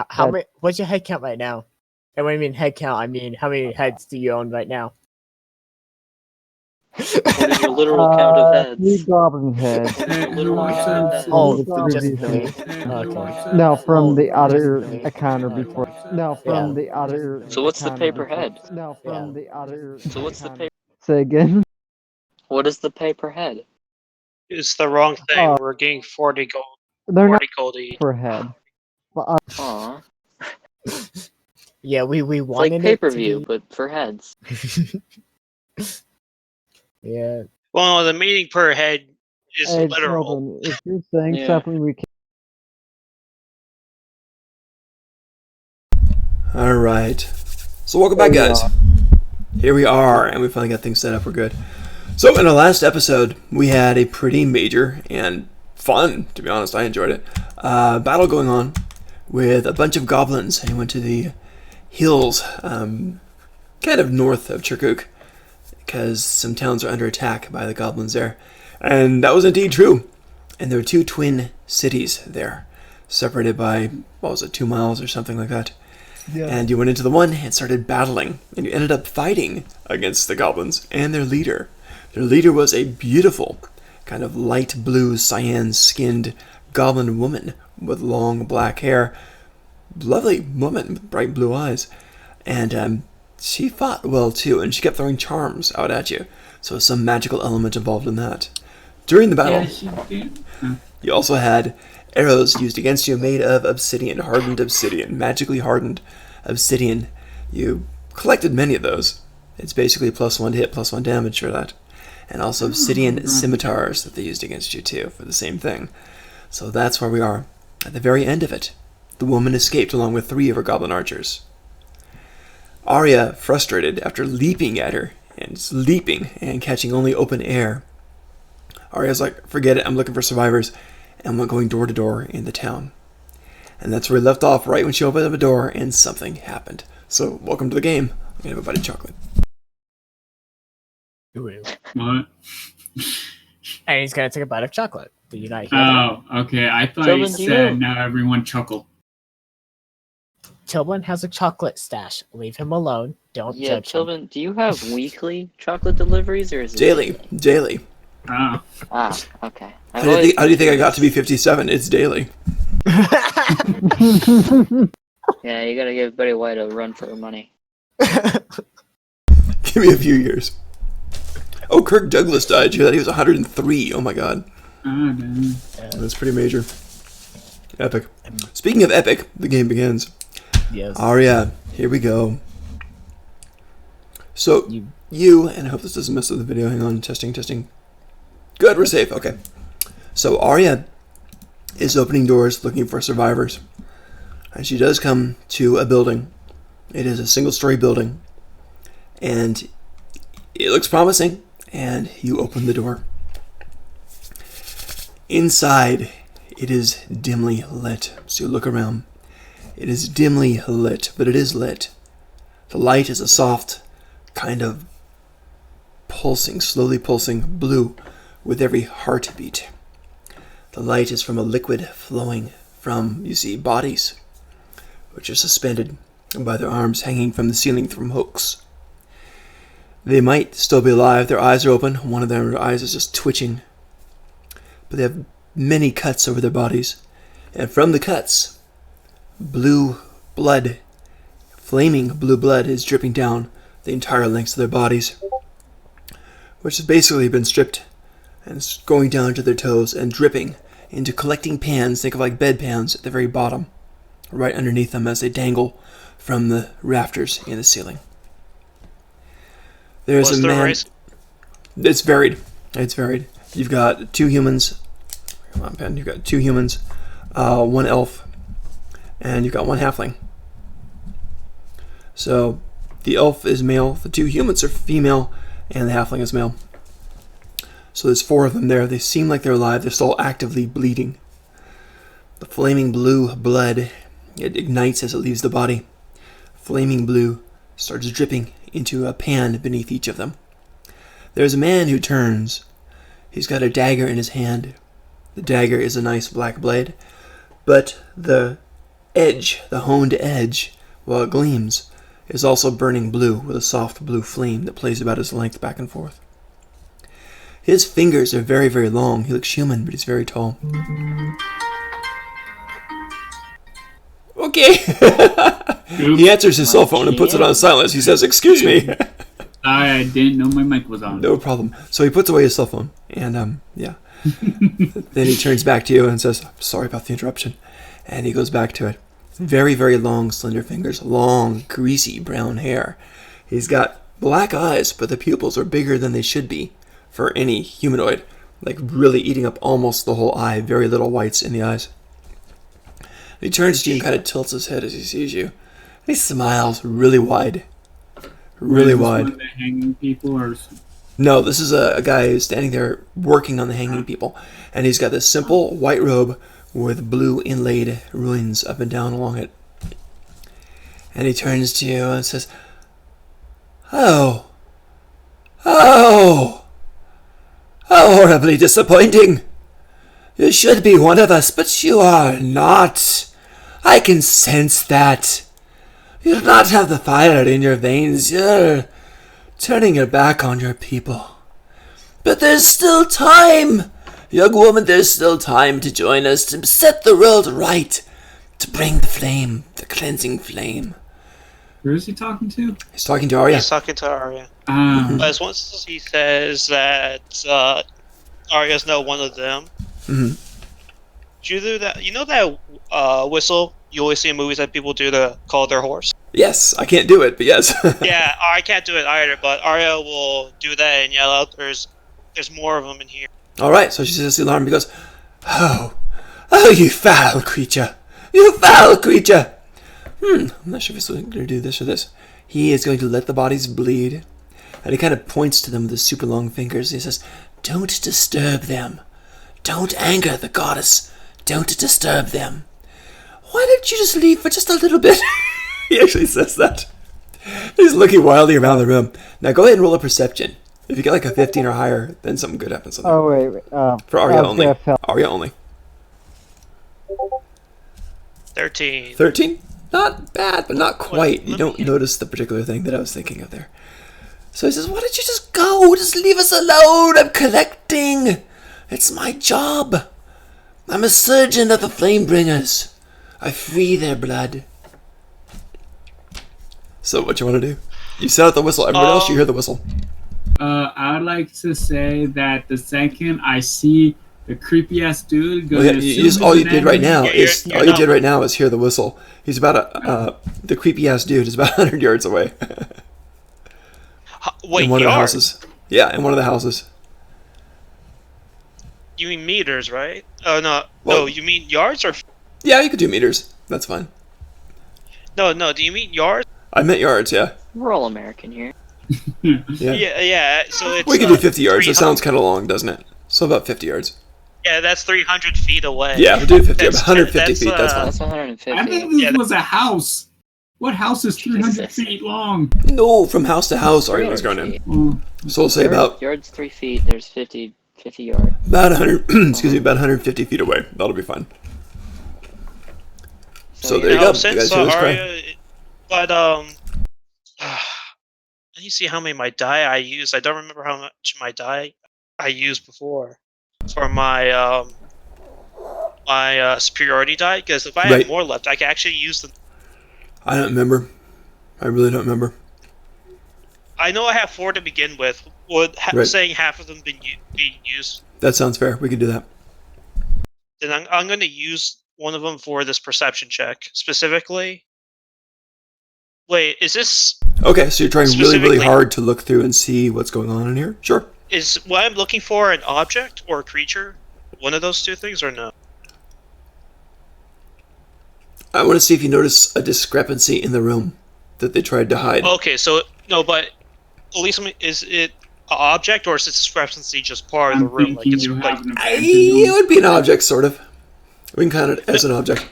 How many? What's your head count right now? And when I mean head count, I mean how many heads do you own right now? What is your literal count of heads? 3 goblin heads. Hey, who Literal wants count of in? heads. Oh, The just previous three. week. Hey, who Okay. wants in? No, from the just other three. account or before. No, from Yeah. the other. So what's the account or pay per before. head? No, from the other. So what's the account. pay? Say again. What is the pay per head? It's the wrong thing. We're getting 40 gold. They're not 40 gold each. per head. But Aw, Yeah, we it's like wanted pay it per to view, be. but for heads. Yeah. Well, the meaning per head is hey, literal. Sheldon, if you're saying Yeah. something, we can. Alright. So welcome back, guys. Here we are, and we finally got things set up. We're good. So in our last episode, we had a pretty major and fun, to be honest, I enjoyed it, battle going on with a bunch of goblins. And he went to the hills, kind of north of Kirkuk, because some towns are under attack by the goblins there. And that was indeed true. And there were 2 twin cities there, separated by, 2 miles or something like that. Yeah. And you went into the one and started battling, and you ended up fighting against the goblins and their leader. Their leader was a beautiful, kind of light blue, cyan-skinned goblin woman with long black hair. Lovely woman with bright blue eyes. And she fought well too, and she kept throwing charms out at you. So some magical element involved in that. During the battle, Yeah, she did. you also had arrows used against you made of obsidian, hardened obsidian, magically hardened obsidian. You collected many of those. It's basically +1 to hit, +1 damage for that. And also obsidian scimitars that they used against you too for the same thing. So that's where we are. At the very end of it, the woman escaped along with 3 of her goblin archers. Arya, frustrated after leaping at her, and just leaping and catching only open air. Arya's like, forget it, I'm looking for survivors, and went going door to door in the town. And that's where we left off, right when she opened up a door, and something happened. So, welcome to the game. I'm gonna have a bite of chocolate. What? And he's gonna take a bite of chocolate. Did you not hear that? Oh, okay. I thought Sheldon, you do you said know- now everyone chuckled. Tilbin has a chocolate stash. Leave him alone. Don't Yeah, judge him. Tilvin, do you have weekly chocolate deliveries or is it Daily. Oh. Ah, okay. How do you think I got to be 57? It's daily. Yeah, you gotta give Betty White a run for her money. Give me a few years. Oh, Kirk Douglas died. You hear that? He was 103. Oh my god. Oh, damn. That's pretty major. Epic. Speaking of epic, the game begins. Yes. Arya, here we go. So, you, and I hope this doesn't mess up the video. Hang on, testing. Good, we're safe. Okay. So, Arya is opening doors looking for survivors. And she does come to a building. It is a single-story building. And it looks promising. And you open the door. Inside, it is dimly lit. So you look around. It is dimly lit, but it is lit. The light is a soft, kind of slowly pulsing blue with every heartbeat. The light is from a liquid flowing from, you see, bodies, which are suspended by their arms hanging from the ceiling from hooks. They might still be alive. Their eyes are open. One of their eyes is just twitching. But they have many cuts over their bodies. And from the cuts, blue blood, flaming blue blood, is dripping down the entire length of their bodies, which has basically been stripped, and it's going down to their toes and dripping into collecting pans. Think of like bed pans at the very bottom, right underneath them as they dangle from the rafters in the ceiling. There's What's a the man. race? It's varied. You've got 2 humans. Come on, Ben. You've got 2 humans, 1 elf, and you've got 1 halfling. So the elf is male, the 2 humans are female, and the halfling is male. So there's 4 of them there. They seem like they're alive. They're still actively bleeding. The flaming blue blood, it ignites as it leaves the body. Flaming blue starts dripping into a pan beneath each of them. There's a man who turns. He's got a dagger in his hand. The dagger is a nice black blade, but the edge, the honed edge, while it gleams, is also burning blue with a soft blue flame that plays about his length back and forth. His fingers are very, very long. He looks human, but he's very tall. Okay. He answers his cell phone and puts it on silence. He says, "Excuse me." Sorry, I didn't know my mic was on. No problem. So he puts away his cell phone, and yeah. Then he turns back to you and says, "Sorry about the interruption." And he goes back to it. Very, very long, slender fingers, long, greasy brown hair. He's got black eyes, but the pupils are bigger than they should be for any humanoid. Like really eating up almost the whole eye, very little whites in the eyes. He turns to you and kind of tilts his head as he sees you. And he smiles really wide. Really Is this wide. one of the hanging people or No, this is a guy who's standing there working on the hanging people. And he's got this simple white robe with blue inlaid runes up and down along it. And he turns to you and says, "Oh, how horribly disappointing. You should be one of us, but you are not. I can sense that. You do not have the fire in your veins. You're turning your back on your people. But there's still time. Young woman, there's still time to join us, to set the world right, to bring the flame, the cleansing flame." who is he talking to? He's talking to Arya. He's talking to Arya. Ah, Once he says that Arya's not one of them. Mhm. Do you do that? You know that whistle you always see in movies that people do to call their horse? Yes, I can't do it, but yes. Yeah, I can't do it either, but Arya will do that and yell out, "There's more of them in here." All right, so she says the alarm. He goes, "Oh, you foul creature! You foul creature!" I'm not sure if he's going to do this or this. He is going to let the bodies bleed. And he kind of points to them with his super long fingers. He says, "Don't disturb them. Don't anger the goddess. Don't disturb them. Why don't you just leave for just a little bit?" He actually says that. He's looking wildly around the room. Now go ahead and roll a perception. If you get like a 15 or higher, then something good happens. For wait. Arya only. FL. Arya only. 13. 13? Not bad, but not quite. You let don't me- notice the particular thing that I was thinking of there. So he says, "Why don't you just go? Just leave us alone. I'm collecting. It's my job. I'm a surgeon of the Flamebringers. I free their blood." So what you want to do? You set out the whistle. Everyone else, you hear the whistle. I would like to say that the second I see the creepy ass dude Well, going yeah, you just, all you did right now Yeah, is you're all you not- did right now is hear the whistle. He's about the creepy ass dude is about 100 yards away Wait, in one of the yards? houses. Yeah, in one of the houses. You mean meters, right? Oh no, Well- no. You mean yards or Yeah, you could do meters. That's fine. no? Do you mean yards? I meant yards. Yeah. We're all American here. Yeah. Yeah. So it's We can do 50 yards. That 300 sounds kind of long, doesn't it? So about 50 yards. Yeah, that's 300 feet away. Yeah, we'll do 50. That's- 150 that's, feet. That's fine. That's I 150. think this Yeah, was a house. What house is 300 Jesus. feet long? No, from house to house, Arya was 300 going in. feet. Oh, So we'll say about Yards 3 feet. There's 50 yards. 100. Excuse me, about 150 feet away. That'll be fine. So yeah. there you go. You Since guys hear this cry? Arya, but let me see how many my die I used. I don't remember how much my die I used before for my my superiority die. Because if I Right. had more left, I could actually use them. I don't remember. I really don't remember. I know I have 4 to begin with. Would Right. saying half of them being used, That sounds fair. We can do that. then I'm going to use one of them for this perception check specifically. Wait, is this Okay, so you're trying really, really Specifically- hard to look through and see what's going on in here? Sure. is what I'm looking for an object or a creature? One of those two things or no? I want to see if you notice a discrepancy in the room that they tried to hide. Okay, so no, but at least is it an object or is this discrepancy just part of the I'm room? Like thinking it's you like have an It abandoned would be an object, sort of. We can count it as an object.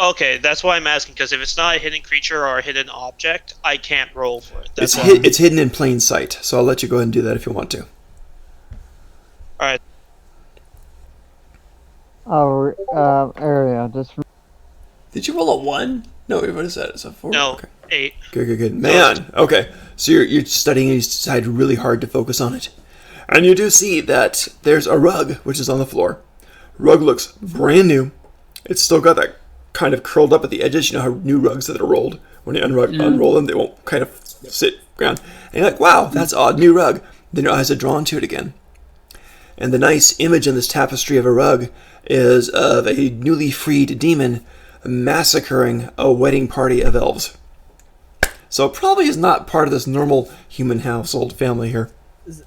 okay, that's why I'm asking because if it's not a hidden creature or a hidden object, I can't roll for it. That's It's why. it's hidden in plain sight, so I'll let you go ahead and do that if you want to. Area. Just Did you roll a 1? No, what is that? It's a 4? No, Okay. 8. Good. Man, okay. So you're studying and you decide really hard to focus on it. And you do see that there's a rug, which is on the floor. Rug looks brand new. It's still got that kind of curled up at the edges. You know how new rugs that are rolled, when you unroll them, they won't kind of sit ground. And you're like, wow, that's odd, new rug. Then your eyes are drawn to it again. And the nice image in this tapestry of a rug is of a newly freed demon massacring a wedding party of elves. So it probably is not part of this normal human household family here.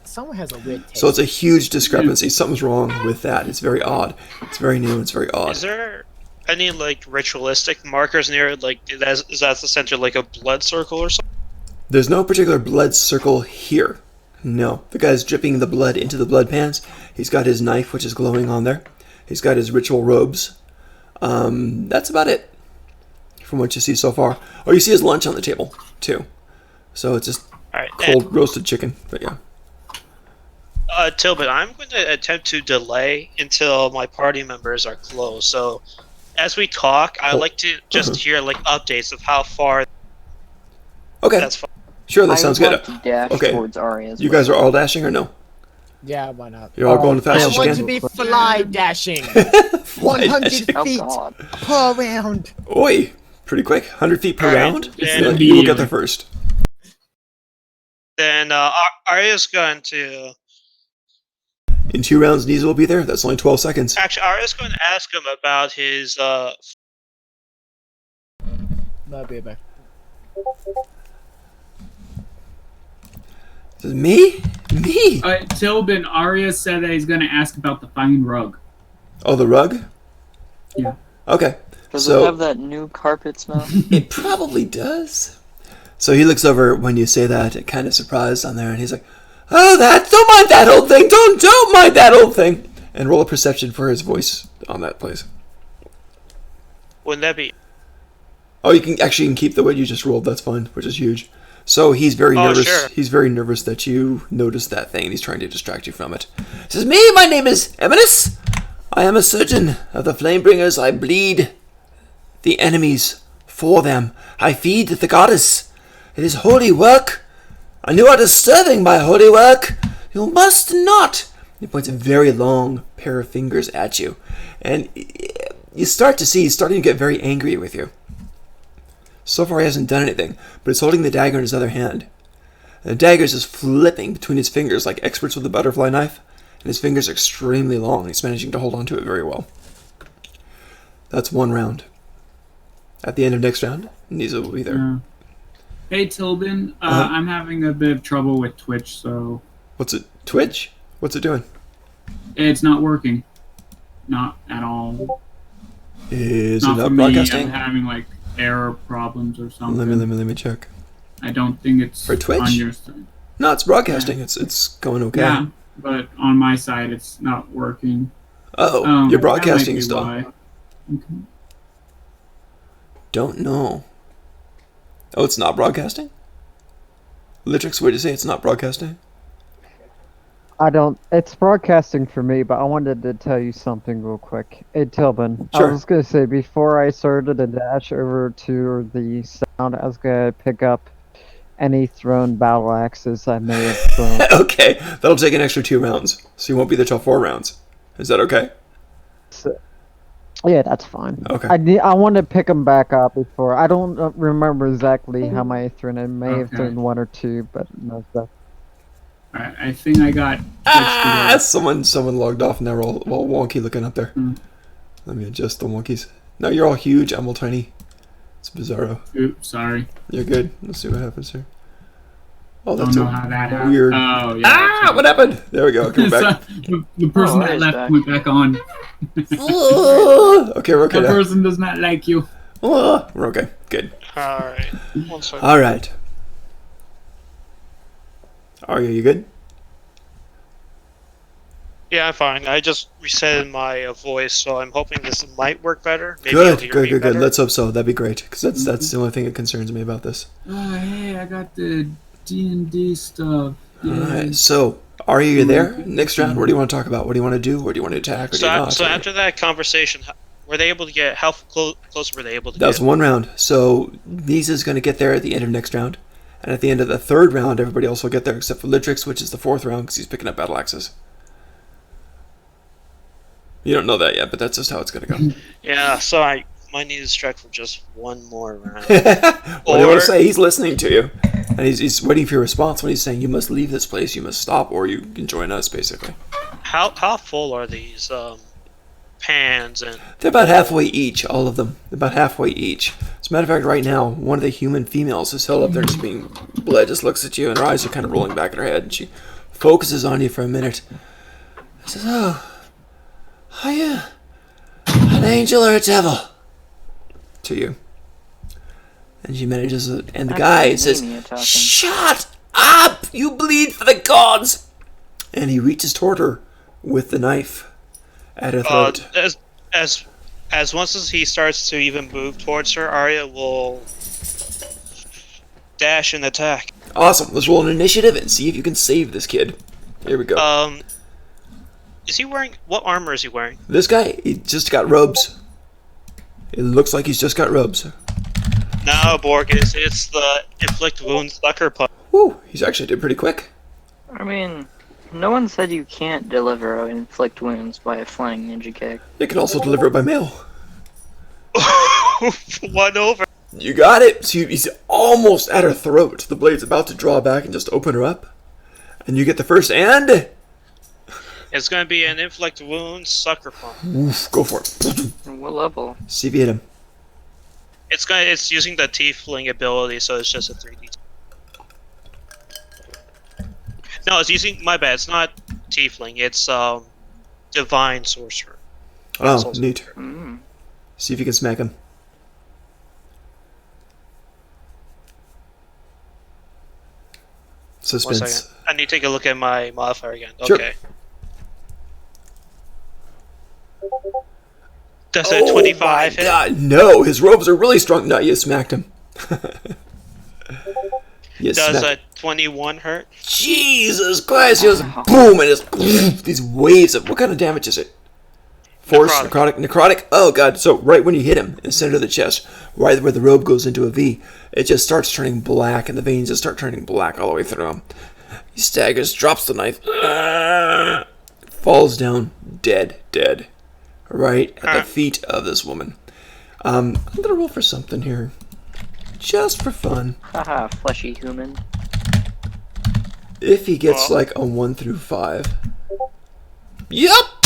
Someone has a weird taste. So it's a huge discrepancy. Something's wrong with that. It's very odd. It's very new. It's very odd. Is there any like ritualistic markers near? Like, is that the center like a blood circle or something? There's no particular blood circle here. No. The guy's dripping the blood into the blood pans. He's got his knife, which is glowing on there. He's got his ritual robes. That's about it from what you see so far. Oh, you see his lunch on the table, too. So it's just All right, cold roasted chicken. But yeah. Tilbit, I'm going to attempt to delay until my party members are close. So, as we talk, I'd like to just hear like updates of how far. Okay. That's fine. Sure, that I sounds would good. like to dash Okay. towards Arya as You well. guys are all dashing or no? Yeah, why not? You're all going the I fastest you want to can? be fly dashing. Fly 100 dashing. Oh feet god. per round. Oi, pretty quick. 100 feet per All right, round? then- You will get there first. Then Arya's going to. In 2 rounds, Niza will be there. That's only 12 seconds. Actually, Arya's going to ask him about his. No, baby. This is me? Me? Tilbin, Arya said that he's going to ask about the fine rug. Oh, the rug? Yeah. Okay. Does So- it have that new carpet smell? It probably does. So he looks over when you say that, kind of surprised on there, and he's like, "Oh, don't mind that old thing. Don't mind that old thing." And roll a perception for his voice on that, please. Wouldn't that be? Oh, you can keep the way you just rolled. That's fine, which is huge. So he's very Oh, nervous. sure. He's very nervous that you noticed that thing, and he's trying to distract you from it. He says, "Me, my name is Eminus. I am a surgeon of the Flamebringers. I bleed the enemies for them. I feed the goddess. It is holy work. And you are disturbing my holy work. You must not." He points a very long pair of fingers at you, and you start to see he's starting to get very angry with you. So far he hasn't done anything, but he's holding the dagger in his other hand. And the dagger is just flipping between his fingers like experts with a butterfly knife, and his fingers are extremely long. He's managing to hold on to it very well. That's 1 round. At the end of next round, Niza will be there. Yeah. Hey, Tilbin, Uh-huh. I'm having a bit of trouble with Twitch, so What's it? Twitch? What's it doing? it's not working. Not at all. Is it Not not for me. broadcasting? I'm having like error problems or something. Let me check. I don't think it's For Twitch? on your side. No, it's broadcasting. It's going okay. Yeah, but on my side it's not working. Oh, That you're might broadcasting be still. why. Okay. Don't know. Oh, it's not broadcasting? Litrix, what did you say? It's not broadcasting? It's broadcasting for me, but I wanted to tell you something real quick. Hey, Tilbin, Sure. I was going to say, before I started to dash over to the sound, I was going to pick up any thrown battle axes I may have thrown. Okay, that'll take an extra 2 rounds, so you won't be there till 4 rounds. Is that okay? Yeah, that's fine. Okay. I want to pick them back up before. I don't remember exactly how many I thrown. I may have Okay. thrown 1 or 2, but no stuff. Alright, I think I got Ah! Someone logged off and they're all wonky looking up there. Hmm. Let me adjust the wonkies. No, you're all huge. I'm all tiny. It's bizarro. Oops, sorry. You're good. Let's see what happens here. Oh, Don't that's know how that happened. weird. Oh, yeah. Ah! What happened? There we go. Okay, we're back. The person that Arya's left back. went back on. Okay, we're okay That now. person does not like you. We're okay. Good. Alright. One second. All right. Arya, you good? Yeah, I'm fine. I just reset my voice, so I'm hoping this might work better. Maybe you'll Good, hear me good. better. Let's hope so. That'd be great, because that's the only thing that concerns me about this. Oh, hey, I got the D&D stuff. All Yay. right. So, Arya, you there? Next round. What do you want to talk about? What do you want to do? Or do you want to attack? Or do you not? So after that conversation, were they able to get? How close were they able to That was get? one round. So Nisa's going to get there at the end of next round. And at the end of the third round, everybody else will get there except for Litrix, which is the fourth round because he's picking up battle axes. You don't know that yet, but that's just how it's going to go. Yeah, so I might need to strike for just one more round. What do you want Or- to say? He's listening to you. And he's waiting for your response when he's saying, you must leave this place, you must stop, or you can join us, basically. How full are these pans and? They're about halfway each, all of them. They're about halfway each. As a matter of fact, right now, one of the human females is held up there just being bled, just looks at you, and her eyes are kind of rolling back in her head, and she focuses on you for a minute. Says, oh, are you an angel or a devil? To you. And she manages to, and the guy says, shut up! You bleed for the gods! And he reaches toward her with the knife at her throat. As once as he starts to even move towards her, Arya will dash and attack. Awesome. Let's roll an initiative and see if you can save this kid. Here we go. Is he wearing what armor is he wearing? This guy, he just got robes. It looks like he's just got robes. No, Borges, it's the inflict wounds sucker punch. Woo, he's actually did pretty quick. I mean, no one said you can't deliver or inflict wounds by a flying ninja kick. You can also deliver it by mail. One over. You got it. So he's almost at her throat. The blade's about to draw back and just open her up. And you get the first and... It's going to be an inflict wounds sucker punch. Oof, go for it. What level? See if you hit him. It's using the tiefling ability, so it's just a 3d. No, it's using my bad. It's not tiefling. It's divine sorcerer. Oh, neat. Mm. See if you can smack him. One Suspense. second. I need to take a look at my modifier again. Sure. Okay. Does a 25 hit? God, no, his robes are really strong. No, you smacked him. You Does smacked- a 21 hurt? Jesus Christ! He goes boom, and it's these waves of what kind of damage is it? Force, necrotic. Oh god! So right when you hit him in the center of the chest, right where the robe goes into a V, it just starts turning black, and the veins just start turning black all the way through him. He staggers, drops the knife, falls down, dead, right at the feet of this woman. I'm gonna roll for something here, just for fun. Haha, fleshy human. If he gets like a 1 through 5. Yup!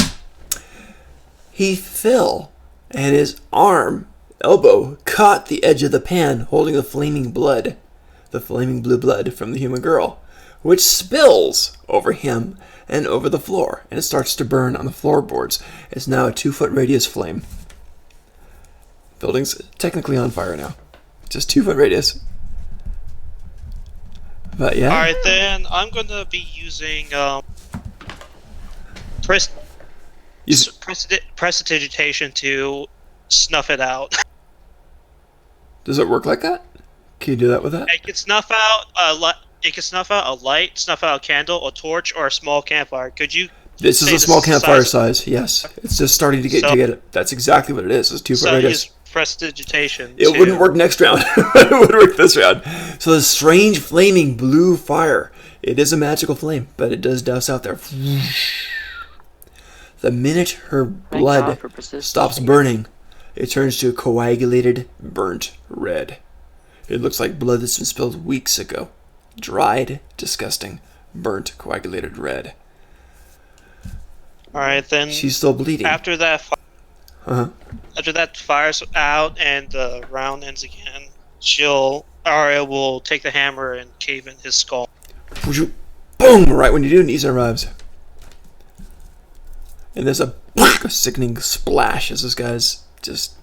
He fell, and his elbow, caught the edge of the pan holding the flaming blue blood from the human girl, which spills over him and over the floor, and it starts to burn on the floorboards. It's now a 2-foot radius flame. Building's technically on fire now. Just 2-foot radius. But yeah. Alright then, I'm gonna be using prestidigitation to snuff it out. Does it work like that? Can you do that with that? It can snuff out a light, snuff out a candle, a torch, or a small campfire. Could you? This is say a small the campfire size. Yes, it's just starting to get it. That's exactly what it is. It's 2-foot So radius. use prestidigitation. It wouldn't work next round. It would work this round. So this strange flaming blue fire. It is a magical flame, but it does douse out there. The minute her blood stops burning, it turns to a coagulated, burnt red. It looks like blood that's been spilled weeks ago. Dried, disgusting, burnt, coagulated red. Alright then. She's still bleeding. After that fires out and the round ends again, Arya will take the hammer and cave in his skull. Boom! Right when you do, Nisa arrives. And there's a sickening splash as this guy's just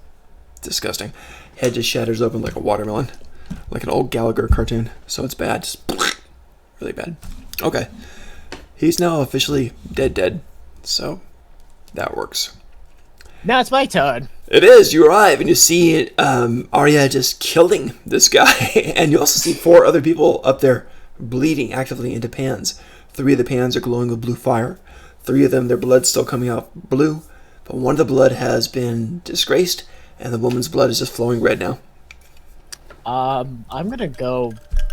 disgusting. Head just shatters open like a watermelon. Like an old Gallagher cartoon. So it's bad. Just really bad. Okay. He's now officially dead. So that works. Now it's my turn. It is. You arrive and you see Arya just killing this guy. And you also see 4 other people up there bleeding actively into pans. 3 of the pans are glowing with blue fire. 3 of them, their blood's still coming out blue. one of the blood has been disgraced, and the woman's blood is just flowing red now. I'm gonna go.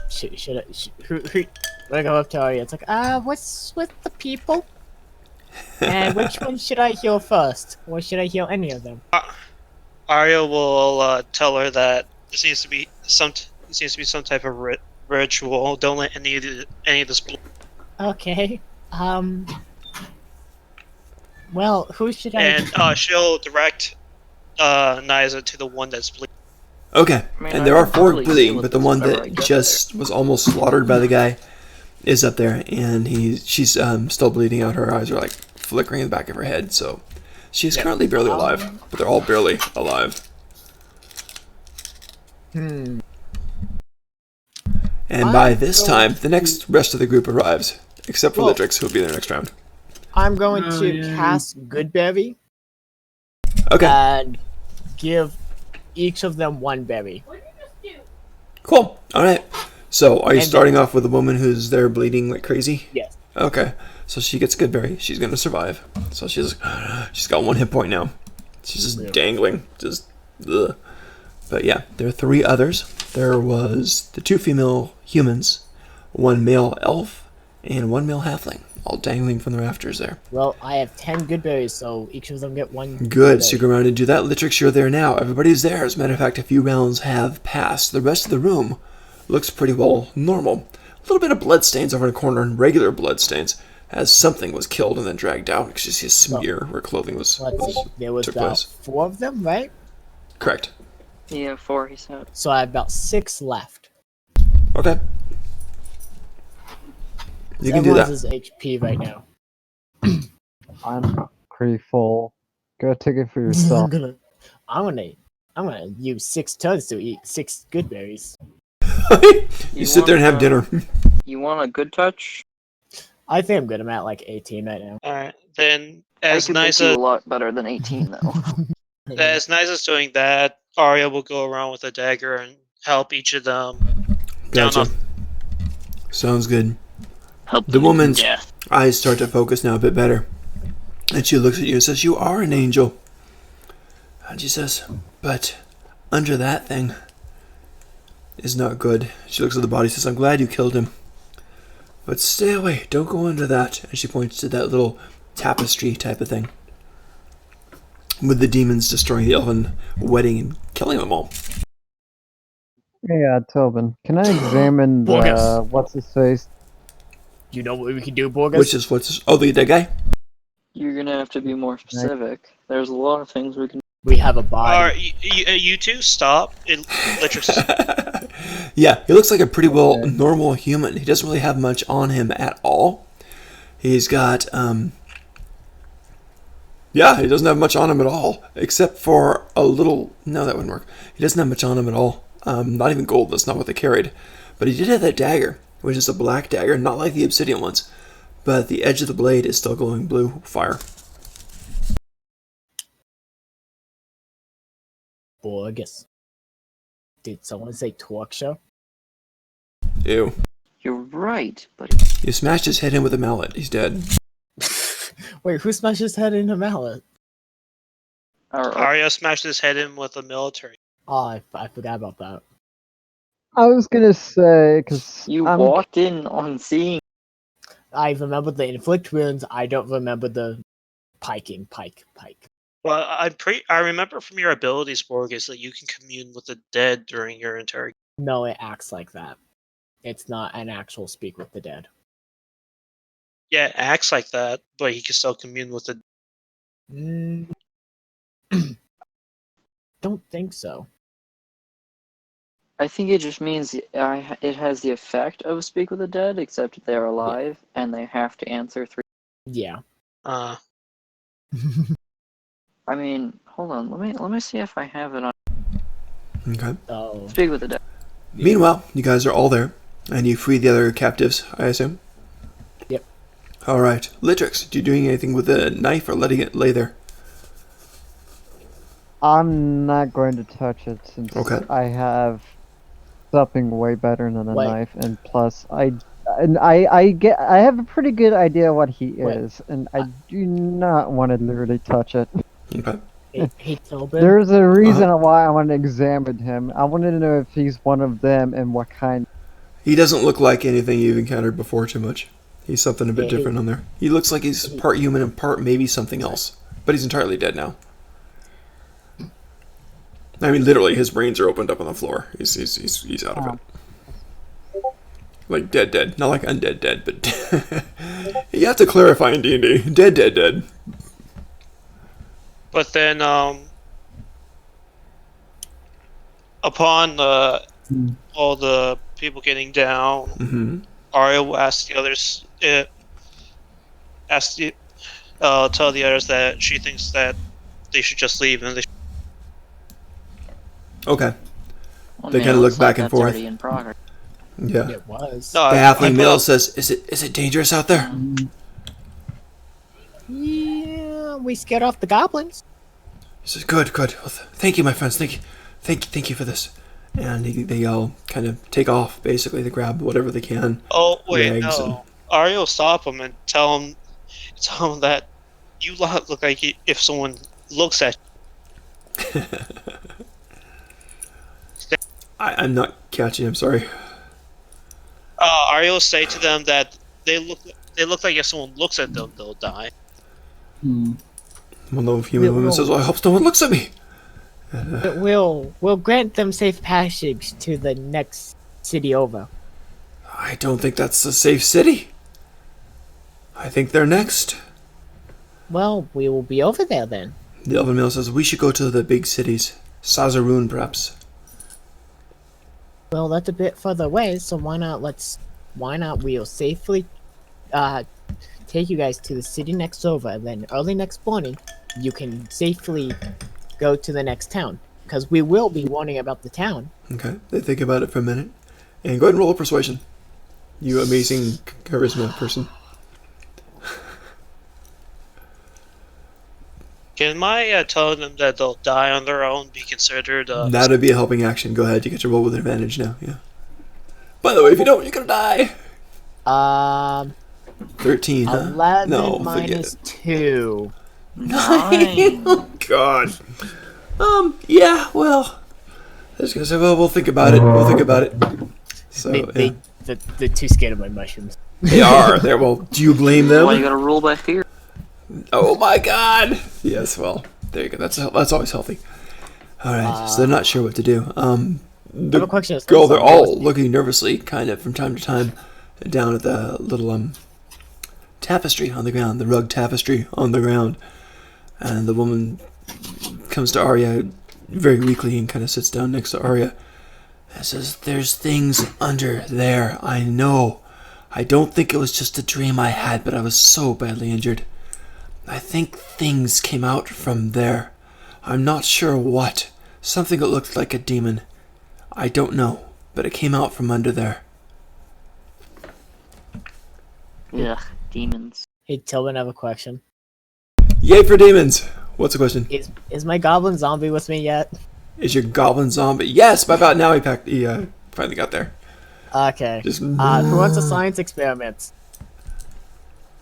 Should I? Who? When I go up to Arya, it's like, what's with the people? And which one should I heal first? Or should I heal any of them? Arya will tell her that it seems to be some type of ritual. Don't let any of this. Okay. Well, who should I? And she'll direct Nyza to the one that's bleeding. Okay, I mean, and I there are can 4 probably bleeding, deal but with the this one whenever I that get just was almost slaughtered by the guy is up there, and she's still bleeding out. Her eyes are like flickering in the back of her head, so she's currently barely alive, but they're all barely alive. Hmm. And by this time, the rest of the group arrives, except for Well- Litrix, who will be there next round. I'm going Oh, to yeah. cast Goodberry Okay, and give each of them 1 berry. cool. All right. So, are you And starting off with a woman who's there bleeding like crazy? Yes. Okay. So she gets Goodberry. She's gonna survive. So she's got 1 hit point now. She's just dangling. Just ugh. But yeah, there are 3 others. There was the 2 female humans, 1 male elf, and 1 male halfling, all dangling from the rafters there. Well, I have 10 Goodberries, so each of them get 1. Good. So berry. you go around and do that. Litrix, you're there now. Everybody's there. As a matter of fact, a few rounds have passed. The rest of the room looks pretty well normal. A little bit of blood stains over in the corner, and regular blood stains, as something was killed and then dragged out. You could just see a smear where clothing was Let's see. There was took about place. 4 of them, right? Correct. Yeah, 4, he said. So I have about 6 left. Okay. You can do Everyone's that. is HP right now. I'm pretty full. Go take it for I'm yourself. gonna use 6 turns to eat 6 Goodberries. You sit there and have dinner. You want a good touch? I think I'm good. I'm at like 18 right now. Alright, then I as could make you a Nyza lot better than 18, though. as Nyza's doing that, Arya will go around with a dagger and help each of them down Gotcha. on. Sounds good. Help The them to woman's death. eyes start to focus now a bit better. And she looks at you and says, "You are an angel." And she says, "But under that thing is not good." She looks at the body and says, "I'm glad you killed him. But stay away. Don't go under that." And she points to that little tapestry type of thing, with the demons destroying the elven wedding and killing them all. Yeah, Tobin, can I examine the Borgus. what's his face? You know what we can do, Borgus? Which is what's... Oh, the dead guy? You're gonna have to be more specific. There's a lot of things we can. We have a body. Alright, you two stop. Litrix is Yeah, he looks like a pretty well Okay. normal human. He doesn't really have much on him at all. He's got, yeah, he doesn't have much on him at all, except for a little... No, that wouldn't work. He doesn't have much on him at all. Not even gold, that's not what they carried. But he did have that dagger, which is a black dagger, not like the obsidian ones. But the edge of the blade is still glowing blue fire. Borgus. Did someone say torque show? Ew. You're right, but You smashed his head in with a mallet. He's dead. Wait, who smashed his head in a mallet? Arya smashed his head in with a military. Oh, I forgot about that. I was gonna say because you walked in on seeing. I remember the inflict wounds. I don't remember the pike. Well, I remember from your abilities, Borges, that you can commune with the dead during your interrogation. No, it acts like that. It's not an actual speak with the dead. Yeah, it acts like that, but he can still commune with the. Mm. Don't think so. I think it just means it has the effect of speak with the dead, except they're alive and they have to answer 3. Yeah. I mean, hold on. Let me see if I have it on Okay. Oh. speak with the dead. Meanwhile, you guys are all there, and you free the other captives, I assume? Yep. Alright. Litrix, do you doing anything with the knife or letting it lay there? I'm not going to touch it since Okay. I have something way better than a Wait. knife, and plus I have a pretty good idea what he Wait. is, and I do not want to literally touch it. Okay. Hey, Tobin. There's a reason why I want to examine him. I wanted to know if he's one of them and what kind. He doesn't look like anything you've encountered before too much. He's something a bit Yeah, different on there. He looks like he's part human and part maybe something else. But he's entirely dead now. I mean, literally, his brains are opened up on the floor. He's out of it. Like dead. Not like undead, but you have to clarify in D&D. Dead. But then, upon all the people getting down, Mm-hmm. Arya will ask the others, tell the others that she thinks that they should just leave, and they. Okay. Well, They man, kinda looks look back like and that's forth. already in progress. Yeah. It was. No, The I halfling put male up- says, "Is it dangerous out there?" Yeah, we scared off the goblins. He says, "Good. Well, thank you, my friends. Thank you for this." And they all kind of take off. Basically, they grab whatever they can. Oh wait, Rags no. Arya will stop him and tell him that you look like if someone looks at. I'm not catching. I'm sorry. Arya will say to them that they look like if someone looks at them, they'll die. Hmm. Well, no human woman We'll- says, "Well, I hope no one looks at me." But we'll grant them safe passage to the next city over. I don't think that's a safe city. I think they're next. Well, we will be over there then. The elven male says, "We should go to the big cities. Sazarun, perhaps." Well, that's a bit further away, so why not we'll safely take you guys to the city next over, and then early next morning you can safely go to the next town, because we will be warning about the town. Okay. They think about it for a minute. And go ahead and roll a persuasion. You amazing charisma person. Can my telling them that they'll die on their own be considered? That'd be a helping action. Go ahead. You get to roll with advantage now. Yeah. By the way, if you don't, you're gonna die. 13, huh? 11 No, forget minus it. 2. 9. Oh, God. Yeah, well. I was gonna say, well, we'll think about it. We'll think about it. So, yeah. They're too scared of my mushrooms. They are. They're, well, do you blame them? Why you gotta rule by fear? Oh my God! Yes, well, there you go. That's always healthy. All right, so they're not sure what to do. I have The a question. girl, they're all looking nervously, kind of from time to time, down at the little tapestry on the ground, the rug tapestry on the ground, and the woman comes to Arya very weakly and kind of sits down next to Arya and says, "There's things under there. I know. I don't think it was just a dream I had, but I was so badly injured. I think things came out from there. I'm not sure what. Something that looked like a demon. I don't know, but it came out from under there." Ugh, demons. Hey, Tobin, I have a question. Yay for demons! What's the question? Is my goblin zombie with me yet? Is your goblin zombie? Yes, by about now he finally got there. Okay. Just Who wants a science experiment?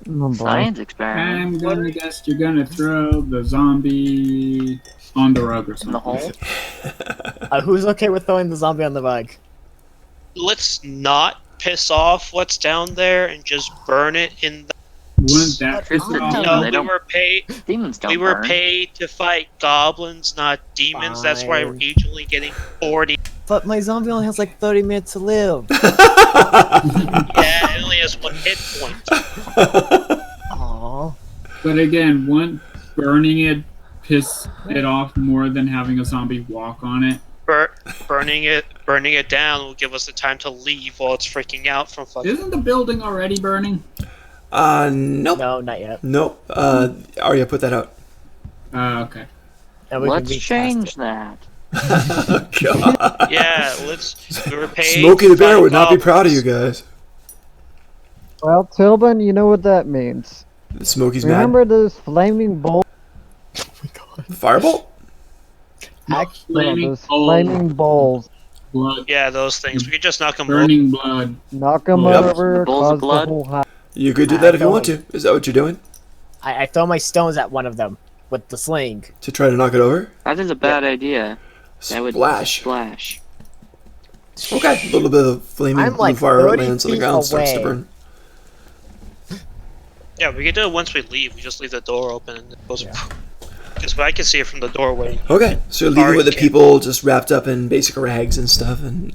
Oh, boy. Science experiment. I'm gonna guess you're gonna throw the zombie on the rug or In the something. hole? Who's okay with throwing the zombie on the rug? Let's not piss off what's down there and just burn it in the. Wouldn't that piss Oh, it off? no, No, they we don't- were paid. Demons don't We were burn. paid to fight goblins, not demons. That's why we're Fine. usually getting 40. But my zombie only has like 30 minutes to live. Yeah, it only has 1 hit point. Aww. But again, wouldn't burning it piss it off more than having a zombie walk on it? Burning it down will give us the time to leave while it's freaking out from fucking. Isn't the building already burning? Nope. No, not yet. Nope. Arya, put that out. Okay. And we can Let's retest change it. that. Oh, God. Yeah, we were paid. Smokey the to Bear fight would not be proud of you goblins. guys. Well, Tilbin, you know what that means. Smokey's Remember those flaming bolts? mad. Firebolt? Flaming Those coals, flaming bowls. blood, Yeah, those things. We could just knock them. burning blood. Knock them Yep. over, Bowls of cause the blood? whole house. You could do that if you want to. Is that what you're doing? I throw my stones at one of them. with the sling. To try to knock it over? That is a bad idea. That would Splash. splash. Okay, a little bit of flaming I'm blue like fire 30 lands on the feet ground, starts to away. burn. Yeah, we can do it once we leave. We just leave the door open and it goes. Because I can see it from the doorway. Okay, so you're leaving Alright, with the yeah. people just wrapped up in basic rags and stuff, and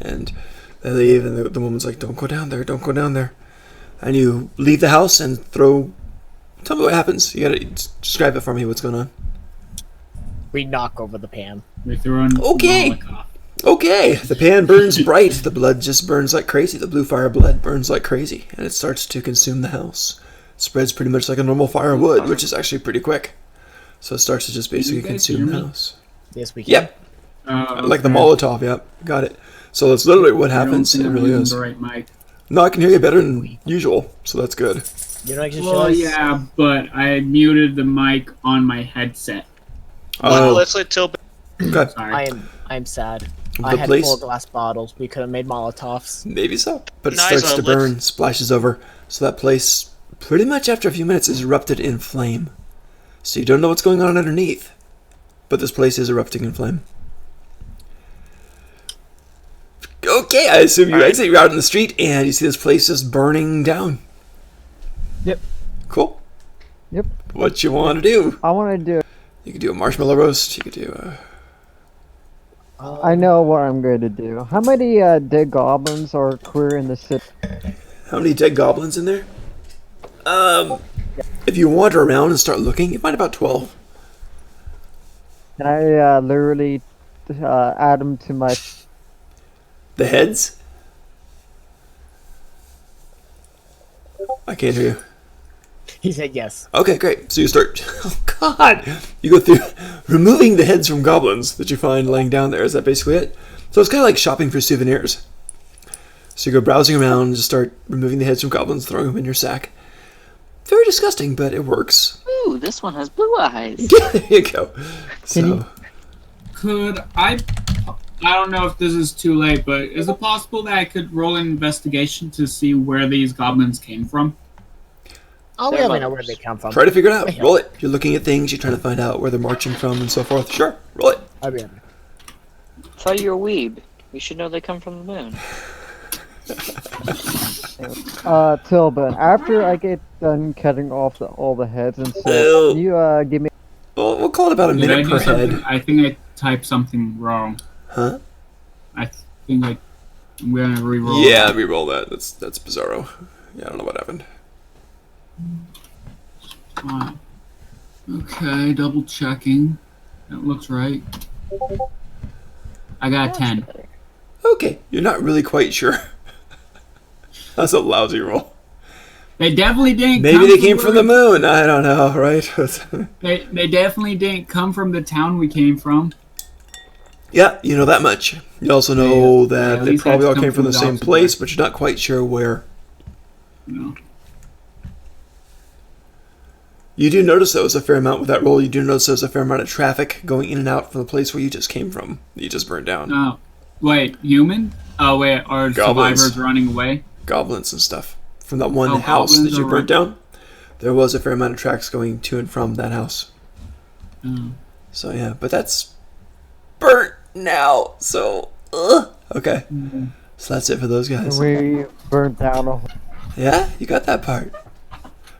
they leave, and the woman's like, don't go down there, don't go down there. And you leave the house and throw... Tell me what happens. You gotta describe it for me, what's going on. We knock over the pan. We throw in Okay. Molotov. Okay, the pan burns bright, the blood just burns like crazy, the blue fire blood burns like crazy, and it starts to consume the house. It spreads pretty much like a normal fire would, which is actually pretty quick. So it starts to just basically you guys consume hear the me? house. Yes, we can. Yep, like the Molotov, yep, got it. So that's literally what I don't happens, think it I'm really using is. the right mic. No, I can hear you better than usual, so that's good. You know, actually, Well, yeah, but I muted the mic on my headset. Oh, Let's let Tilbit. okay, Sorry. I'm sad. The I had place- 4 glass bottles. We could have made Molotovs. maybe so. But it Nice, starts to let's- burn, splashes over, so that place, pretty much after a few minutes, is erupted in flame. So you don't know what's going on underneath, but this place is erupting in flame. Okay, I assume you exit, you're out in the street, and you see this place just burning down. Yep. Cool. Yep. What you want to do? I want to do. You could do a marshmallow roast, you could do a... I know what I'm going to do. How many dead goblins are queer in the city? How many dead goblins in there? If you wander around and start looking, you find about 12. Can I literally add them to my? The heads? I can't hear you. He said yes. Okay, great. So you start... Oh, God! You go through removing the heads from goblins that you find laying down there. Is that basically it? So it's kind of like shopping for souvenirs. So you go browsing around and just start removing the heads from goblins, throwing them in your sack. Very disgusting, but it works. Ooh, this one has blue eyes. Yeah, there you go. So, Could I don't know if this is too late, but is it possible that I could roll an investigation to see where these goblins came from? Oh, we They're already know where mothers. they come from. try to figure it out. Roll it. You're looking at things, you're trying to find out where they're marching from and so forth. Sure, roll it. I'll be honest. Thought you were a weeb. You should know they come from the moon. Tilbin, after I get done cutting off all the heads and stuff, Ew. can you give me? Well, we'll call it about a Did I minute do per something? head. I think I typed something wrong. Huh? I think I'm gonna re-roll. Yeah, re-roll that. That's bizarro. Yeah, I don't know what happened. Okay, double checking. That looks right. I got a 10. Okay, you're not really quite sure. That's a lousy roll. They definitely didn't. Maybe come they came from the where- moon. I don't know, right? They definitely didn't come from the town we came from. Yeah, you know that much. You also know Yeah, that at they least probably that's all came from the come same from place, Dawson, but you're not quite sure where. You know. You do notice there was a fair amount with that roll. You do notice there was a fair amount of traffic going in and out from the place where you just came from. That you just burned down. Oh, wait, human? Oh wait, are Goblins. survivors running away? Goblins and stuff from that one Oh, house that goblins you are burnt down. There was a fair amount of tracks going to and from that house. Oh. So yeah, but that's burnt now. So okay. Mhm. So that's it for those guys. We burned down a. Yeah, you got that part.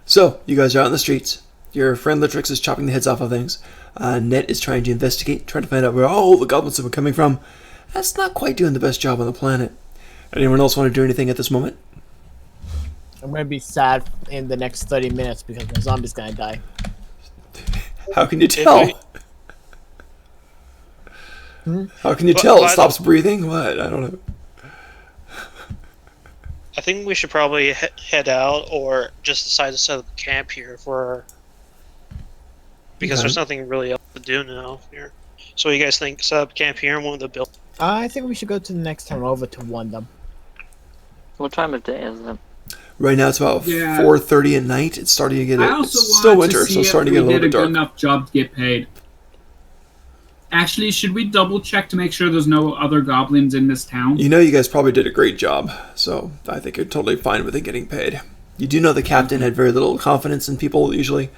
So, you guys are out in the streets. Your friend Litrix is chopping the heads off of things. Net is trying to investigate, trying to find out where all the goblins have been coming from. That's not quite doing the best job on the planet. Anyone else want to do anything at this moment? I'm gonna be sad in the next 30 minutes because my zombie's gonna die. How can you tell? How can you tell? It stops breathing? What? I don't know. I think we should probably head out or just decide to set up camp here for. Because Okay. there's nothing really else to do now here. So what do you guys think? Set up camp here in one of the buildings? I think we should go to the next town over to one of them. What time of day is it? Right now it's about Yeah. 4:30 at night. It's starting to get. I It's also still wanted winter, to so see it's if starting we to get a did little a bit good dark. enough job to get paid. Actually, should we double check to make sure there's no other goblins in this town? You know, you guys probably did a great job, so I think you're totally fine with it getting paid. You do know the captain had very little confidence in people usually,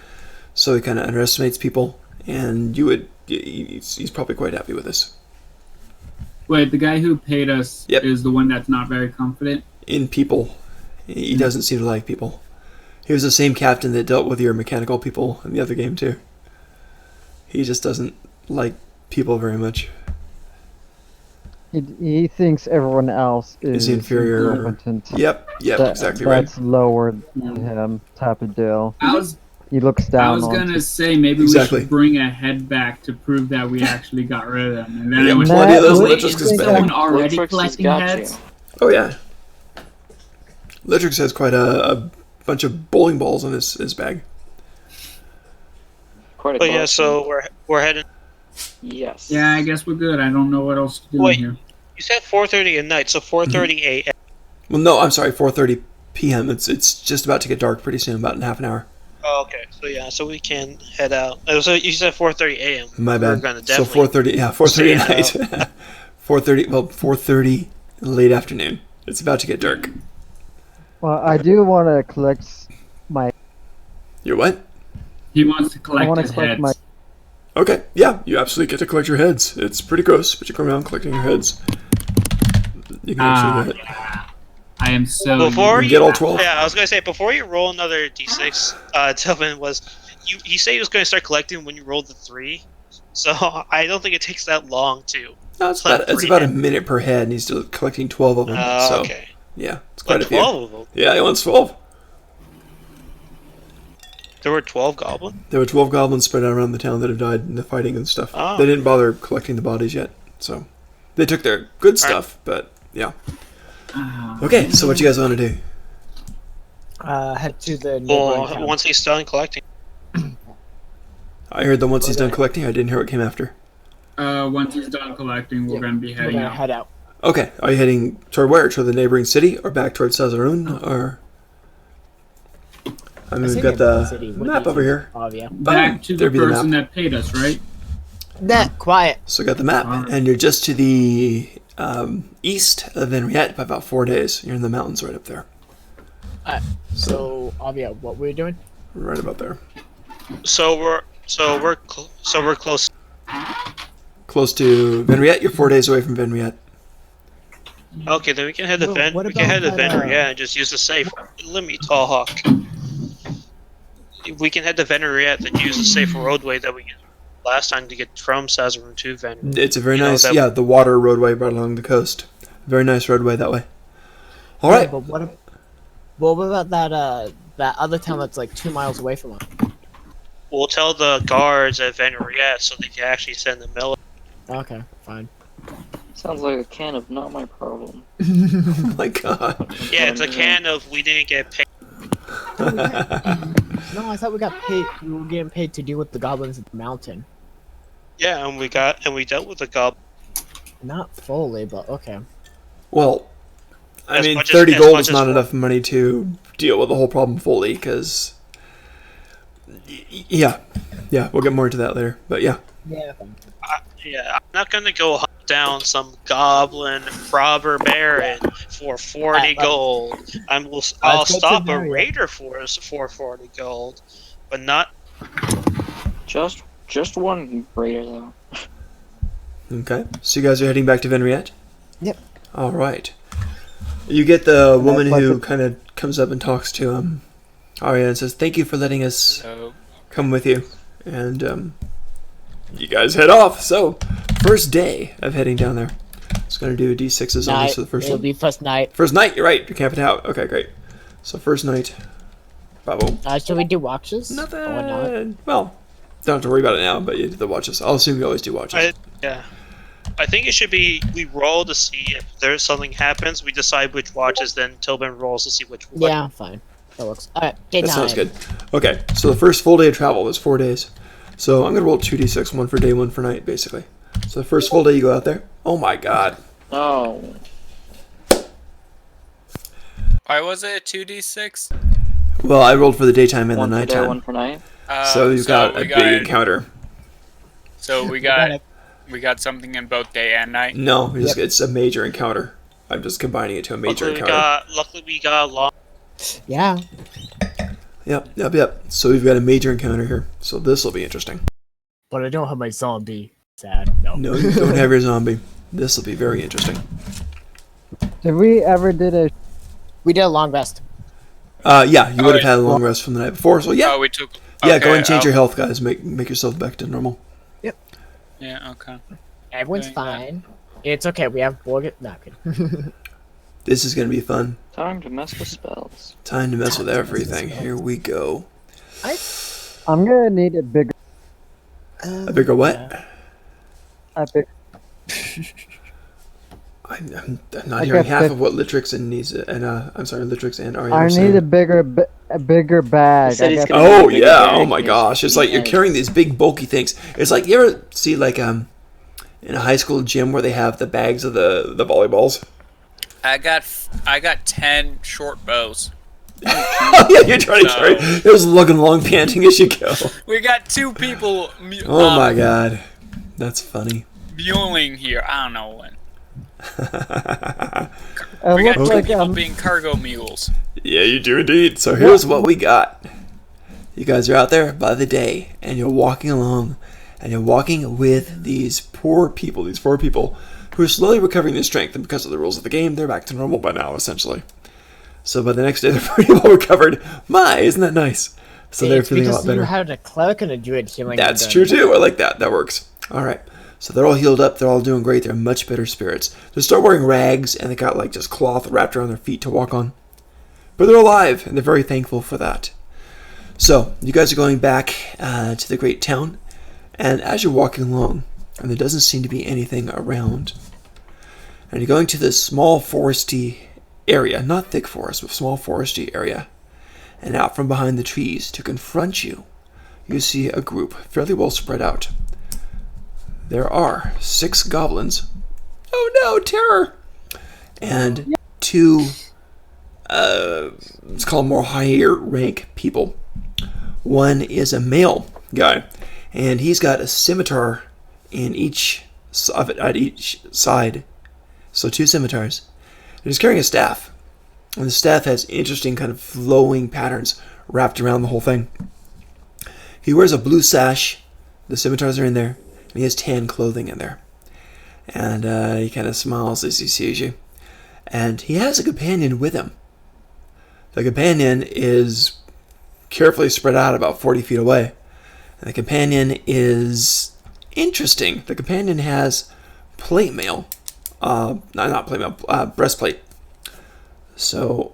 so he kind of underestimates people, and he's probably quite happy with this. Wait, the guy who paid us Yep. is the one that's not very confident. In people, he doesn't seem to like people. He was the same captain that dealt with your mechanical people in the other game too. He just doesn't like people very much. He thinks everyone else is inferior. incompetent. Yep, exactly right. That's lower than him type of deal. He looks I down was on. gonna say maybe Exactly. we should bring a head back to prove that we actually got rid of them. And then Yeah, it was plenty of those wait, Litrix is is bad. someone already Litrix has collecting got heads? you. Oh yeah. Litrix has quite a bunch of bowling balls in his bag. Quite a But yeah, collection. so we're heading. Yes. Yeah, I guess we're good. I don't know what else to do Wait. here. You said 4:30 at night, so 4:30 a.m. Well, no, I'm sorry, 4:30 p.m. It's just about to get dark pretty soon, about in half an hour. Oh, okay. So yeah, so we can head out. So you said 4:30 a.m. My We're bad. gonna So definitely 4:30, yeah, 4:30 at stay night. 4:30, well, 4:30 late afternoon. It's about to get dark. Well, I do want to collect my. You're what? He wants to I collect want to his collect heads. my. Okay, yeah, you absolutely get to collect your heads. It's pretty gross, but you come around collecting your heads. You can actually get it. Yeah. I am so. Before You get all 12? Yeah, I was gonna say before you roll another d6, Tillman he said he was gonna start collecting when you rolled the 3. So I don't think it takes that long to. No, it's Collect about 3 a heads. minute per head, and he's still collecting 12 of them. so Okay. yeah, it's quite Like a few. 12 of them. Yeah, he wants 12. There were 12 goblins. There were 12 goblins spread out around the town that have died in the fighting and stuff. Oh. They didn't bother collecting the bodies yet, so they took their good stuff, but yeah. Okay, so what you guys want to do? Head to the neighboring Well, town. once he's done collecting. I heard that once he's done collecting, I didn't hear what came after. Once he's done collecting, we're gonna be We're heading gonna out. head out. Okay, are you heading toward where? Toward the neighboring city, or back towards Sazarun, or? I mean, I we've think got neighboring the city would map be over here. Obvious. Back to the There'd be the person map. that paid us, right? Nah, quiet. So got the map, Alright. and you're just to the east of Henriette by about 4 days. You're in the mountains right up there, So, Avia, what we're doing? right about there, So we're close. close to Henriette. You're 4 days away from Henriette. Okay, then we can head to Well, Ven. what We can head to about that, Venria and just use the safe. Let me talk. We can head to Venriette and use the safe roadway that we used last time to get from Sazarun to Venriette. It's a very You know, nice, that- yeah, the water roadway right along the coast. Very nice roadway that way. All right. But what about that other town that's like 2 miles away from us? We'll tell the guards at Venriette so they can actually send the military. Okay, fine. Sounds like a can of not my problem. Oh my god. Yeah, it's a can of we didn't get paid. No, I thought we got paid. We were getting paid to deal with the goblins at the mountain. Yeah, and we dealt with the goblin. Not fully, but okay. Well, I As mean, much as- 30 as gold much is as not four- enough money to deal with the whole problem fully, because... Yeah. Yeah, we'll get more into that later. But yeah. Yeah, fine. Yeah, I'm not gonna go hunt down some goblin robber baron for 40 gold. I'll go to stop a Venriette. raider for us for 40 gold, but not. Just one raider though. Okay. So you guys are heading back to Venriette? Yep. All right. You get the woman like who it. kind of comes up and talks to Arya and says, "Thank you for letting us come with you." And you guys head off. So, first day of heading down there. Just going to do D6s on Night. this for the first It'll one. be first night. First night, you're right. You're camping out. Okay, great. So, first night. Bravo. Should we do watches? Or not? Nothing. Well, don't have to worry about it now, but you do the watches. I'll assume you always do watches. I think it should be we roll to see if there's something happens. We decide which watches, then Tobin rolls to see which. Yeah, fine. That works. Alright, day That 9. sounds good. Okay, so the first full day of travel was 4 days. So I'm going to roll 2d6, one for day, one for night, basically. So the first full day you go out there. Oh my god. Oh, Why was it 2d6? Well, I rolled for the daytime and one the for day, one nighttime. for night. So you've got a big encounter. So we got something in both day and night. No, it's a major encounter. I'm just combining it to a major encounter. Luckily we got along. Yeah. Yep. So we've got a major encounter here. So this will be interesting. But I don't have my zombie. Sad. No. No, you don't have your zombie. This will be very interesting. Did we ever did a We did a long rest. Yeah, you would have had a long rest from the night before, so yeah. Oh, we took. Yeah, okay, go and change oh, your health, guys. Make yourself back to normal. Yeah. Okay. Everyone's Doing that. fine. It's okay. We have Borg. No, good. This is gonna be fun. Time to mess with spells. Time to mess with everything. Here we go. I'm gonna need a bigger. A bigger what? A big. I'm not I hearing got half fif- of what Litrix and Nisa and I'm sorry, Litrix and Arya I are need saying. a bigger bag. He said he's I got- gonna- Oh bigger yeah! bag Oh my is gosh! It's like you're huge. carrying these big bulky things. It's like you ever see like in a high school gym where they have the bags of the volleyballs. I got 10 short bows. Oh yeah, you're trying to No. carry. It was lugging along, panting as you go. We got 2 people. Oh my god, that's funny. Muling here. I don't know when. It We got looks 2 like people being cargo mules. Yeah, you do indeed. So here's what we got. You guys are out there by the day, and you're walking along, and you're walking with these poor people, who are slowly recovering their strength, and because of the rules of the game, they're back to normal by now, essentially. So by the next day, they're pretty well recovered. My, isn't that nice? So they're It's feeling a because lot better. you had a cleric and a druid healing. That's them. true too. I like that. That works. All right. So they're all healed up. They're all doing great. They're in much better spirits. They start wearing rags, and they got like just cloth wrapped around their feet to walk on. But they're alive, and they're very thankful for that. So you guys are going back to the great town, and as you're walking along, and there doesn't seem to be anything around, and you're going to this small foresty area, not thick forest, but small foresty area, and out from behind the trees to confront you, you see a group fairly well spread out. There are 6 goblins. Oh no, terror! And 2, let's call them more higher rank people. One is a male guy, and he's got a scimitar in at each side. So 2 scimitars. And he's carrying a staff. And the staff has interesting kind of flowing patterns wrapped around the whole thing. He wears a blue sash. The scimitars are in there. And he has tan clothing in there. And he kind of smiles as he sees you. And he has a companion with him. The companion is carefully spread out about 40 feet away. And the companion is interesting. The companion has plate mail. Not plate mail, breastplate. So,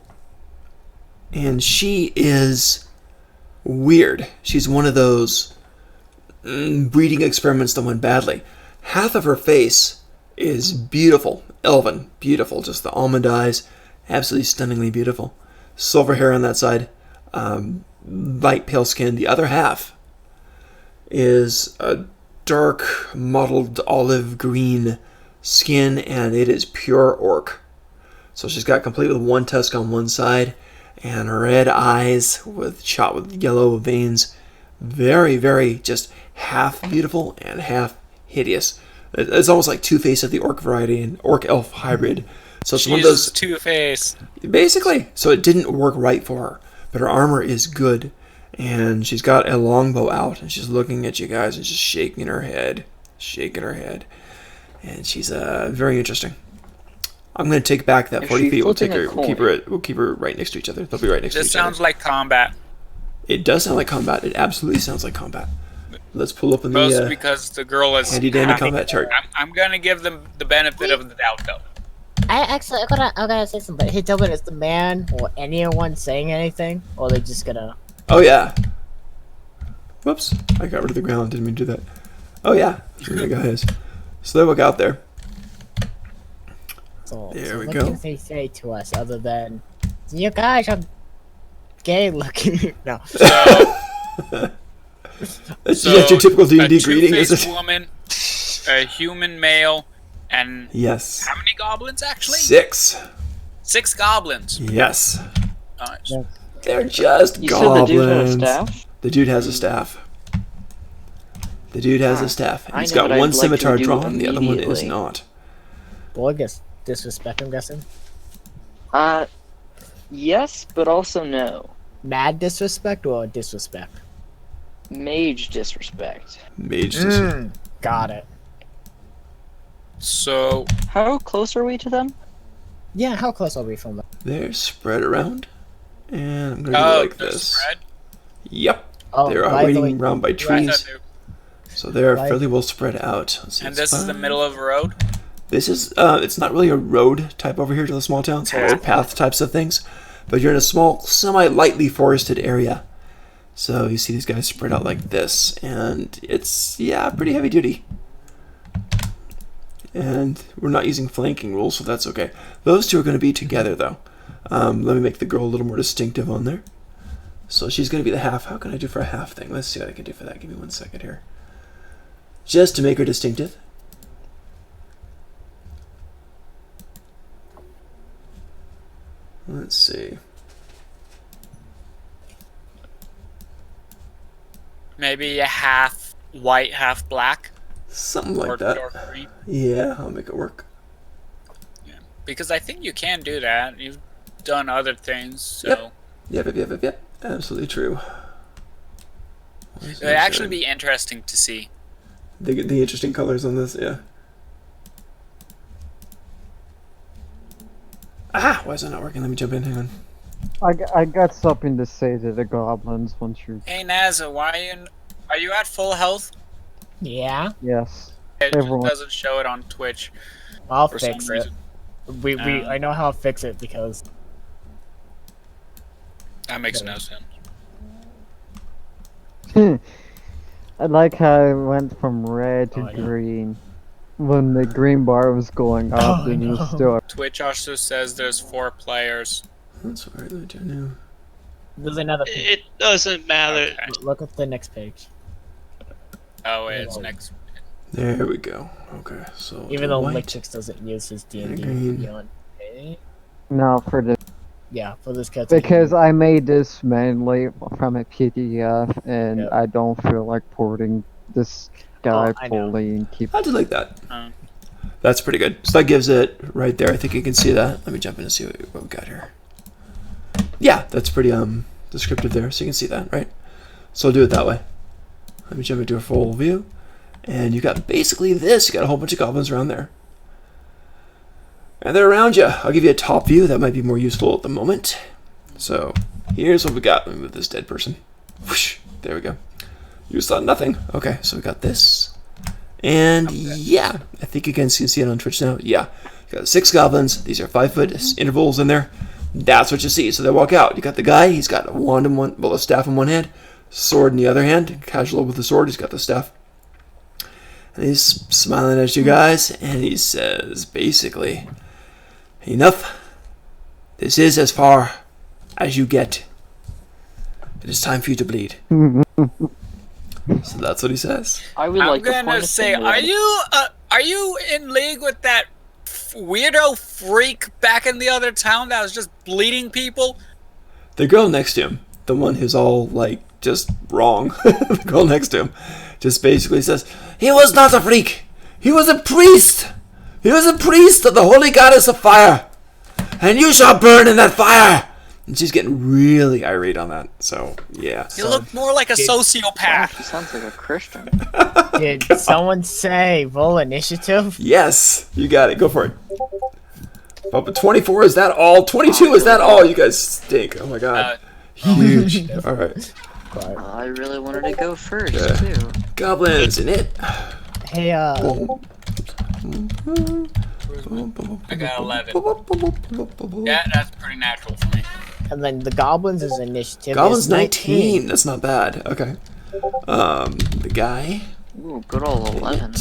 and she is weird. She's one of those breeding experiments that went badly. Half of her face is beautiful, elven, beautiful, just the almond eyes, absolutely stunningly beautiful. Silver hair on that side, light pale skin. The other half is a dark mottled olive green skin, and it is pure orc. So she's got complete with one tusk on one side, and red eyes shot with yellow veins. Very, very just half beautiful and half hideous. It's almost like Two-Face of the orc variety and orc-elf hybrid. So it's one of those... Two-Face. Basically. So it didn't work right for her. But her armor is good. And she's got a longbow out, and she's looking at you guys and just shaking her head. And she's very interesting. I'm going to take back that Is 40 she feet. We'll flipping a we'll keep her right next to each other. They'll be right next to This each other. sounds like combat. It does sound like combat. It absolutely sounds like combat. Let's pull up in Mostly the because the girl is handy dandy combat chart. I'm gonna give them the benefit of the doubt, though. I gotta say something. Hey, Tobin, is the man or anyone saying anything, or are they just gonna? Oh yeah. Whoops! I got rid of the ground. Didn't mean to do that. Oh yeah, sure that guy is. So they look out there. There we what go. can they say to us other than, "You guys are gay looking"? No. That's your typical D&D a greeting, is two-faced it? woman, a human male, and Yes. how many goblins actually? 6. 6 goblins. Yes. Nice. Yeah. They're just You said the dude had a goblins. staff? The dude has a staff. The dude has a staff. I He's know got what one I'd like to scimitar do drawn, the other one is immediately. not. Boy, guess disrespect. I'm guessing. Yes, but also no. Mad disrespect or disrespect? Mage disrespect. Mage dis- Got it. So How close are we to them? Yeah, how close are we from them? They're spread around. And I'm gonna do it like the this. spread. Yep. Oh, They're by the waiting way, around by I thought trees. they- So they're Right. fairly well spread out. Let's see, And it's this is the fine. middle of a road. This is it's not really a road type over here to the small town. It's more path types of things. But you're in a small, semi-lightly forested area. So you see these guys spread out like this, and it's pretty heavy duty. And we're not using flanking rules, so that's okay. Those two are going to be together though. Let me make the girl a little more distinctive on there. So she's going to be the half. How can I do for a half thing? Let's see what I can do for that. Give me 1 second here. Just to make her distinctive. Let's see. Maybe a half white, half black, Something or like that. dark green. Yeah, I'll make it work. Because I think you can do that. You've done other things, so Yep. Absolutely true. it'd actually be interesting to see. the interesting colors on this, yeah. Ah, why is that not working? Let me jump in. Hang on. I got something to say to the goblins once you. Hey Naza, are you at full health? Yeah, Yes. It just Everyone. doesn't show it on Twitch I'll for fix some it. reason. I know how to fix it because That makes no sense. I like how it went from red to Oh, I know. green. When the green bar was going up, Oh, I it was know. still. Twitch also says there's 4 players. That's all right. Let me do new. there's another page. It doesn't matter. Okay. Look at the next page. Oh, wait, it's Oh. next. There we go. Okay, so Even the though white. Lichix doesn't use his D&D Green. beyond. No, for the Yeah, for this cut. because I made this mainly from a PDF, and Yep. I don't feel like porting this guy I know. fully and keep. I do like that. Um, That's pretty good. So that gives it right there. I think you can see that. Let me jump in and see what we got here. Yeah, that's pretty descriptive there. So you can see that, right? So I'll do it that way. Let me jump into a full view. And you got basically this. You got a whole bunch of goblins around there. And they're around you. I'll give you a top view. That might be more useful at the moment. So here's what we got. Let me move this dead person. Whoosh, there we go. You saw nothing. Okay, so we got this. And yeah, I think you can see it on Twitch now. Yeah, you got 6 goblins. These are 5-foot intervals in there. That's what you see. So they walk out. You got the guy. He's got a wand in one, well, a staff in one hand, sword in the other hand. Casual with the sword. He's got the staff. And he's smiling at you guys, and he says, basically, enough. This is as far as you get. It is time for you to bleed. So that's what he says. I would I'm like to gonna point say, a finger are you in league with that weirdo freak back in the other town that was just bleeding people? The girl next to him, the one who's all like just wrong, the girl next to him, just basically says, he was not a freak. He was a priest. He was a priest of the holy goddess of fire. And you shall burn in that fire. And she's getting really irate on that. So, yeah. You look more like a sociopath. He sounds like a Christian. Did someone say roll initiative? Yes, you got it. Go for it. Oh, but 24, is that all? 22, is that all? You guys stink. Oh my god. Huge. Alright. I really wanted to go first, Yeah. too. Goblins in it. Hey, I got 11. Yeah, that's pretty natural for me. and then the goblins is initiative. Goblins is 19. That's not bad. Okay. The guy. Ooh, good old 11.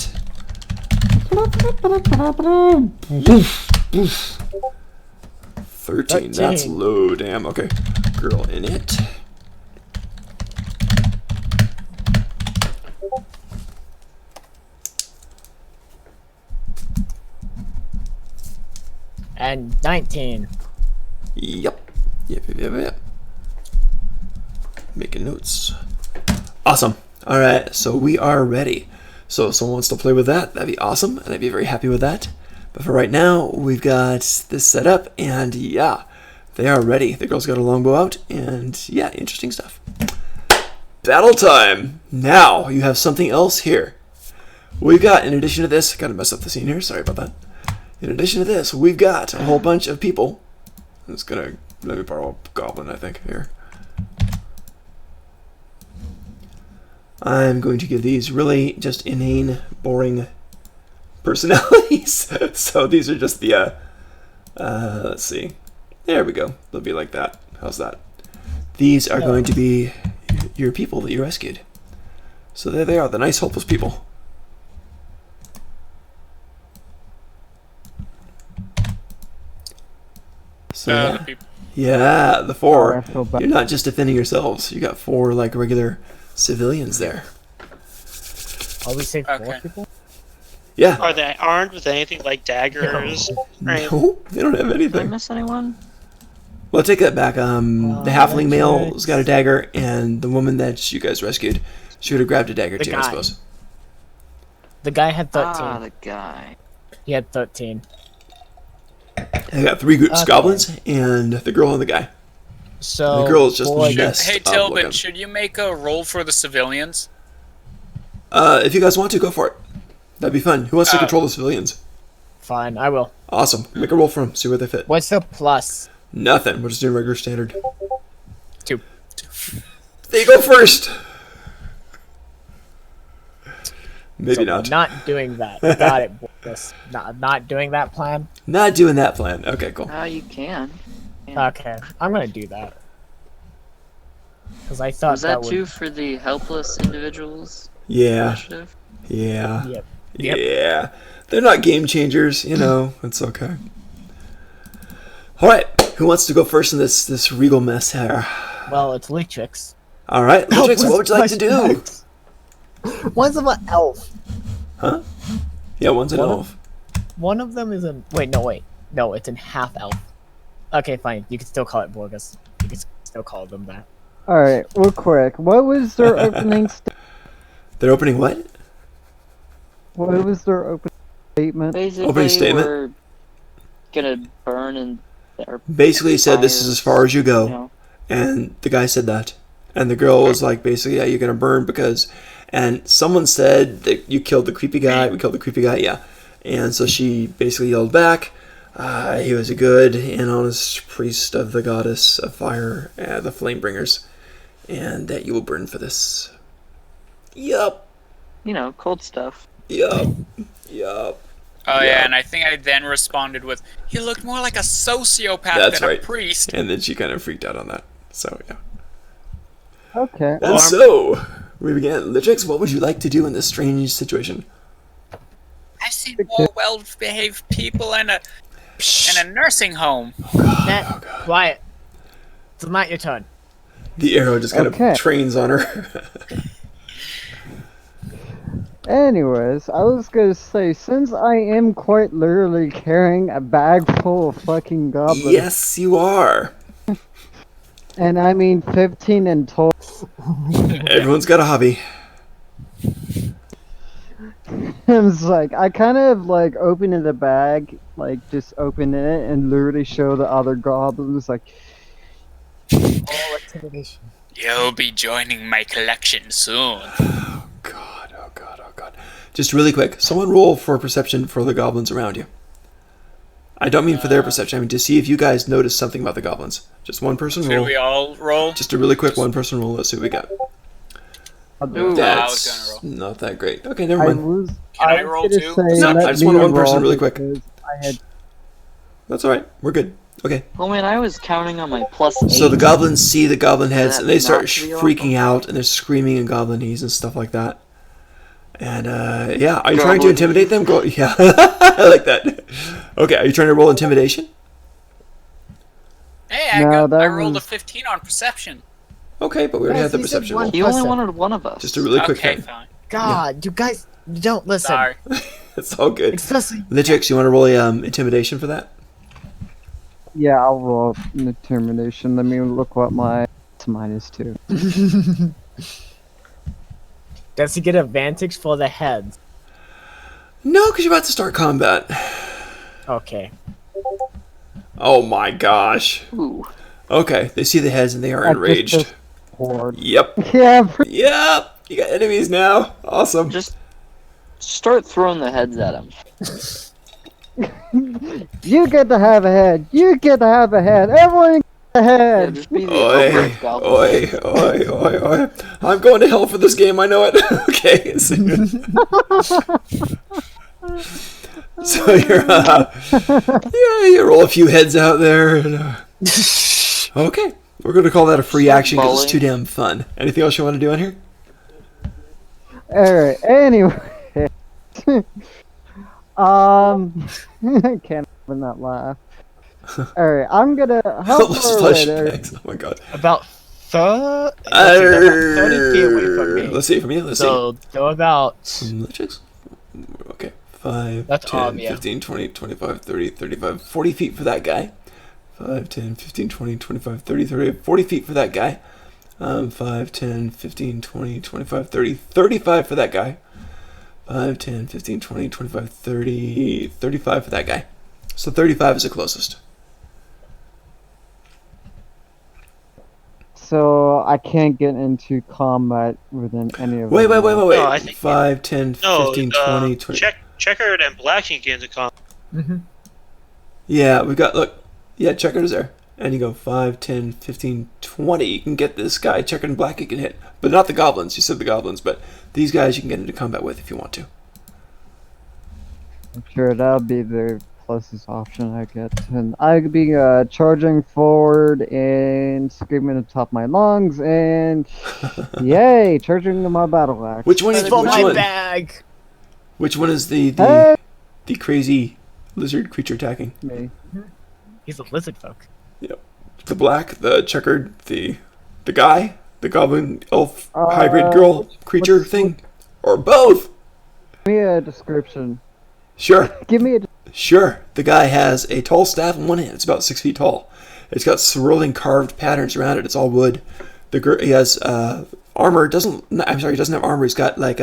13. That's 13. low. Damn. Okay. Girl in it. And 19. Yep. Yep. Making notes. Awesome. All right. So we are ready. So if someone wants to play with that, that'd be awesome, and I'd be very happy with that. But for right now, we've got this set up, and yeah, they are ready. The girl's got a longbow out, and yeah, interesting stuff. battle time. Now you have something else here. We've got, in addition to this, gotta mess up the scene here. Sorry about that. In addition to this, we've got a whole bunch of people. I'm just gonna let me borrow a goblin, I think, here. I'm going to give these really just inane, boring personalities. So these are just the, let's see. There we go. They'll be like that. How's that? These are going to be your people that you rescued. So there they are, the nice, hopeless people. So The yeah. people. Yeah, the Oh, four. I feel bad. You're not just defending yourselves. You got four like regular civilians there. Are we say 4 Okay. people? Yeah. Are they armed with anything like daggers? Right. No, they don't have Did I anything. miss anyone? Well, take that back. The halfling that's male's right. got a dagger, and the woman that you guys rescued, she would have grabbed a dagger The too, I guy. suppose. The guy had 13. Ah, the guy. He had 13. I got 3 groups: Okay. goblins, and the girl and the guy. So The girl is just boy, messed Hey up Tilbit, looking. should you make a roll for the civilians? If you guys want to, go for it. That'd be fun. Who wants to control the civilians? fine, I will. Awesome. Make a roll for them. See where they fit. What's the plus? Nothing. We're just doing regular standard. 2. They go first. Maybe So not. Not doing that. Got it. Boys. Not doing that plan. Not doing that plan. Okay, cool. You can. Okay, I'm gonna do that. Because I thought Was that would. too for the helpless individuals Yeah. initiative? Yeah. Yep. Yep. Yeah. They're not game changers, you know. It's okay. All right. Who wants to go first in this regal mess here? Well, it's Litrix. All right, Litrix, what would you like to do? One's of an elf. Huh? Yeah, one's an One of- elf. One of them is in. Wait, no, it's in half elf. Okay, fine. You can still call it Borgus. You can still call them that. Alright, real quick. What was their opening They're opening what? What was their opening statement? Basically, statement? we're gonna burn in their Basically said this is as far as you go. you know. And the guy said that. And the girl was like, basically, yeah, you're going to burn because... And someone said that you killed the creepy guy. We killed the creepy guy, yeah. And so she basically yelled back. He was a good and honest priest of the goddess of fire, the Flamebringers. And that you will burn for this. Yup. You know, cold stuff. Yup. Yup. Oh Yeah. yeah, and I think I then responded with, "You look more like a sociopath That's than right. a priest." And then she kind of freaked out on that. So, yeah. Okay. And so, we began. Litrix, what would you like to do in this strange situation? I've seen more well-behaved people in a nursing home. Nat, quiet. It's not your turn. The arrow just kind Okay. of trains on her. Anyways, I was gonna say, since I am quite literally carrying a bag full of fucking goblins, Yes, you are. and I mean 15 in total, Everyone's got a hobby. it's like, I kind of like opening the bag, like just open it and literally show the other goblins, like, All intimidation. You'll be joining my collection soon. Oh god, oh god, oh god. Just really quick, someone roll for perception for the goblins around you. I don't mean for their perception, I mean to see if you guys notice something about the goblins. Just one person Should roll. we all roll? Just a really quick one person roll, let's see what we got. Ooh, I was That's gonna roll. not that great. Okay, never I mind. was, Can I was roll gonna too? say, No, let I just want me one person roll really quick. because I had That's alright, we're good. Okay. Well, man, I was counting on my +8. So the goblins see the goblin heads that and they start not be freaking awful? out and they're screaming in goblinese and stuff like that. And yeah, are you trying to intimidate them? Go, yeah, I like that. Okay, are you trying to roll intimidation? Hey, I, No, got, that I rolled a was- 15 on perception. Okay, but we already Yes, had the he said perception one. roll. He only Listen. wanted one of us. Just a really quick Okay, thing. fine. God, you guys don't listen. Sorry. It's all good. Especially. Litrix, you want to roll a intimidation for that? Yeah, I'll roll determination. Let me look what my it's -2. Does he get advantage for the heads? No, because you're about to start combat. Okay. Oh my gosh. Ooh. Okay, they see the heads and they are I just- enraged. horde. Yep. Yeah, Yep. You got enemies now. Awesome. Just start throwing the heads at them. you get to have a head. You get to have a head. Everyone gets a Yeah, head. just be the Oi, Overgrowth Goblin. oi. I'm going to hell for this game, I know it. Okay. So you're, yeah, you roll a few heads out there. And, okay. We're going to call that a free action because it's too damn fun. Anything else you want to do on here? Alright, anyway. I can't even not laugh. Alright, I'm gonna. How Those far away there? flashbacks. Oh my god. About 30 feet away from me. Let's see from you. Let's see. So go about. Checks. Okay. 5, That's 10, yeah. 15, 20, 25, 30, 35, 40 feet for that guy. 5, 10, 15, 20, 25, 30, 30, 40 feet for that guy. 5, 10, 15, 20, 25, 30, 35 for that guy. 5, 10, 15, 20, 25, 30, 35 for that guy. So 35 is the closest. So I can't get into combat within any of Wait. them. No, I think- 5, 10, No, 15, 20, 20. Checkered and black can get into combat. Yeah, we've got, look. Yeah, checkered is there. And you go 5, 10, 15, 20. You can get this guy, checkered and black, you can hit. But not the goblins. You said the goblins, but these guys you can get into combat with if you want to. I'm sure that'll be the closest option I get. And I'd be charging forward and screaming at the top of my lungs and yay, charging my battle axe. Which one is For which my one? bag. Which one is the Hey! the crazy lizard creature attacking? Me. He's a lizard folk. The black, the checkered, the guy, the goblin elf hybrid girl creature what's- thing, or both? Give me a description. Sure. Give me a. Sure, the guy has a tall staff in one hand. It's about 6 feet tall. It's got swirling carved patterns around it. It's all wood. He has armor. He doesn't have armor. He's got like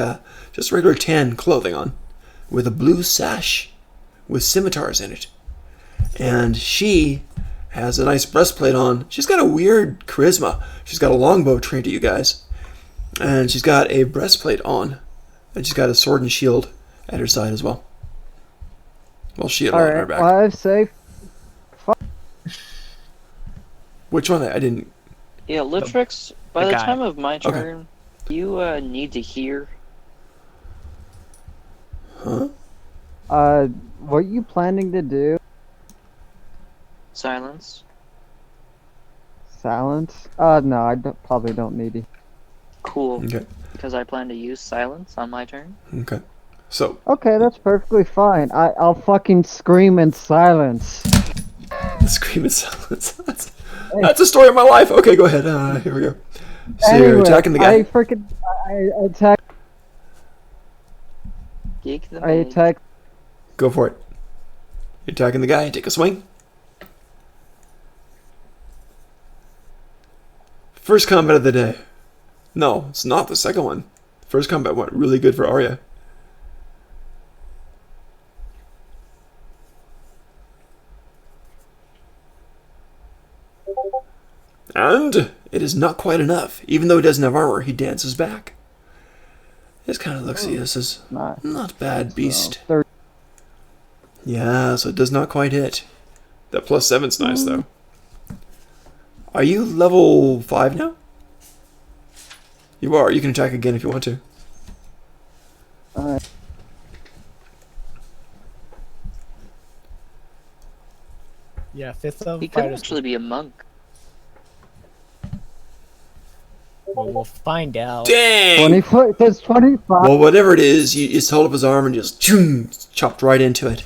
just regular tan clothing on, with a blue sash, with scimitars in it. And she has a nice breastplate on. She's got a weird charisma. She's got a longbow trained to you guys, and she's got a breastplate on, and she's got a sword and shield at her side as well. Well, she had one on her Alright, back. well, I've saved. Which one? I didn't. Yeah, Litrix, by the the guy. time of my turn, you need to hear. Huh? What are you planning to do? Silence. Silence? No, I probably don't need it. Cool. Okay. Because I plan to use silence on my turn. Okay. So, Okay, that's perfectly fine. I'll fucking scream in silence. scream in silence. That's a story of my life. Okay, go ahead. Here we go. So you're attacking the guy. I attack. Geek the I mage. attack. Go for it. You're attacking the guy. Take a swing. First combat of the day. No, it's not the second one. First combat went really good for Arya. And it is not quite enough. Even though he doesn't have armor, he dances back. This kind of looks at this as Nice. not bad, beast. So, Yeah, so it does not quite hit. That plus 7's nice, though. Are you level 5 now? You are. You can attack again if you want to. Alright. Yeah, fifth level He could fighters. actually be a monk. We'll find out. Dang! 20 foot. There's 25. Well, whatever it is, you just hold up his arm and just choom, chopped right into it.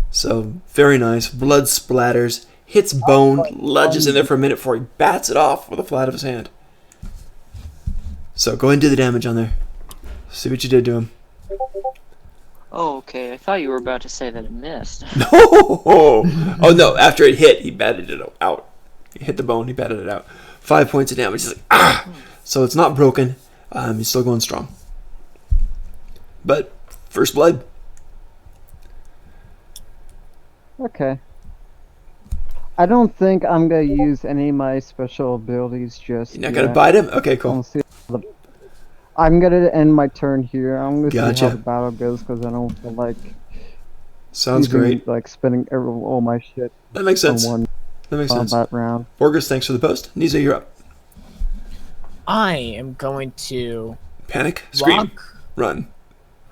So, very nice. Blood splatters, hits bone, lodges in there for a minute before he bats it off with the flat of his hand. So, go ahead and do the damage on there. See what you did to him. Oh, okay. I thought you were about to say that it missed. No! Oh, no. After it hit, he batted it out. He hit the bone, he batted it out. 5 points of damage. He's like, ah! So it's not broken. He's still going strong. But, first blood. Okay. I don't think I'm gonna use any of my special abilities just You're not yet. gonna bite him? Okay, I'm cool. gonna see how the- I'm gonna end my turn here. I'm gonna see Gotcha. how the battle goes because I don't feel like Sounds using, great. like spending all my shit That makes on sense. one That makes sense. combat round. Borges, thanks for the post. Nisa, you're up. I am going to Panic, scream, walk. run.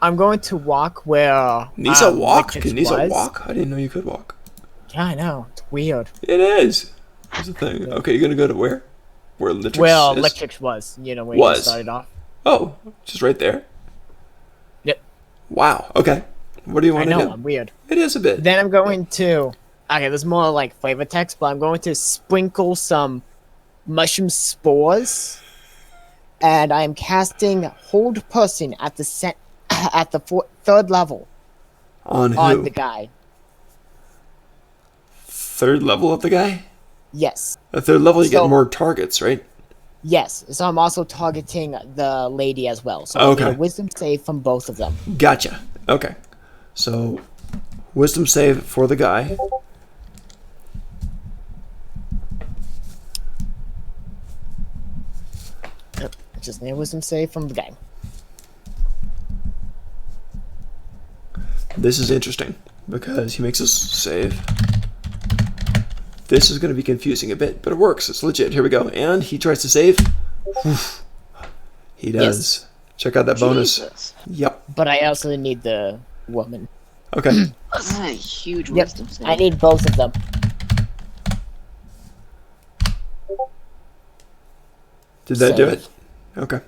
I'm going to walk where. Nisa walk? Lichix Can Nisa was. walk? I didn't know you could walk. Yeah, I know. It's weird. It is. Here's the thing. Okay, you're gonna go to where? Where Litrix Well, is? Lichix was. You know where Was. you started off. Oh, just right there. Yep. Wow. Okay. What do you I want to know. do? I'm weird. It is a bit. Then I'm going to. Okay, there's more like flavor text, but I'm going to sprinkle some mushroom spores, and I'm casting Hold Person at the at the third level On who? on the guy. Third level of the guy? Yes. At third level, you get So- more targets, right? Yes, so I'm also targeting the lady as well. So I Okay. get a wisdom save from both of them. Gotcha. Okay. So, wisdom save for the guy. Yep, just need a wisdom save from the guy. This is interesting because he makes us save. This is going to be confusing a bit, but it works. It's legit. Here we go. And he tries to save. Whew. He does. Check out that bonus. Jesus. Yep. But I also need the woman. Okay. That's a huge Yep, wisdom save. I need both of them. Did that do Save. it? Okay.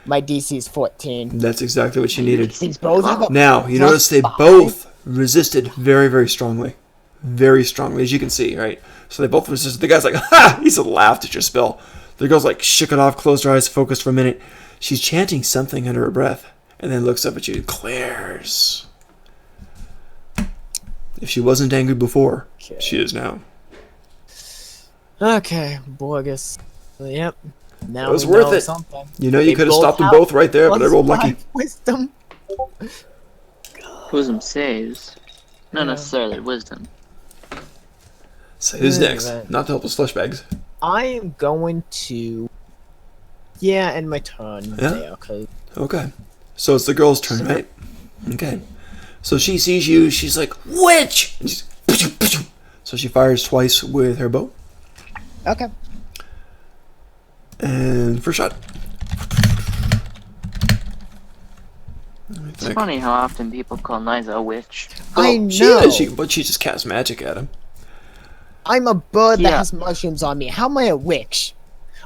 My DC is 14. That's exactly what you needed. These both of them. Now, you Plus notice they 5. both resisted very, very strongly. Very strongly, as you can see, right? So they both resisted. The guy's like, ha! He's laughed at your spell. The girl's like, shook it off, closed her eyes, focused for a minute. She's chanting something under her breath, and then looks up at you and glares. If she wasn't angry before, Okay. she is now. Okay, Borges. Yep. Now It was we worth know it. something. You know, you They could have both stopped them have both right there, but I rolled Plus lucky. 5 Wisdom. Wisdom saves. Not Yeah. necessarily wisdom. So who's next? Right. Not the helpless flesh bags. I am going to. Yeah, end my turn Yeah? there, 'cause Okay. So it's the girl's turn, right? Okay. So she sees you, she's like, witch! And she's, so she fires twice with her bow. Okay. And first shot. Let me It's think. funny how often people call Niza a witch. I Well, know. She is, but she just casts magic at him. I'm a bird that Yeah. has mushrooms on me. How am I a witch?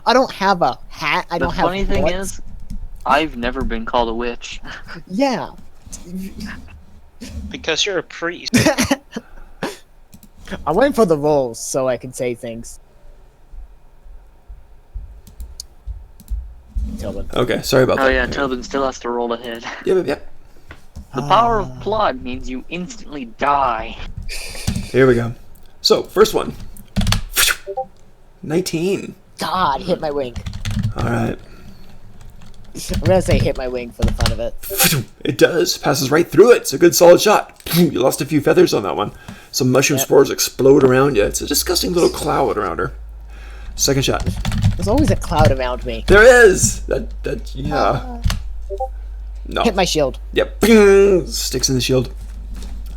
I don't have a hat. I The don't have. funny thing horns. is, I've never been called a witch. Yeah. Because you're a priest. I went for the rolls so I can say things. Tobin. Okay, sorry about Oh that. yeah, Tobin still has to roll ahead. Yep. The power of plot means you instantly die. Here we go. So, first one. 19. God, hit my wing. Alright. I'm gonna say hit my wing for the fun of it. It does. Passes right through it. It's a good solid shot. You lost a few feathers on that one. Some mushroom Yep. spores explode around you. It's a disgusting little cloud around her. Second shot. There's always a cloud around me. There is! Yeah. No. Hit my shield. Yep. Sticks in the shield.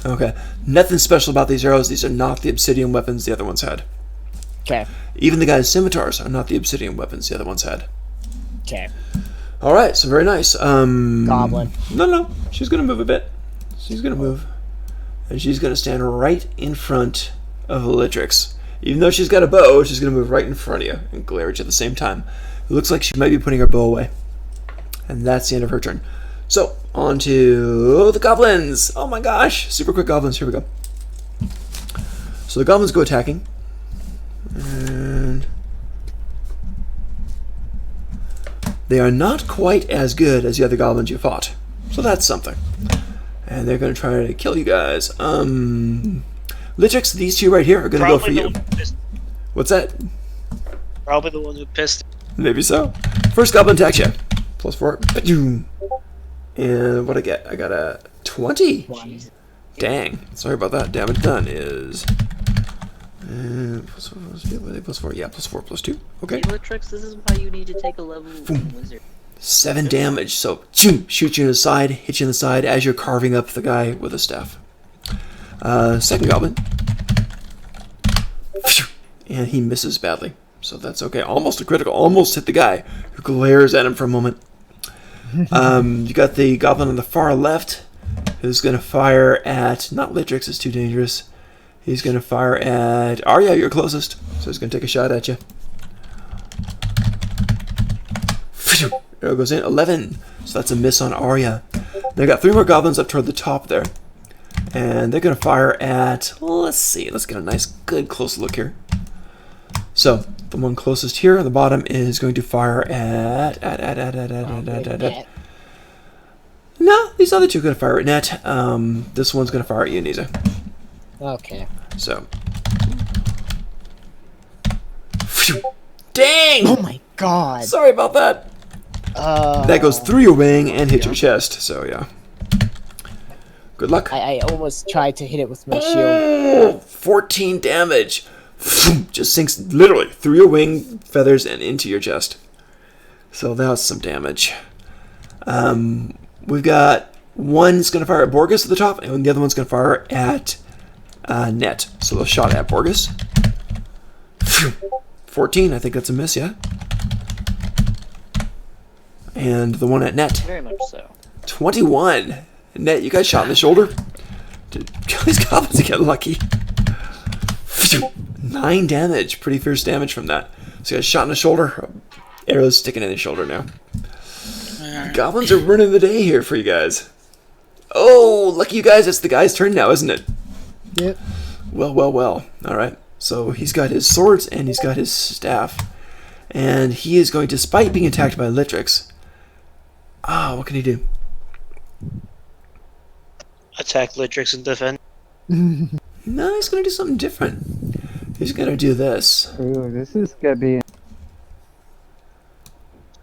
Okay. Nothing special about these arrows. These are not the obsidian weapons the other ones had. Okay. Even the guy's scimitars are not the obsidian weapons the other ones had. Okay. Alright, so very nice. Goblin. No. She's gonna move a bit. She's gonna move. And she's gonna stand right in front of Litrix. Even though she's got a bow, she's gonna move right in front of you and glare at you at the same time. It looks like she might be putting her bow away. And that's the end of her turn. So, on to the goblins. Oh my gosh. Super quick goblins. Here we go. So the goblins go attacking. And they are not quite as good as the other goblins you fought. So that's something. And they're going to try to kill you guys. Litrix, these two right here are going to go for Probably the you. one who pissed. What's that? Probably the one who pissed. Maybe so. First goblin attacks you. +4. Ba-doom. And what I get? I got a 20. Dang. Sorry about that. Damage done is +4. Yeah, +4, +2. Okay. Elytrix, this is why you need to take a level 1 wizard. 7 damage. So, shoot you in the side, hit you in the side as you're carving up the guy with a staff. Second goblin. And he misses badly. So that's okay. Almost a critical. Almost hit the guy who glares at him for a moment. You got the goblin on the far left who's going to fire at... Not Litrix, it's too dangerous. He's going to fire at... Arya, you're closest. So he's going to take a shot at you. Arrow goes in. 11. So that's a miss on Arya. They got 3 more goblins up toward the top there. And they're going to fire at... Let's see. Let's get a nice, good, close look here. So, the one closest here on the bottom is going to fire at... No, these other two are going to fire at Net. This one's going to fire at you, Niza. Okay. So. Dang! Oh my god. Sorry about that. That goes through your wing and hit your chest, so yeah. Good luck. I almost tried to hit it with my shield. 14 damage. Just sinks literally through your wing feathers and into your chest. So that's some damage. We've got one's going to fire at Borgus at the top, and the other one's going to fire at Net. So they'll shot at Borgus. 14, I think that's a miss, yeah? And the one at Net. Very much so. 21. Net, you got shot in the shoulder? These goblins get lucky. 9 damage. Pretty fierce damage from that. So you got shot in the shoulder. Arrow's sticking in his shoulder now. Goblins are running the day here for you guys. Oh, lucky you guys. It's the guy's turn now, isn't it? Yep. Well. Alright. So he's got his swords and he's got his staff. And he is going to, despite being attacked by Litrix... what can he do? Attack Litrix and defend. No, he's going to do something different. He's going to do this. Ooh, this is gonna be.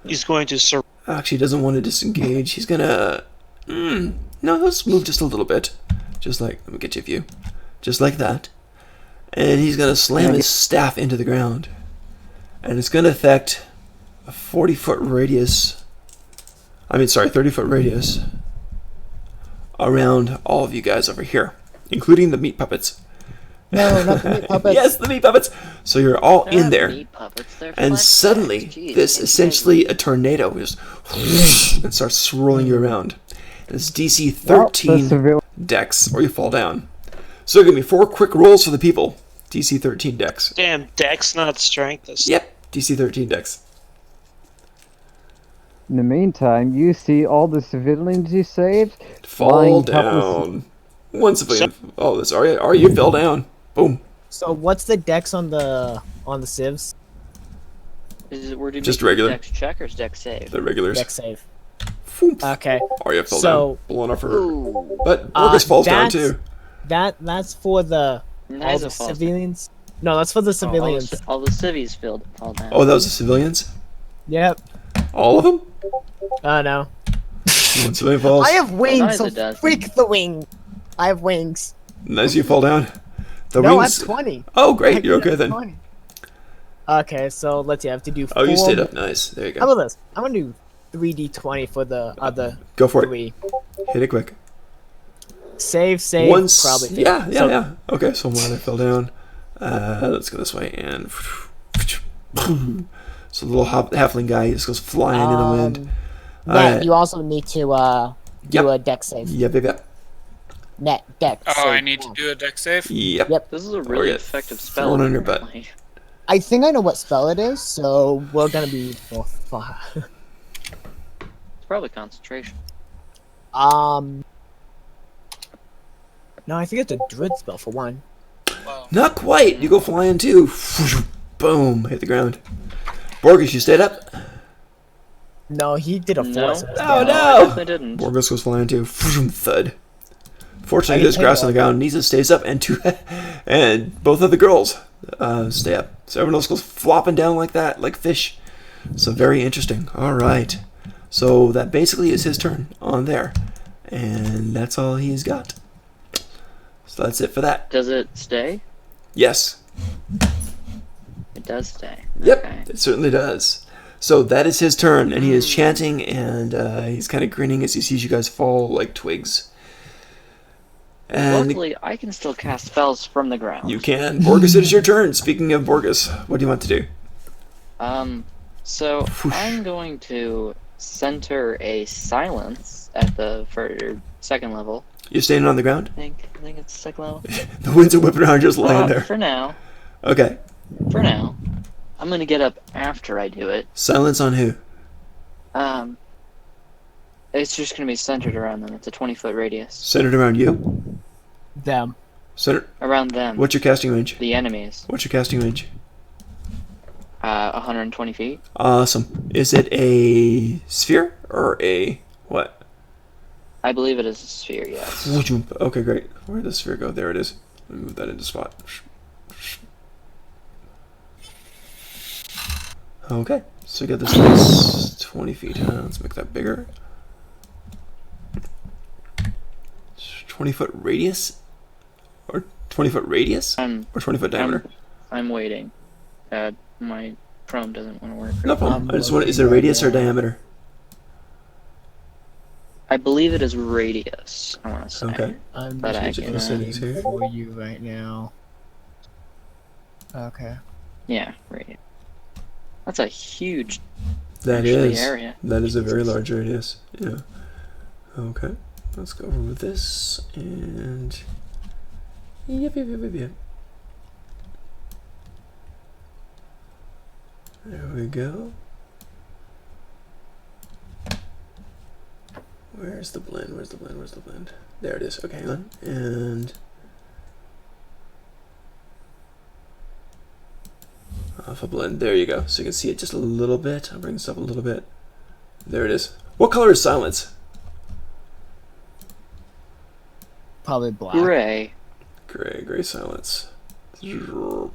He's going to Actually, he doesn't want to disengage. He's going to... No, let's move just a little bit. Just like... Let me get you a view. Just like that. And he's going to slam his staff into the ground. And it's going to affect a 40-foot radius... 30-foot radius around all of you guys over here, including the meat puppets. No, not the meat puppets. Yes, the meat puppets. So you're all They're in not there, meat puppets, they're and flesh suddenly bags. Jeez, this I think essentially a tornado just and starts swirling you around. And it's DC 13 dex, or you fall down. So give me 4 quick rolls for the people. DC 13 dex. damn dex, not strength. That's Yep, DC 13 dex. In the meantime, you see all the civilians you saved Fall lying helpless. down. One civilian. Oh, that's Arya. You fell down. Boom. So what's the dex on the civs? Is it, where do you Just make regular. Dex check or dex save? The regulars. Dex save. Foomp. Okay. Arya fell So- down. Blown off her. Ooh, But Borgus falls down that's- too. That's for the all Niza the falls down. civilians. No, that's for the civilians. All the civvies fall down. Oh, that was the civilians? Yep. All of them? No. One civilian falls. I have wings, so Niza does. freak the wing. I have wings. Nice, you fall down. The No, I wings. have 20. Oh, great. I You're okay have then. 20. Okay, so let's see. I have to do. Oh, you 4 stayed up. Nice. There you How go. about this? I'm gonna do 3d20 for the other Go for it. 3. Hit it quick. Save, Once. probably. fail. Yeah. So- Okay, so one I fell down. Let's go this way and. So the little halfling guy just goes flying in the wind. Net, Alright. you also need to Yep. do a deck save. Yep. Net deck. Oh, save. I need to do a deck save? Yep. Yep. This is a really yeah. effective spell. Thrown on your butt. apparently. I think I know what spell it is, so we're gonna be both. It's probably concentration. No, I think it's a druid spell for one. Wow. Not quite. You go flying too. Boom. Hit the ground. Borgus, you stayed up? No, he did a No. force. Oh, I no. definitely didn't. Borgus goes flying too. Thud. Fortunately, I there's can grass take on the ground. Nisa stays up, and and both of the girls stay up. So everyone else goes flopping down like that, like fish. So very interesting. All right. So that basically is his turn on there, and that's all he's got. So that's it for that. Does it stay? Yes. does stay. Yep, Okay. it certainly does. So that is his turn, and he is chanting, and he's kind of grinning as he sees you guys fall like twigs. And Luckily, I can still cast spells from the ground. you can. Borgus, it is your turn. Speaking of Borgus, what do you want to do? So Whoosh. I'm going to center a silence at the second level. You're standing on the ground? I think it's second level. The winds are whipping around, just laying there. For now, Okay. I'm gonna get up after I do it. Silence on who? It's just gonna be centered around them. It's a 20-foot radius Centered around you? Them. Centered. around them. What's your casting range? The enemies. What's your casting range? 120 feet. Awesome. Is it a sphere or a what? I believe it is a sphere. Yes. Okay, great. Where did the sphere go? There it is. Let me move that into spot. Okay, so we got this nice 20 feet. Let's make that bigger. 20-foot radius? Or 20-foot radius? I'm Or 20-foot diameter? I'm waiting. My Chrome doesn't want to work. No problem. I'm I just want. Is it looking radius or right now. diameter? I believe it is radius. I want to say. Okay. I'm But I changing can, settings here. for you right now. Okay. Yeah, radius. That's a huge That actually, is. area. That is a very large radius. Yeah. Okay. Let's go over with this and. Yep. There we go. Where's the blend? Where's the blend? There it is. Okay, hang on. And off a blend. There you go. So you can see it just a little bit. I'll bring this up a little bit. There it is. What color is silence? Probably black. Gray. Gray silence. There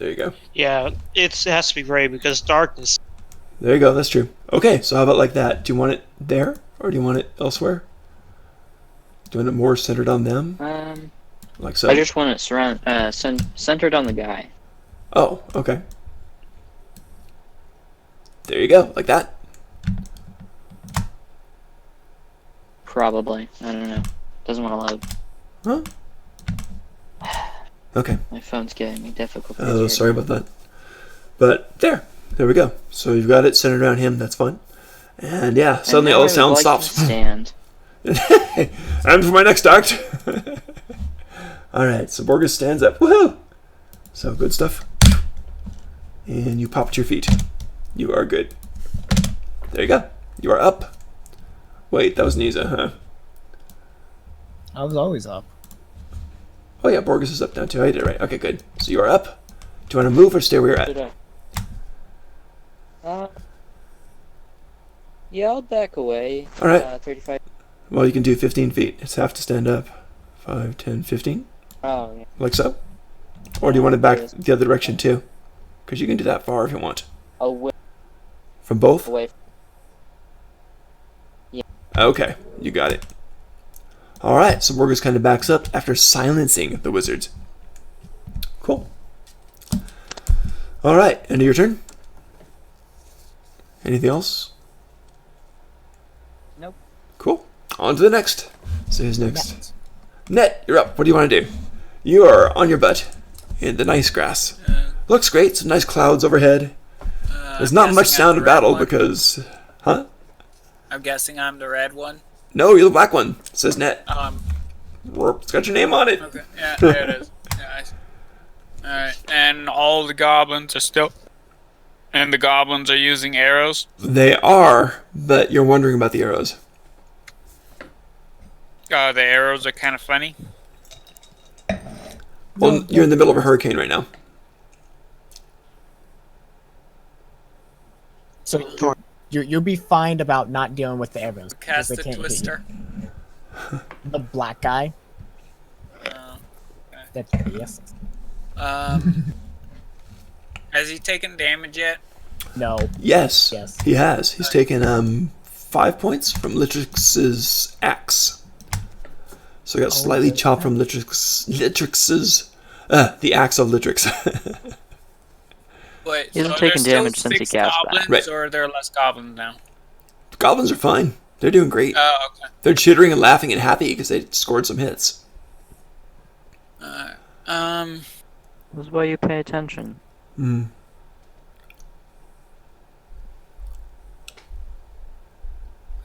you go. Yeah, it has to be gray because darkness. There you go. That's true. Okay, so how about like that? Do you want it there or do you want it elsewhere? Do you want it more centered on them? Like so? I just want it centered on the guy. Oh, okay. There you go. Like that. Probably. I don't know. Doesn't want to load. Huh? Okay. My phone's giving me difficulties. Oh, right sorry now. about that. But there we go. So you've got it centered around him. That's fun. And yeah, And suddenly now all I the would sound like stops. to stand. And for my next act. All right, so Borgus stands up. Woohoo! So good stuff. And you pop to your feet. You are good. There you go. You are up. Wait, that was Niza, huh? I was always up. Oh yeah, Borgus is up now too. I did it right. Okay, good. So you are up. Do you want to move or stay where you're at? Yeah, I'll back away. All right. 35. Well, you can do 15 feet. It's half to stand up. 5, 10, 15. Oh, yeah. Like so? Or do you want it back the other direction too? Because you can do that far if you want. Away. From both? Away. Okay, you got it. Alright, so Borgus kind of backs up after silencing the wizards. Cool. Alright, end of your turn? Anything else? Nope. Cool. On to the next. So who's next? Net, you're up. What do you want to do? You are on your butt in the nice grass. Looks great. Some nice clouds overhead. There's not much sound of battle because... Huh? I'm guessing I'm the red one. No, you're the black one. It says Net. It's got your name on it. Okay, yeah, there it is. Nice. Alright, and all the goblins are still... And the goblins are using arrows? They are, but you're wondering about the arrows. The arrows are kind of funny. Well, you're in the middle of a hurricane right now. So you'll be fine about not dealing with the arrows. because Cast they the can't hit twister. you. The black guy. Okay. That's yes. Has he taken damage yet? No. Yes, Yes. he has. He's taken 5 points from Litrix's axe. So he got slightly chopped from Litrix's The Axe of Litrix. Wait, He hasn't so are there taken still damage since he 6 cast that. goblins, Right. or are there less goblins now? Goblins are fine. They're doing great. Oh, okay. They're chittering and laughing and happy because they scored some hits. This is why you pay attention. Hmm.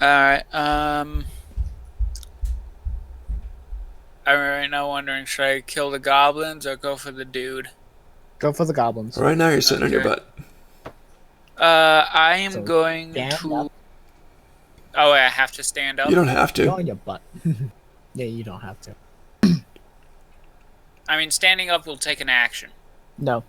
Alright, I'm right now wondering, should I kill the goblins or go for the dude? Go for the goblins. Right now you're sitting on your Okay. butt. I am So, going stand to... up. Oh, wait, I have to stand up? You don't have Go to. on your butt. Yeah, you don't have to. I mean, standing up will take an action. No.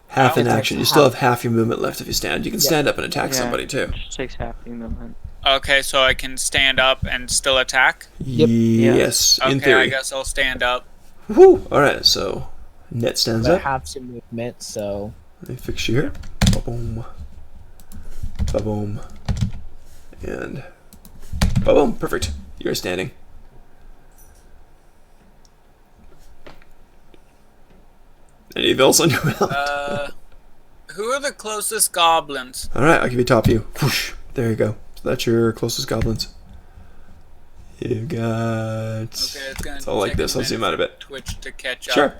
Half Oh, in it's action. You half. still have half your movement left if you stand. You can Yeah. stand up and attack Yeah. somebody too. It just takes half the movement. Okay, so I can stand up and still attack? Yep. Yes, in Okay, I theory. guess I'll stand up. Woo! Alright, so Net stands But up. half your movement, so Let me fix you here. Ba-boom. Ba-boom. And ba-boom. Perfect. You're standing. Anything else on your mount? Who are the closest goblins? Alright, I'll give you top view. Whoosh. There you go. So that's your closest goblins. You've got... Okay, it's gonna It's all like take this. a I'll zoom minute out a bit. for Twitch to catch up. Sure.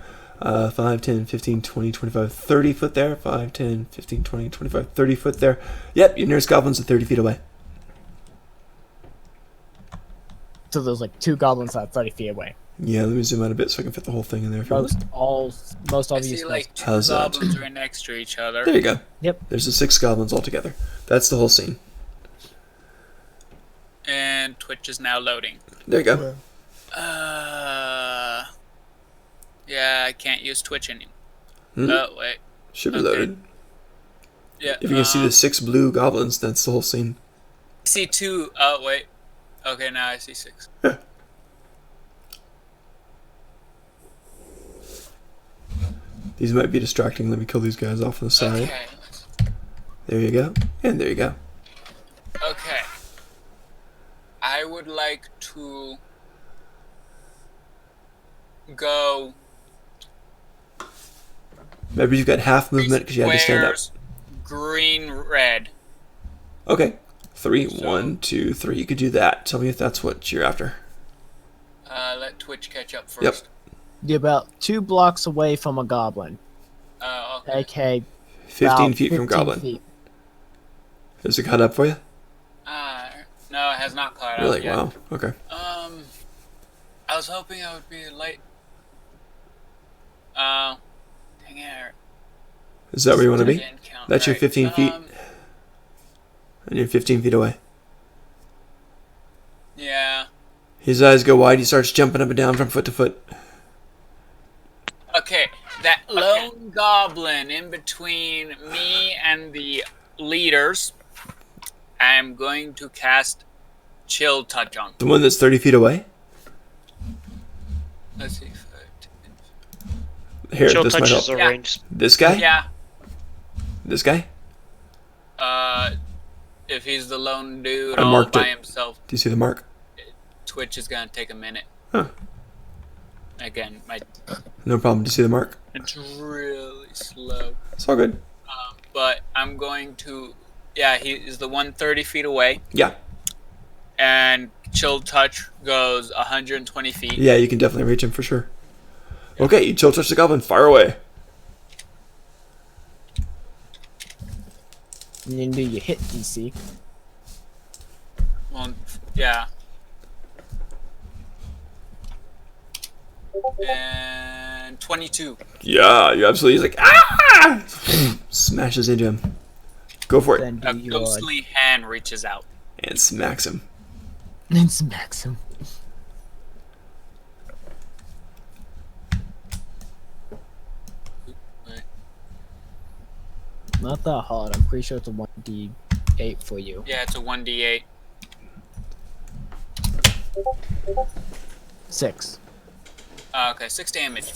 5, 10, 15, 20, 25, 30 foot there. 5, 10, 15, 20, 25, 30 foot there. Yep, your nearest goblin's are 30 feet away. so there's like 2 goblins that are 30 feet away. Yeah, let me zoom out a bit so I can fit the whole thing in there if you want. Most I of see these. like 2 How's that? goblins right next to each other. There you go. Yep. There's the 6 goblins all together. That's the whole scene. And Twitch is now loading. There you go. Yeah, I can't use Twitch anymore. Hmm? Oh, wait. Should be Okay. loaded. Yeah. If you can see the 6 blue goblins, that's the whole scene. I see 2. Oh, wait. Okay, now I see 6. These might be distracting. Let me kill these guys off on the side. Okay. There you go. And there you go. Okay. I would like to go Remember, you've got half movement because you had to stand up. squares, green, red. Okay. 3, So- 1, 2, 3. You could do that. Tell me if that's what you're after. Let Twitch catch up Yep. first. You're about 2 blocks away from a goblin. Okay. AK 15 about feet from 15 goblin. feet. Is it cut up for you? No, it has not caught Really? up yet. Wow. Okay. I was hoping I would be late. Dang it. Is that where you want to be? Didn't count That's your right. 15 feet? And you're 15 feet away. Yeah. His eyes go wide. He starts jumping up and down from foot to foot. Okay, that lone goblin in between me and the leaders, I'm going to cast Chill Touch on. The one that's 30 feet away? Let's see. Here, Chill this might touch help. is a Yeah. range. This guy? Yeah. This guy? If he's the lone dude I all marked by it. himself, Do you see the mark? Twitch is gonna take a minute. Huh. Again, No problem. Do you see the mark? it's really slow. It's all good. But I'm going to. Yeah, he is the one 30 feet away, Yeah. and Chill Touch goes 120 feet. Yeah, you can definitely reach him for sure. Okay, you chill touch the goblin. Fire away. And then do your hit DC. Well, yeah. And 22. Yeah, you absolutely. He's like, ah! Smashes into him. Go for it. Then A do your ghostly hand reaches out. And smacks him. and smacks him. Right. Not that hard. I'm pretty sure it's a 1d8 for you. Yeah, it's a 1d8. 6. Okay, 6 damage.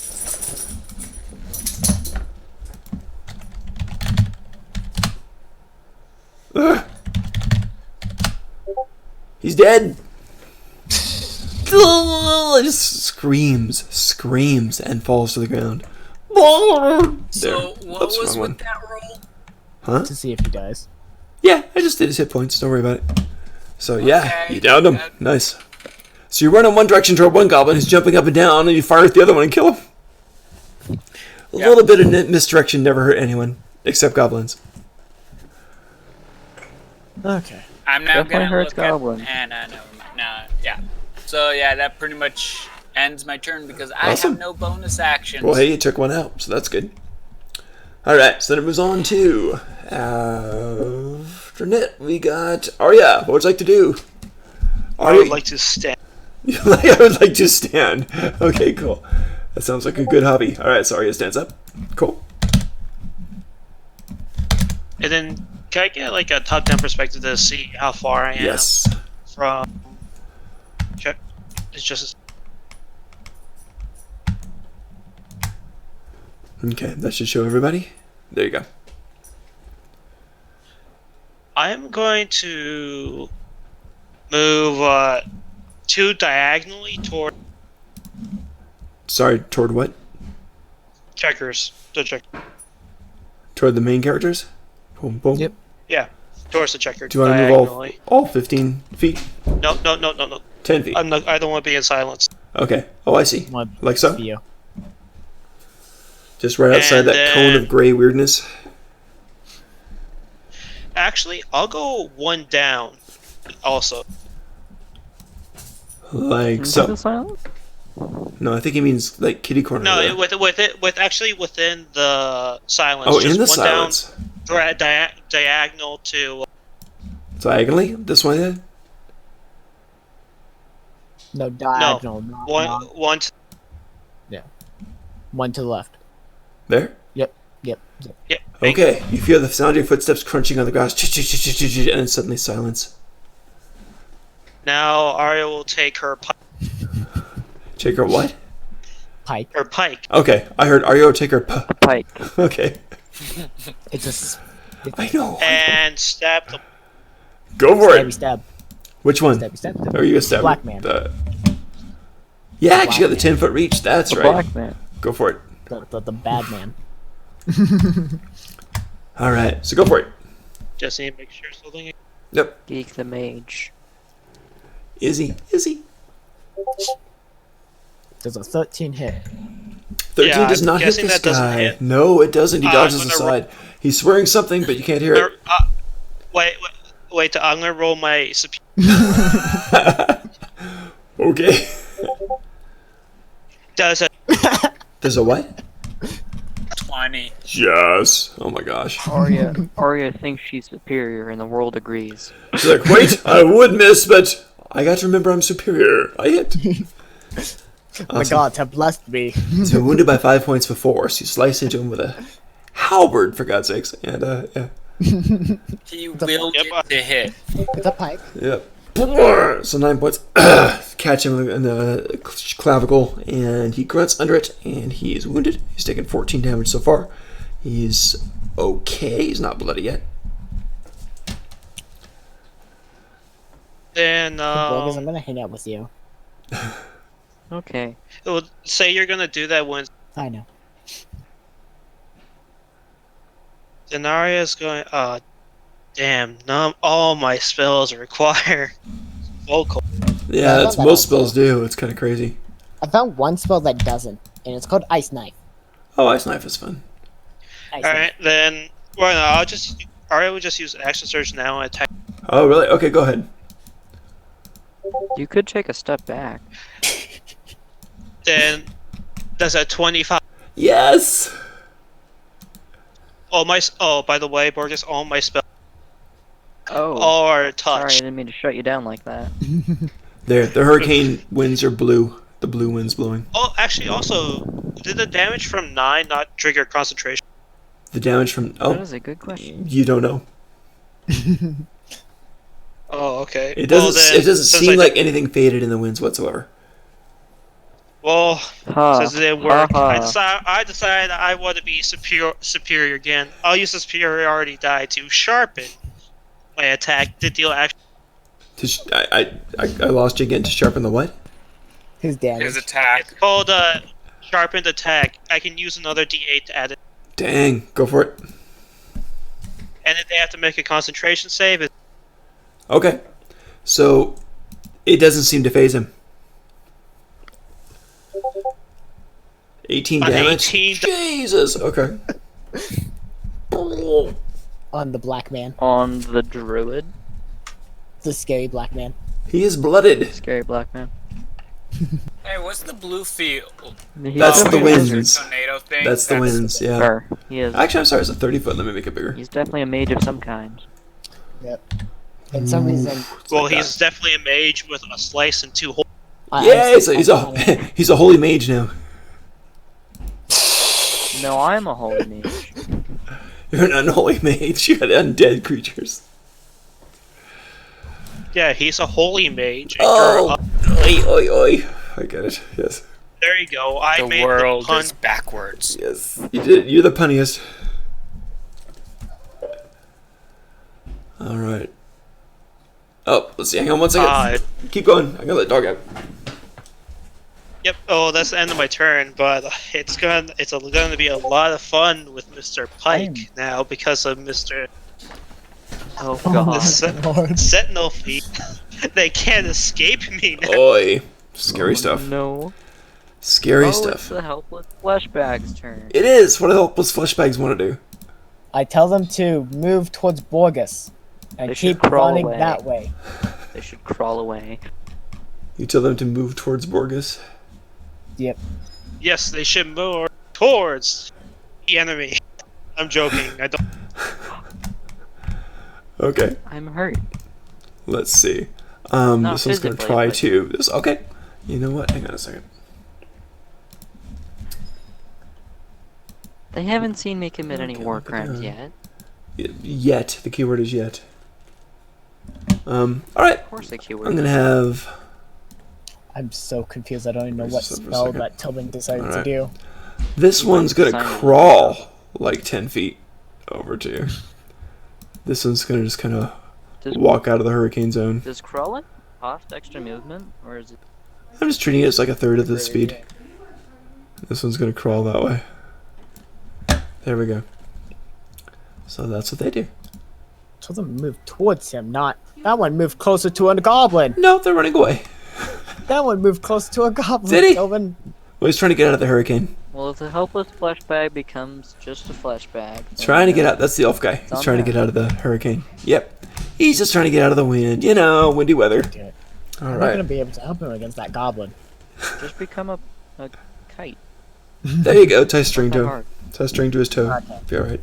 Ugh. He's dead. Just screams, and falls to the ground. So what Oops, was wrong with one. that roll? Huh? To see if he dies. Yeah, I just did his hit points. Don't worry about it. So yeah, Okay, you downed him. good. Nice. So you run in one direction toward one goblin who's jumping up and down, and you fire at the other one and kill him. A little bit of misdirection never hurt anyone, except goblins. Okay. I'm now Definitely gonna hurts look goblins. at. Never mind. Nah, yeah. So yeah, that pretty much ends my turn because I Awesome. have no bonus actions. Well, hey, you took one out, so that's good. All right, so then it moves on to after Nit. We got Arya. What would you like to do? I would like to stand. I would like to stand. Okay, cool. That sounds like a good hobby. All right, so Arya stands up. Cool. And then, can I get like a top-down perspective to see how far I am Yes. from? Check. It's just. Okay, that should show everybody. There you go. I'm going to move 2 diagonally toward Sorry, toward what? checkers. The check. Toward the main characters? Boom, boom. Yep. Yeah, towards the checker. Do you want to move diagonally. all 15 feet? No. 10 feet? I'm not. I don't want to be in silence. Okay. Oh, I see. One Like so? for you. Just right outside And that cone then- of gray weirdness. Actually, I'll go 1 down. Also, Like Into so. the silence? No, I think he means like kitty corner. no, there. with actually within the silence. Oh, just in the 1 silence. down, diagonal to. Diagonally? This way then? No, diagonal. not- One, not- one. To, one to the left. There? Yep. Okay. You feel the sound of your footsteps crunching on the grass, and then suddenly silence. Now Arya will take her Take her what? Pike. pike. Okay, I heard Aryo take her Pike. Okay. It's a I know. And stab the. Go for stabby it. stab. Which one? Stabby stab. Are you a stab? Black man. Yeah, 'cause you got the Black 10-foot reach. That's The right. black man. Go for it. The bad man. All right, so go for it. Just need to make sure something. Yep. Geek the mage. Izzy. Does a 13 hit? 13 Yeah, does I'm not hit guessing this that doesn't guy. hit. No, it doesn't. He I'm dodges gonna aside. He's swearing something, but you can't hear it. Wait. I'm gonna roll my. Okay. Does it? There's a what? 20. Yes. Oh my gosh. Arya thinks she's superior and the world agrees. She's like, wait, I would miss, but I got to remember I'm superior. I hit. Oh my gods have blessed me. So wounded by 5 points before, so you slice into him with a halberd, for God's sakes. And, yeah. He will get to hit. It's a pike. Yep. So 9 points. Catch him in the clavicle, and he grunts under it, and he's wounded. He's taken 14 damage so far. He's okay. He's not bloody yet. Then Bogus, I'm gonna hang out with you. Okay. it would say you're gonna do that when I know. Denaria's going. Damn! All my spells require vocal. Yeah, I that's love that most also. spells do. It's kind of crazy. I found one spell that doesn't, and it's called Ice Knife. Oh, Ice Knife is fun. Ice All Knife. right, then. Well, no, I'll just. Arya would just use action surge now and attack. Oh, really? Okay, go ahead. You could take a step back. Then does a 25. Yes! Oh, by the way, Borges, all my spells Oh. are Sorry, I touch. didn't mean to shut you down like that. There, the hurricane winds are blue. The blue wind's blowing. Oh, actually, also, did the damage from 9 not trigger concentration? The damage from... That Oh, is a good question. you don't know. Oh, okay. It doesn't. Well, then, It doesn't since seem I like anything faded in the winds whatsoever. Well, Ha. since it didn't work, I ha. decided I want to be superior again. I'll use the superiority die to sharpen my attack to deal action. I lost you again. To sharpen the what? His damage. His attack. It's called sharpened attack, I can use another D8 to add it. Dang, go for it. And if they have to make a concentration save, Okay. So, it doesn't seem to phase him. 18 An damage? 18 Jesus, okay. On the black man. On the druid. The scary black man. He is blooded. Scary black man. Hey, what's the blue field? He's That's definitely the a winds. wizard. Tornado thing. That's the winds, yeah. Sure, he is. Actually, I'm sorry, it's a 30 foot. Let me make it bigger. He's definitely a mage of some kind. And some reason, well, like he's definitely a mage with a slice and 2 holes. Yeah, he's a holy mage now. No, I'm a holy mage. You're an unholy mage. You had undead creatures. Yeah, he's a holy mage. And Oh, oi, oi, oi. I get it. Yes, there you go. I The made world the pun. is backwards. yes. You did. You're the punniest. All right. Oh, let's see. Hang on one second. Keep going. I'm gonna let dog out. Yep. Oh, that's the end of my turn. But it's gonna be a lot of fun with Mr. Pike now because of Mr. Oh god. Sentinel feet. They can't escape me now. Oi. Scary stuff. No. Scary It's stuff. the helpless fleshbag's turn. It is. What the helpless fleshbags want to do? I tell them to move towards Borgus and They should keep crawl running away. that way. They should crawl away. You tell them to move towards Borgus. Yep. Yes, they should move towards the enemy. I'm joking. I don't. Okay. I'm hurt. Let's see. Not This one's gonna physically, try but- to. This okay. You know what? Hang on a second. They haven't seen me commit any Okay, war look at crimes that. yet. Yet. The keyword is yet. Alright. Of course, the keyword. I'm gonna have. I'm so confused. I don't even know Where's what this for a spell second? that Tobin decided Alright. to do. This one's gonna Simon. crawl like 10 feet over to you. This one's gonna just kind of Does, walk out of the hurricane zone. does crawling cost extra movement, or is it? I'm just treating it as like a third of the speed. This one's gonna crawl that way. There we go. So that's what they do. Tell them to move towards him, not that one moved closer to a goblin. No, they're running away. That one moved closer to a goblin. Did he? Tobin. Well, he's trying to get out of the hurricane. Well, if the helpless flesh bag becomes just a flesh bag. Trying to get out. That's the elf guy. He's on trying to there. get out of the hurricane. Yep. He's just trying to get out of the wind. You know, windy weather. Okay. All I'm not gonna right. be able to help him against that goblin. Just become a kite. There you go. Tie string Not to that him. hard. Tie string to his toe. Okay. Be all right.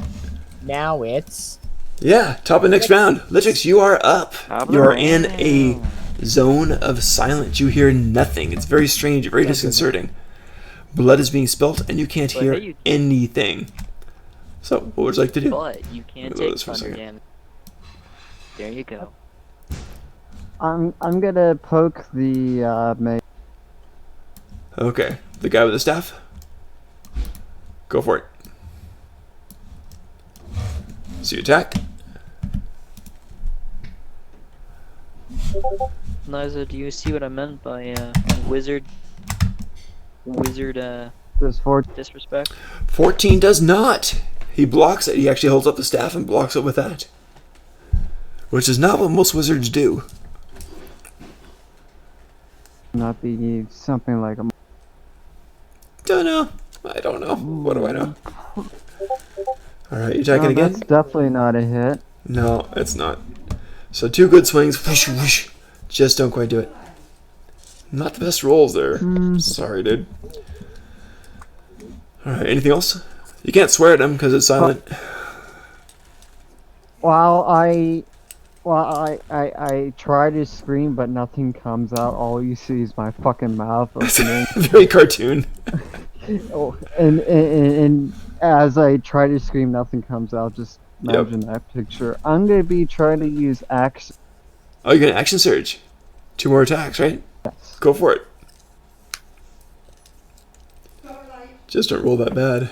Now it's Yeah. Top of next round. Litrix, you are up. Top of You the are in a round. zone of silence. You hear nothing. It's very strange. Very disconcerting. Blood is being spilt, and you can't But hear hey, you- anything. So, what would you like to do? But you can't Wait, take this for a thunder second. damage. There you go. I'm gonna poke the mage. Okay. The guy with the staff? Go for it. So you attack. Liza, do you see what I meant by wizard There's 4 disrespect? 14 does not. He blocks it. He actually holds up the staff and blocks it with that. Which is not what most wizards do. not be something like a. Don't know. I don't know. What do I know? Alright, you attacking No, again? that's definitely not a hit. No, it's not. So 2 good swings. Whoosh, whoosh. Just don't quite do it. Not the best rolls there. Sorry, dude. Alright, anything else? You can't swear at him because it's silent. While I try to scream, but nothing comes out. All you see is my fucking mouth opening. Very cartoon. Oh, and as I try to scream, nothing comes out. Just Yep. imagine that picture. I'm gonna be trying to use action. Oh, you're gonna action surge. 2 more attacks, right? Go for it. Just don't roll that bad.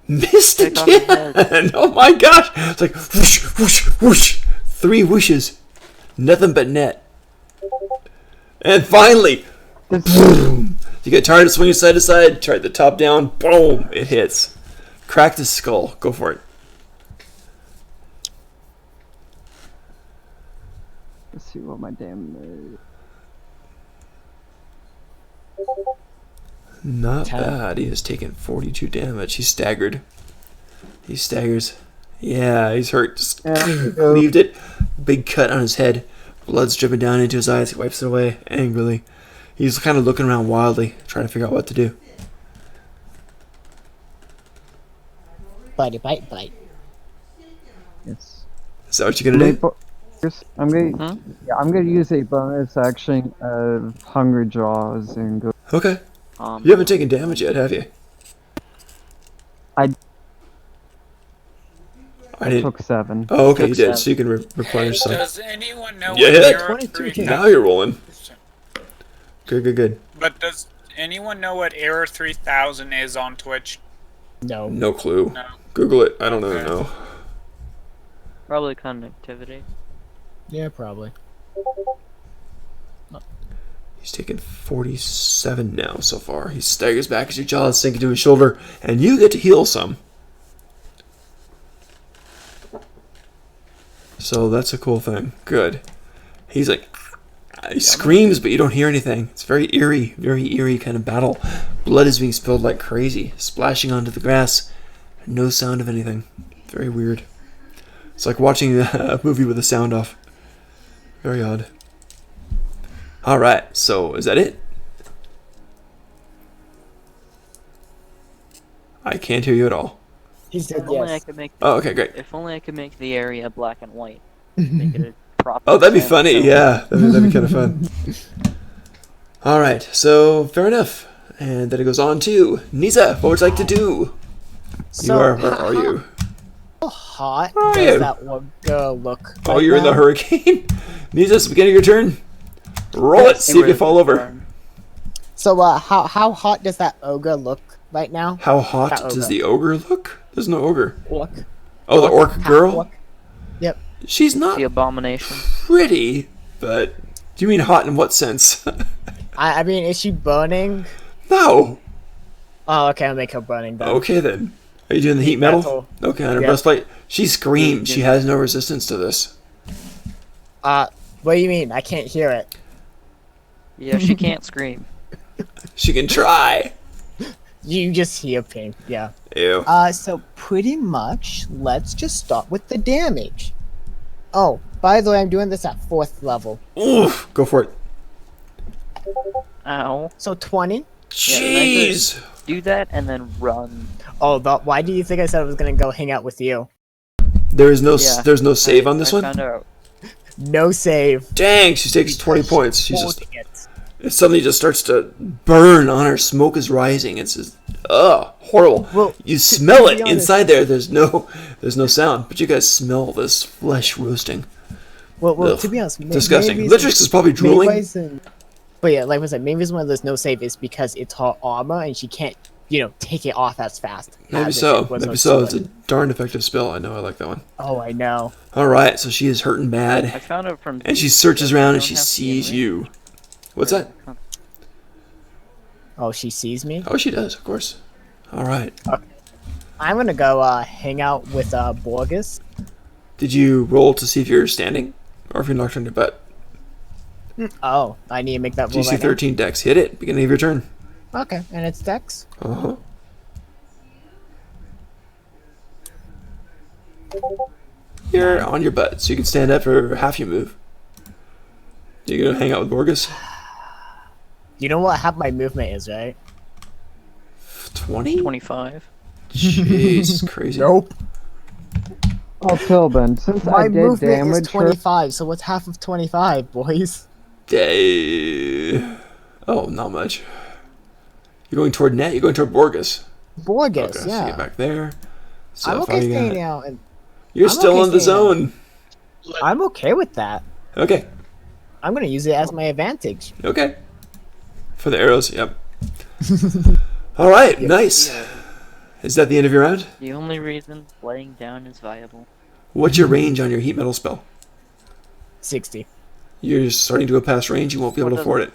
Missed Take off his again! Oh my gosh! It's like whoosh, whoosh, whoosh. 3 whooshes. Nothing but net. And finally, This Boom. You get tired of swinging side to side, try the top down, boom, it hits. Crack the skull. Go for it. let's see what my damage. Not 10. bad. He has taken 42 damage. He's staggered. He staggers. Yeah, he's hurt. Just cleaved it. Big cut on his head. Blood's dripping down into his eyes. He wipes it away angrily. He's kind of looking around wildly, trying to figure out what to do. Bitey bite bite. Yes. Is that what you're gonna do? I'm gonna use a bonus action of Hungry Jaws and go. Okay. You haven't taken damage yet, have you? I didn't. took 7. Oh, okay, you Took did. So you can replenish some. Does anyone know Yeah, what hit. Era 22 3000 Now you're rolling. Good, good, good. But does anyone know what Error 3000 is on Twitch? No. No clue. No. Google it. I don't Okay. know. Probably connectivity. Yeah, probably. He's taken 47 now so far. He staggers back as your jaw is sinking to his shoulder, and you get to heal some. So that's a cool thing. Good. He's like, he screams, but you don't hear anything. It's very eerie kind of battle. Blood is being spilled like crazy, splashing onto the grass. No sound of anything. Very weird. It's like watching a movie with the sound off. Very odd. Alright, so is that it? I can't hear you at all. He said If only I yes. could make. Oh, okay, great. If only I could make the area black and white. Make it a proper. Oh, that'd be film. funny. Yeah, that'd be kind of fun. All right, so fair enough. And then it goes on to Nisa. What would you like to do? So, Where are you? how hot Where are does you? that one girl look? Oh, right you're in the now? hurricane. Nisa, it's the beginning of your turn. Roll it. See if you fall over. So, how hot does that ogre look right now? How hot That does ogre. the ogre look? There's no ogre. Orc. Oh, the orc Half girl. orc. Yep. She's not The abomination. pretty, but do you mean hot in what sense? I mean, is she burning? No. Oh, okay, I'll make her burning then. Okay then. Are you doing the heat metal? metal. Okay, on her Yeah. breastplate. She screams. She has no resistance to this. What do you mean? I can't hear it. Yeah, she can't scream. She can try. You just hear ping, yeah. Ew. So pretty much, let's just start with the damage. Oh, by the way, I'm doing this at 4th level. Oof. Go for it. Ow. So 20. Jeez. Do that and then run. Oh, but why do you think I said I was gonna go hang out with you? There is no Yeah. there's no save on this I one. Found out. No save. Dang, she takes 20 points. She's just Holding it. it suddenly just starts to burn on her. Smoke is rising. It's just horrible. Well, You smell to it be honest- inside there. There's no sound, but you guys smell this flesh roasting. Well, Ugh, to be honest, disgusting. main Litrix is probably drooling. But yeah, like I said, main reason why there's no save is because it's her armor and she can't, take it off as fast. Maybe as if so. it was Maybe her so. It's sword. a darn effective spell. I know. I like that one. Oh, I know. All right. So she is hurting I bad, found out from. and she searches around and Don't she have to be sees in you. What's that? Oh, she sees me. Oh, she does. Of course. All right. I'm gonna go hang out with Borges. Did you roll to see if you're standing, or if you're knocked on your butt? Oh, I need to make that roll DC right 13 dex. Hit it. Beginning of your turn. now. Okay, and it's Dex. Uh huh. You're on your butt, so you can stand up for half your move. You gonna hang out with Borges? You know what half my movement is, right? 20? 25. Jeez, crazy. Nope. Oh, Tilbin, since My I did movement is damage her, 25. So what's half of 25, boys? Oh, not much. You're going toward Net. You're going toward Borges. Borges, Okay, so yeah. get back there. So I'm if okay I got- staying out, and You're I'm still okay in the staying zone. I'm okay with that. Okay. I'm gonna use it as my advantage. Okay. For the arrows, yep. All right, nice. Is that the end of your round? The only reason laying down is viable. What's your range on your heat metal spell? 60. You're starting to go past range. You won't be able to afford it.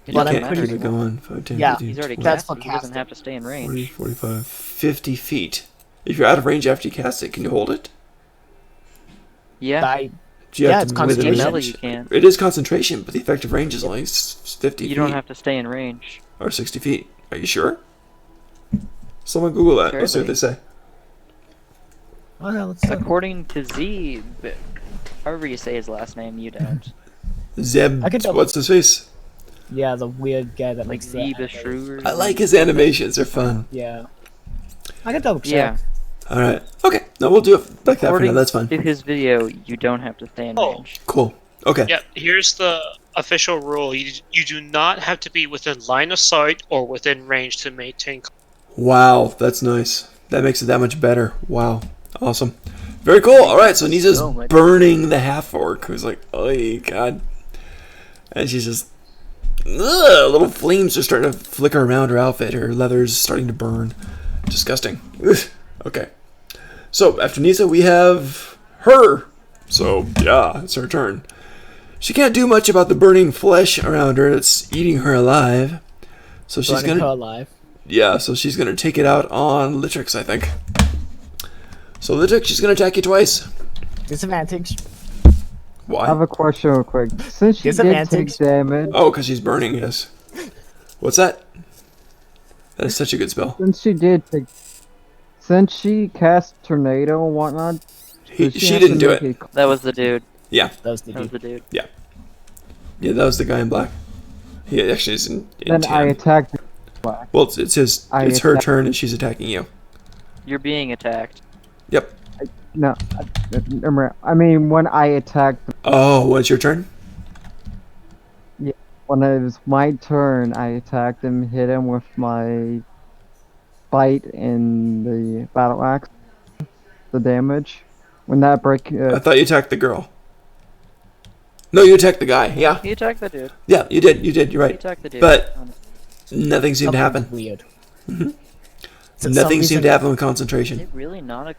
It But doesn't I'm matter pretty keep it anymore. going. 5, 10, Yeah. 15, He's already 20, That's casted. He doesn't fantastic. have to stay in 40, range. 45, 50 feet. If you're out of range after you cast it, can you hold it? Yeah. Do you Yeah, have it's to be within concentration. Melee range? you can't. It is concentration, but the effective range is only 50 You feet. don't have to stay in range. Or 60 feet. Are you sure? Someone Google that. Let's see what they say. Well, let's According to Z, however you say his last name, you don't. Zeb, I can double- what's his face? Yeah, the weird guy that Like makes the Z animation. Bashrew. I like his animations. They're fun. Yeah. I can double check. Yeah. All right. Okay. No, we'll do it like that for now. According That's fine. to his video, you don't have to stay in Oh. range. Cool. Okay. Yeah, here's the official rule. You do not have to be within line of sight or within range to maintain. Wow, that's nice. That makes it that much better. Wow. Awesome. Very cool. All right, so Nisa's So much. burning the half-orc, who's like, oh, God. And she's just... Ugh, little flames are starting to flicker around her outfit. Her leather's starting to burn. Disgusting. Ugh. Okay. So, after Nisa, we have her. So, yeah, it's her turn. She can't do much about the burning flesh around her. It's eating her alive. So she's Burning her gonna... alive. Yeah, so she's gonna take it out on Litrix, I think. So Litrix, she's gonna attack you twice. Disadvantage. Why? I have a question real quick. Since she did take Disadvantage. damage, Oh, because she's burning, yes. What's that? That is such a good spell. since she cast tornado and whatnot, does She have didn't to do make it. That was the dude. Yeah, That was the That was dude. the dude. yeah, that was the guy in black. He actually is in Then I tan. attacked. Well, it's his. I It's her attack- turn, and she's attacking you. You're being attacked. Yep. No, I mean when I attacked. Oh, what's your turn? When it was my turn, I attacked him, hit him with my bite and the battle axe. The damage. When that break. I thought you attacked the girl. No, you attacked the guy. Yeah, He attacked the dude. yeah, you did. You did. You're He right. attacked the dude. But- Honestly. Nothing seemed to happen. Weird. Mhm. So Nothing some seemed to reason- happen with Is concentration. it really not a...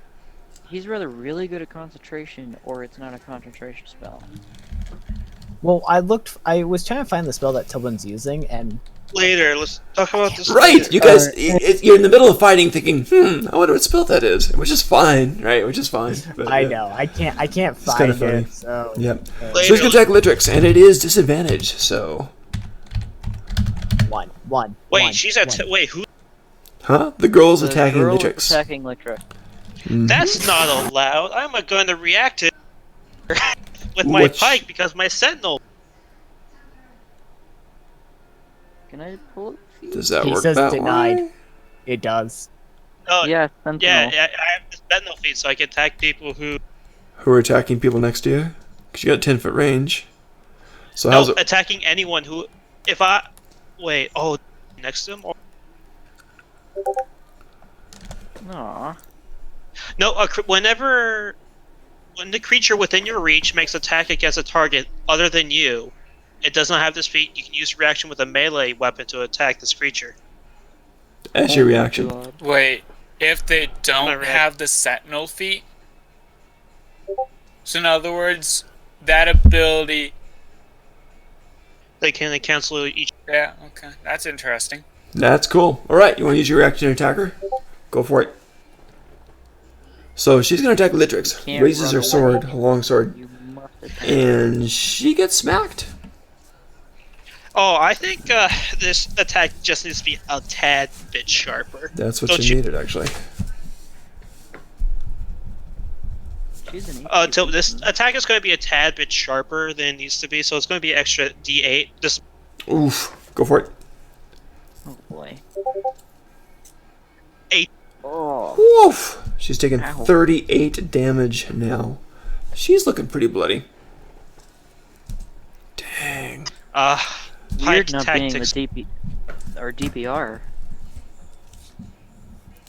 He's rather really good at concentration, or it's not a concentration spell. Well, I was trying to find the spell that Tilbin's using, and Later, let's talk about this. Right, later. you guys, you're in the middle of fighting, thinking, I wonder what spell that is, which is fine, right? Which is fine. But, I yeah. know I can't kinda find funny. it. So Yep. So Later, he's gonna attack Litrix, and it is disadvantage. So, one. Wait, she's at. Wait, who? huh? The girl's The attacking girl is Litrix. attacking Litrix. Mhm. That's not allowed. I'm going to react to with my Which- pike because my sentinel. Can I pull it? Does that He work says that denied. way? It does. Oh, Yeah, Sentinel. yeah, I have the sentinel feat, so I can attack people who. Who are attacking people next to you? Because you got 10-foot range. So No, how's it? attacking anyone who. If I. Wait, oh, next to him? Or... Aw. No, whenever. When the creature within your reach makes attack against a target other than you, it does not have this feat. You can use reaction with a melee weapon to attack this creature. As your reaction. God. Wait, if they don't Alright. have the Sentinel feat? So in other words, that ability... They can cancel each. Yeah, okay. That's interesting. That's cool. All right, you want to use your reaction to attack her? Go for it. So she's gonna attack Litrix. Can't Raises run her away. sword, a long sword, You must attack. and she gets smacked. Oh, I think this attack just needs to be a tad bit sharper. That's what Don't she you- needed, actually. She's an Until this attack is going to be a tad bit sharper than it needs to be, so it's going to be extra D8. This Oof. Go for it. Oh boy. 8. Oh. Woof. She's taking Ow. 38 damage now. She's looking pretty bloody. Dang. Weird not being the tactics. DP or DPR.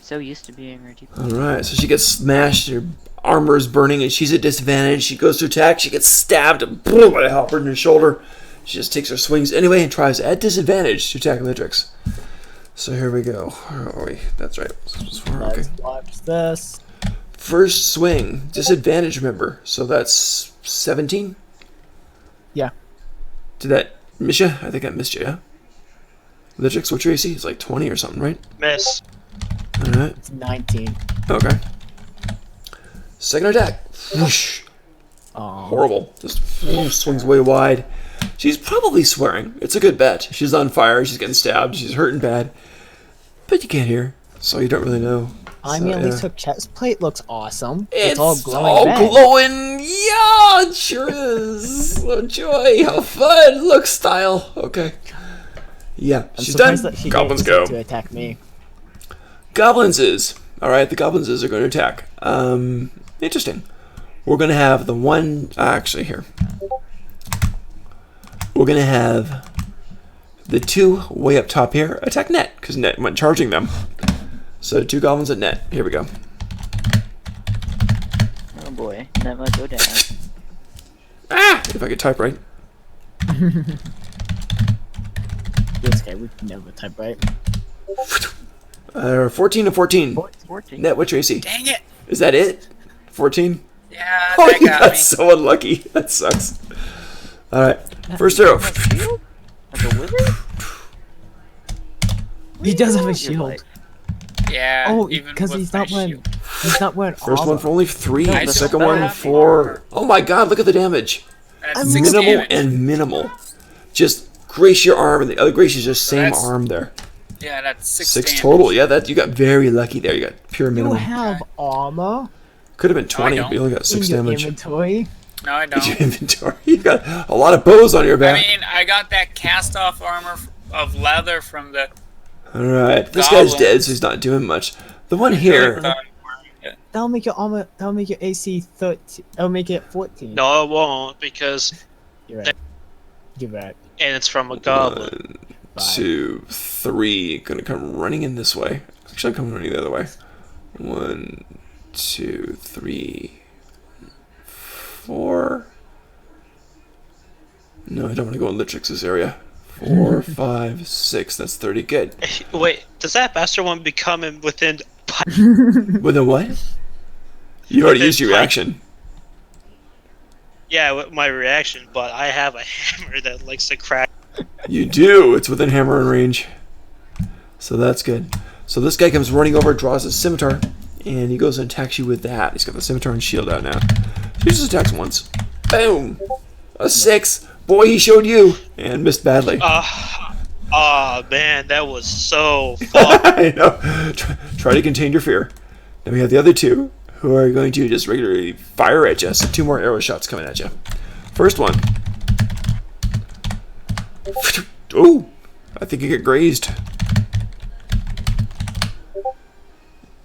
So used to being her DPR. Alright, so she gets smashed, her armor is burning, and she's at disadvantage. She goes to attack, she gets stabbed by a halberd in her shoulder. She just takes her swings anyway and tries at disadvantage to attack Litrix. So here we go. Where are we? That's right. Okay. Let's watch this. First swing, disadvantage, remember. So that's 17? Yeah. Did that miss you? I think I missed you, yeah? Litrix, what's your AC? It's like 20 or something, right? Miss. Alright. It's 19. Okay. Second attack. Whoosh. Oh. Horrible. Just swings way wide. She's probably swearing. It's a good bet. She's on fire. She's getting stabbed. She's hurting bad. But you can't hear, so you don't really know. I So, mean, at least yeah. her chest plate looks awesome. It's all glowing red. glowing. Yeah, it sure is. Oh, joy. How fun. Look, style. Okay. Yeah, I'm she's done. surprised that she Goblins didn't go. to attack me. Goblinses. Alright, the goblinses are going to attack. Interesting. We're going to have the one... actually, here. We're going to have the two way up top here attack Net, because Net went charging them. So 2 goblins at Net. Here we go. Oh boy, that might go down. Ah! If I could type right. This guy would never type right. 14 to 14. 14. Net, what's your AC? Dang it! Is that it? 14? Yeah, Oh, that you got got me. so unlucky. That sucks. Alright. First arrow. Shield? Like a wizard? He does have a You're shield. like- Yeah. Oh, even because with he's my not wearing. shield. He's not wearing First armor. one for only 3. I The don't second know one how for... Oh my god, look at the damage. That's 6 Minimal damage. and minimal. Just grace your arm, and the other grace is just same That's- arm there. Yeah, that's 6 6 damage. total. Yeah, that you got very lucky there. You got pure You minimum. have armor Could have been 20, don't. but you only got in 6 your damage. inventory. No, I In your don't. inventory. You got a lot of bows on your I back. mean, I got that cast-off armor of leather from the... Alright, this guy's Goblins. dead, so he's not doing much. The one here... That'll make your armor. That'll make your AC 13. That'll make it 14. No, it won't, because You're right. You're right. and it's from a goblin. 1, 2, 3. Gonna come running in this way. Actually, I'm coming running the other way. 1, 2, 3, 4. No, I don't want to go in Litrix's area. 4, 5, 6. That's 30. Good. Wait, does that bastard one become in within? With a what? You already used your Like- reaction. Yeah, with my reaction, but I have a hammer that likes to crack. You do. It's within hammer and range. So that's good. So this guy comes running over, draws his scimitar, and he goes and attacks you with that. He's got the scimitar and shield out now. He just attacks once. Boom! A 6. Boy, he showed you. And missed badly. Man, that was so fun. I know. Try to contain your fear. Then we have the other 2 who are going to just regularly fire at you. So 2 more arrow shots coming at you. First one. Oh! I think you get grazed.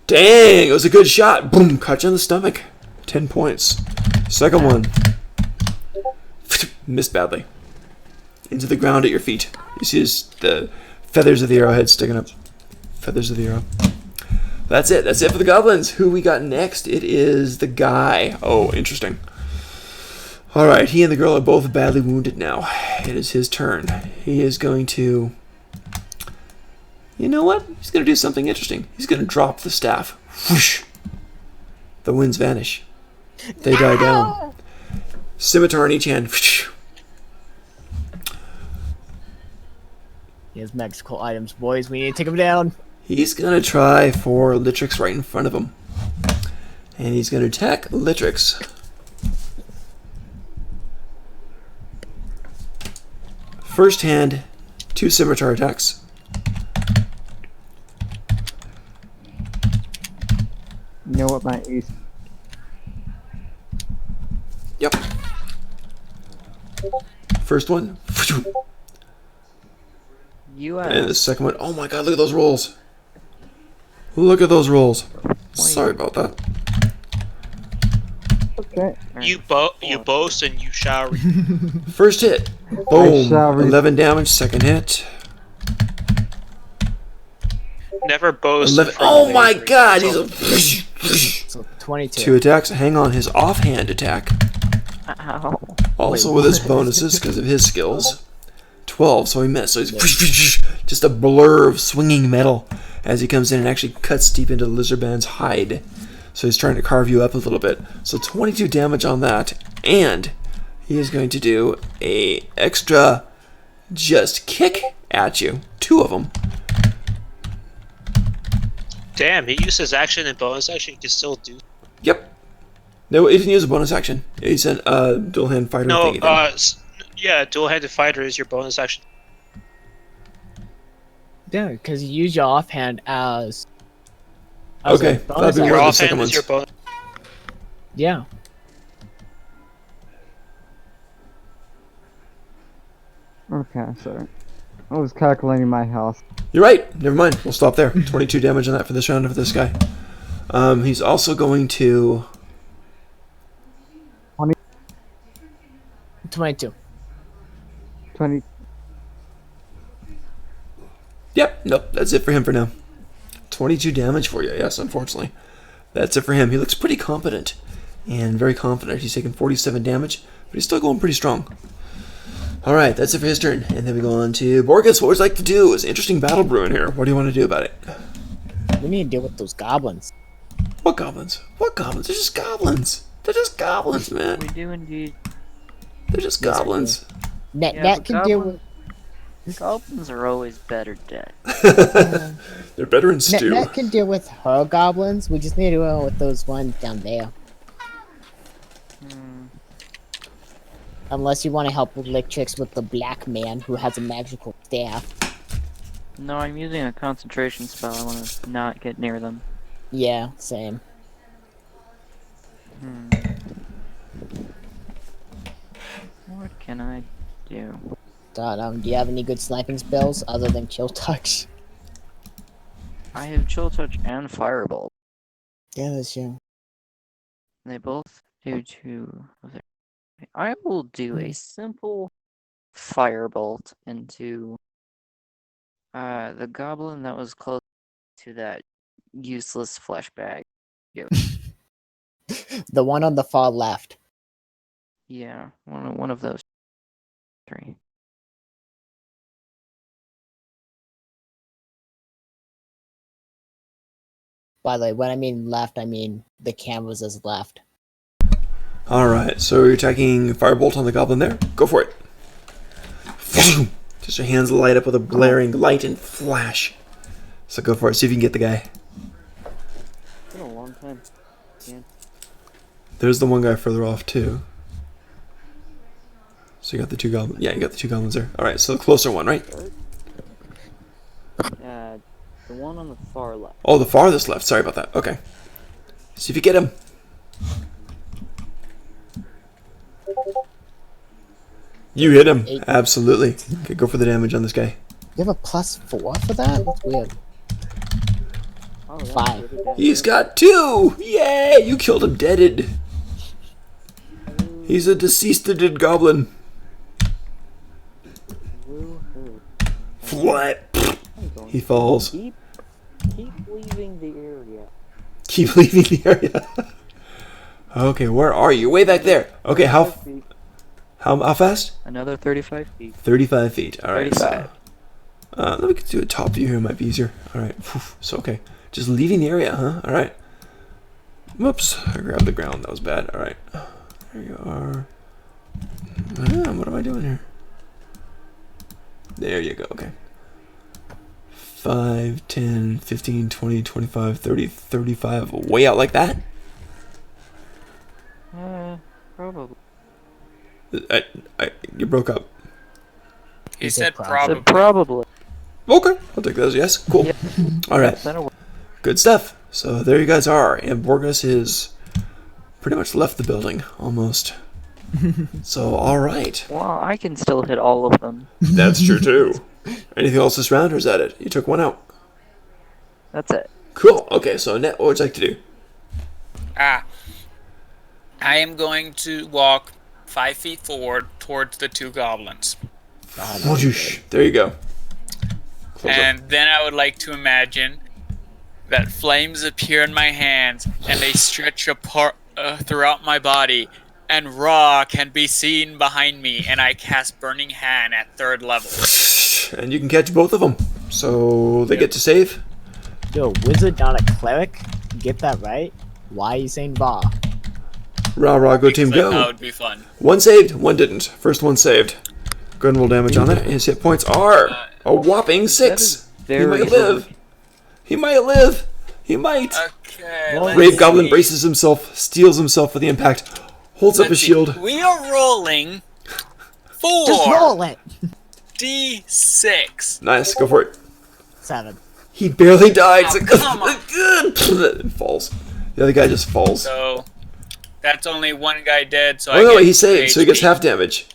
Dang! It was a good shot. Boom! Caught you in the stomach. 10 points. Second one. Missed badly. Into the ground at your feet. You see the feathers of the arrowhead sticking up. Feathers of the arrow. That's it. That's it for the goblins. Who we got next? It is the guy. Oh, interesting. Alright, he and the girl are both badly wounded now. It is his turn. He is going to... You know what? He's going to do something interesting. He's going to drop the staff. Whoosh! The winds vanish. They die down. Scimitar in each hand. Whoosh! He has magical items, boys. We need to take him down. He's going to try for Litrix right in front of him. And he's going to attack Litrix. First hand, 2 scimitar attacks. You know what my ace? Yep. First one. You And the second one. Oh my god, look at those rolls. Look at those rolls. Sorry about that. Okay. You boast and you shall reap. First hit. Boom. shall re- 11 damage. Second hit. Never boast. 11. in front Oh of my me. god. So- He's So 22. 2 attacks. Hang on. His offhand attack. Ow. Also Wait, with his what? bonuses because of his skills. 12, so he missed. So he's just a blur of swinging metal as he comes in and actually cuts deep into Lizardman's hide. So he's trying to carve you up a little bit. So 22 damage on that, and he is going to do a extra just kick at you. 2 of them. Damn, he used his action and bonus action. He can still do. Yep. No, he didn't use a bonus action. He said dual hand fighter No, thingy thing. yeah, dual-handed fighter is your bonus action. Yeah, because you use your offhand as. Okay, a bonus that'd be Your one of the action. second offhand is your ones. bonus. Yeah. Okay, sorry. I was calculating my health. You're right. Never mind. We'll stop there. 22 damage on that for this round for this guy. He's also going to... 22. 20. Yep, nope, that's it for him for now. 22 damage for you, yes, unfortunately. That's it for him. He looks pretty competent and very confident. He's taken 47 damage, but he's still going pretty strong. Alright, that's it for his turn. And then we go on to Borgus. What would you like to do? It's an interesting battle brewing here. What do you want to do about it? We need to deal with those goblins. What goblins? What goblins? They're just goblins. They're just goblins, man. We do indeed. They're just Yes, we do. goblins. Net Yeah, can deal with. Goblins are always better dead. They're better in stew. Net can deal with her goblins. We just need to deal with those ones down there. Hmm. Unless you want to help with Lictrix with the black man who has a magical staff. No, I'm using a concentration spell. I want to not get near them. Yeah, same. What can I do? Do you have any good sniping spells other than Chill Touch? I have Chill Touch and Firebolt. Yeah, that's true. They both do two of their... I will do a simple Firebolt into the goblin that was close to that useless flesh bag. The one on the far left. Yeah, one of those 3. By the way, when I mean left, I mean the canvas is left. Alright, so you're attacking Firebolt on the goblin there? Go for it. Just your hands light up with a blaring light and flash. So go for it, see if you can get the guy. It's been a long time. There's the one guy further off too. So you got the 2 goblins. Yeah, you got the 2 goblins there. Alright, so the closer one, right? The one on the far left. Oh, the farthest left. Sorry about that. Okay. See if you get him. You hit him. 8. Absolutely. Okay, go for the damage on this guy. You have a +4 for that? That's weird. Oh, that's 5. really bad. He's got 2! Yay! You killed him deaded. He's a deceased goblin. Woo-hoo. Flat. I'm going He falls. Keep leaving the area. Keep leaving the area. Okay, where are you? Way back there. Okay, how fast? Another 35 feet. 35 feet. All right. 35. So, let me do a top view here. It might be easier. All right. So okay, just leaving the area, huh? All right. Whoops! I grabbed the ground. That was bad. All right. There you are. What am I doing here? There you go. Okay. 5, 10, 15, 20, 25, 30, 35. Way out like that? Probably. You broke up. He He said said probably. Probably. Okay, I'll take that as a yes. Cool. Yep. All right, That'll work. good stuff. So there you guys are, and Borgus is pretty much left the building almost. So all right, Well, I can still hit all of them. that's true too. Anything else this round, or is that it? You took one out. That's it. Cool. Okay, so Net, what would you like to do? I am going to walk 5 feet forward towards the 2 goblins. Whoosh. There you go. Close up. And then I would like to imagine that flames appear in my hands and they stretch apart throughout my body, and Ra can be seen behind me, and I cast Burning Hand at 3rd level. And you can catch both of them, so they get to save. Yo, wizard, not a cleric? Get that right? Why are you saying Va? Rah rah, go team, Because I thought it go. would be fun. One saved, one didn't. First one saved. Go ahead and roll damage on that. His hit points are A whopping 6. He Very might live. He might live. He might. Okay. Well, let's Brave Goblin see. braces himself, steels himself for the impact, holds up his Let's see. shield. We are rolling Just 4 roll it. D6. Nice, go for it. 7. He barely died. It's Oh, like, come on. and falls. The other guy just falls. So that's only one guy dead. So Oh I no, get he saved, so he gets HP. half damage.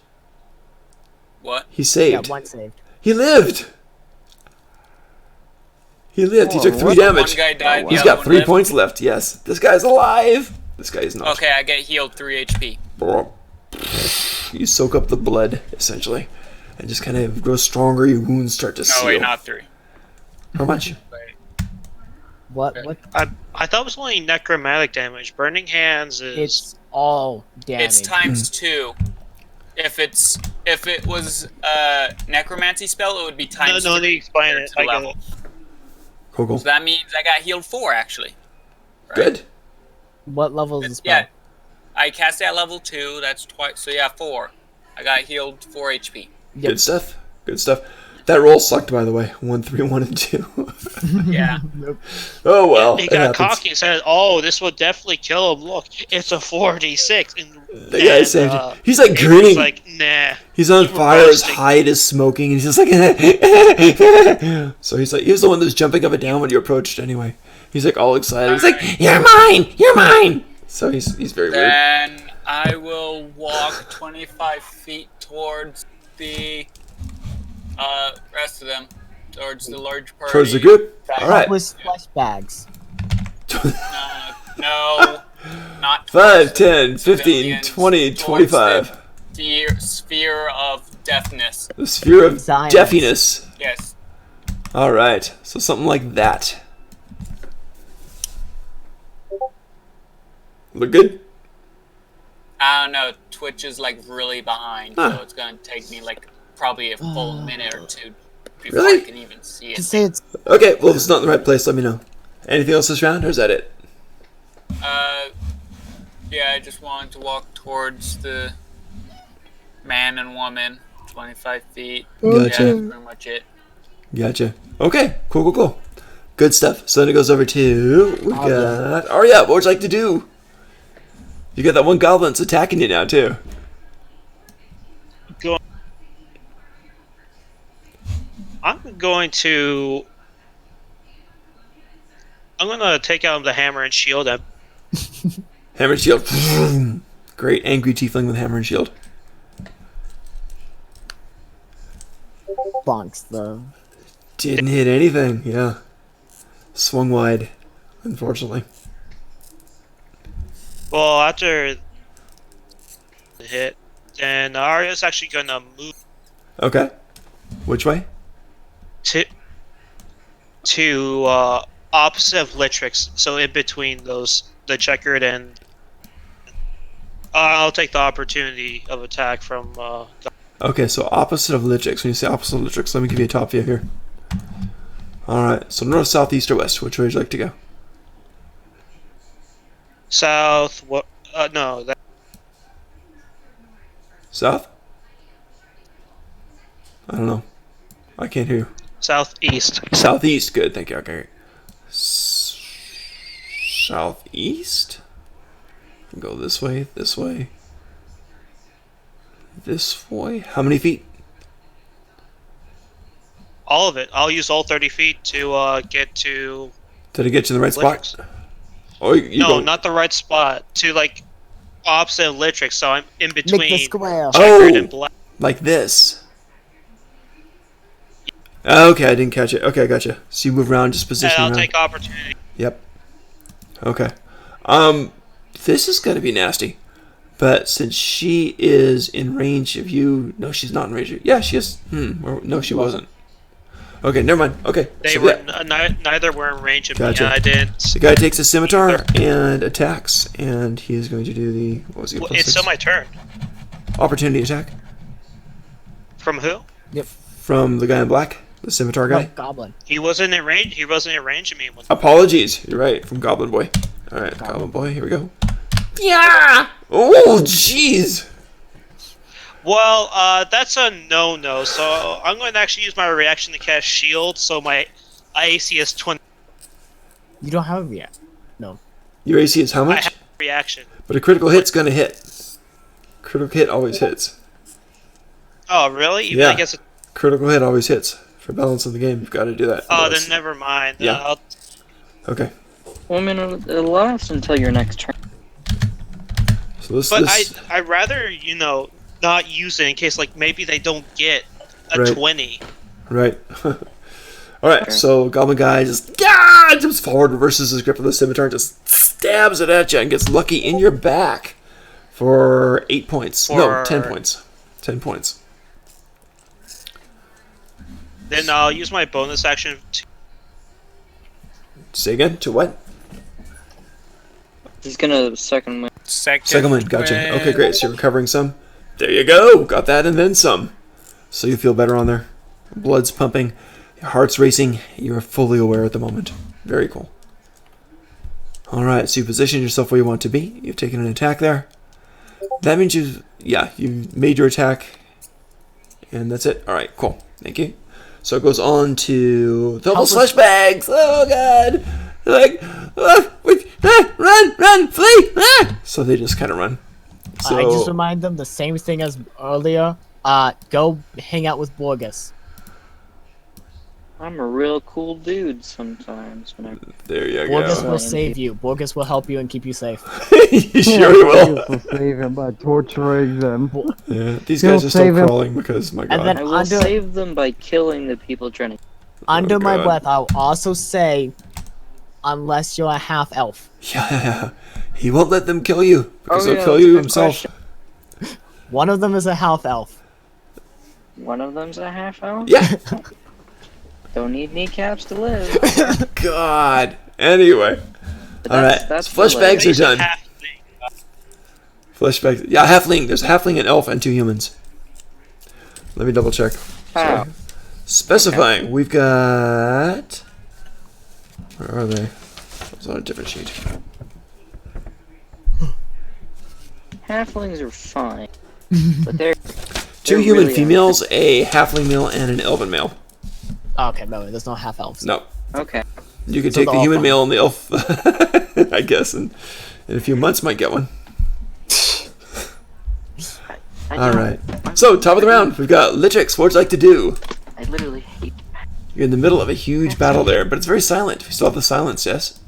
What? He Yeah, saved. 1 saved. He lived. He lived. He Oh, took 3 what? damage. One guy died. He's the got other one 3 lived. points left. Yes, this guy's alive. This guy is not. Okay, I get healed 3 HP. You soak up the blood essentially, and just kind of grow stronger. Your wounds start to No, seal. wait, not 3. How much? What? I thought it was only necromantic damage. Burning Hands is. It's all damage. It's times 2. If it was a necromancy spell, it would be no, times no 3 need to explain compared it. to the I get level. it. Cool. So that means I got healed 4 actually. Right? Good. What level is the spell? Yeah. I cast it at level 2, that's twice, so yeah, 4. I got healed 4 HP. Yep. Good stuff. Good stuff. That roll sucked, by the way. 1, 3, 1, and 2. Yeah. Nope. Oh well. He it got happens. cocky and said, "Oh, this would definitely kill him. Look, it's a 4d6." And The guy saved it. He's like Avery's grinning. like, nah. He's on you were fire. His roasting. hide is smoking, and he's just like. So he's like, he was the one that was jumping up and down when you approached. Anyway, he's like all excited. He's like, "You're mine. You're mine." So he's very weird. Then I will walk 25 feet towards the rest of them, towards the large party. Towards the group. All right. With splash bags. No, not 5, towards 10, the 15, civilians, 20, towards 25. the sphere of deafness. The sphere of Silence. deafiness. Yes. All right. So something like that. Look good? I don't know. Twitch is like really behind, Huh. so it's gonna take me like probably a full minute or 2 before Really? I can even see it. To say it's Okay. Well, if it's not in the right place, let me know. Anything else this round, or is that it? Yeah, I just wanted to walk towards the man and woman, 25 feet. Yeah, Gotcha. that's pretty much it. Gotcha. Okay. Cool. Good stuff. So then it goes over to we Arya. got Arya. What would you like to do? You got that one goblin that's attacking you now too. I'm going to take out the hammer and shield him. Hammer and shield. Great angry tiefling with hammer and shield. bonks though. Didn't hit anything. Yeah. Swung wide, unfortunately. Well, after the hit, then Arya's actually gonna move Okay. Which way? to opposite of Litrix, so in between those, the checkered and I'll take the opportunity of attack from Okay, so opposite of Litrix. When you say opposite of Litrix, let me give you a top view here. Alright, so north, south, east, or west. Which way would you like to go? south. What? No, that South? I don't know. I can't hear you. southeast. Southeast, good, thank you. Okay. Southeast? Go this way, this way. This way? How many feet? All of it. I'll use all 30 feet to get to. Did I get you in the right spot? Litrix. Oh, you No, go. not the right spot. To like opposite of Litrix, so I'm in Make the between square. checkered Oh! and black. Like this. Okay, I didn't catch it. Okay, I gotcha. So you move around, just And position I'll around. take opportunity. Yep. Okay. This is gonna be nasty. But since she is in range of you, no, she's not in range of you. Yeah, she is. No, she wasn't. Okay, never mind. Okay. They so were yeah, neither were in range of Gotcha. me. I didn't. the guy takes a scimitar and attacks, and he is going to do the what was he? Well, plus it's six? still my turn. Opportunity attack From who? from the guy in black, the scimitar No, guy. goblin. He wasn't in range. He wasn't in range of me. When Apologies. You're right. From Goblin Boy. All right, Goblin Boy. Here we go. Yeah. Oh, jeez. Well, that's a no-no. So I'm going to actually use my reaction to cast shield. So my AC is 20. You don't have a react. No. Your AC is how I much? have reaction. But a critical hit's gonna hit. Critical hit always hits. Oh, really? Even Yeah. against a... Critical hit always hits. For balance of the game, you've got to do that. Oh, Otherwise- then never mind. Yeah. Okay. 1 minute it'll last until your next turn. So this. But this I'd rather, not use it in case, like, maybe they don't get a Right. 20. right. All right. Okay. So Goblin guy just jumps forward, reverses his grip of the scimitar, just stabs it at you, and gets lucky in your back for 8 points. No, 10 For- points. 10 points. Then I'll use my bonus action to... Say again. To what? He's gonna second win. Second one, gotcha. Okay, great. So you're recovering some. There you go. Got that and then some. So you feel better on there. Blood's pumping. Your heart's racing. You're fully aware at the moment. Very cool. Alright, so you position yourself where you want to be. You've taken an attack there. That means you've made your attack. And that's it. Alright, cool. Thank you. So it goes on to double slush bags. Oh god. Like, run, flee. So they just kind of run. So I just remind them the same thing as earlier. Go hang out with Borgus. I'm a real cool dude sometimes. When there you Borgus go. will save you. Borgus will help you and keep you safe. You sure he will. Borgus will save him by torturing them. Yeah, these He'll guys are still save him. crawling because my god. then- I will Under- save them by killing the people trying to. Under my God. breath, I'll also say, unless you're a half elf. Yeah, he won't let them kill you because Oh, he'll yeah, kill that's a you good himself. question. One of them is a half elf. One of them's a half elf. Yeah. Don't need kneecaps to live. God. Anyway. But All right. that's Flesh the bags are He's a done. halfling. Flesh bags. Yeah, halfling. There's a halfling, an elf, and 2 humans. Let me double check. How? Specifying. We've got. Where are they? It's on a different sheet. Halflings are fine, but they're 2 they're human really females, a halfling male, and an elven male. Okay, no, there's no half elves. No. okay. You could So take the the human elf male and the elf, I guess, and in a few months might get one. I All don't- right. So, top of the round, we've got Litrix. What would you like to do? I literally hate. You're in the middle of a huge battle there, but it's very silent. We still have the silence, yes?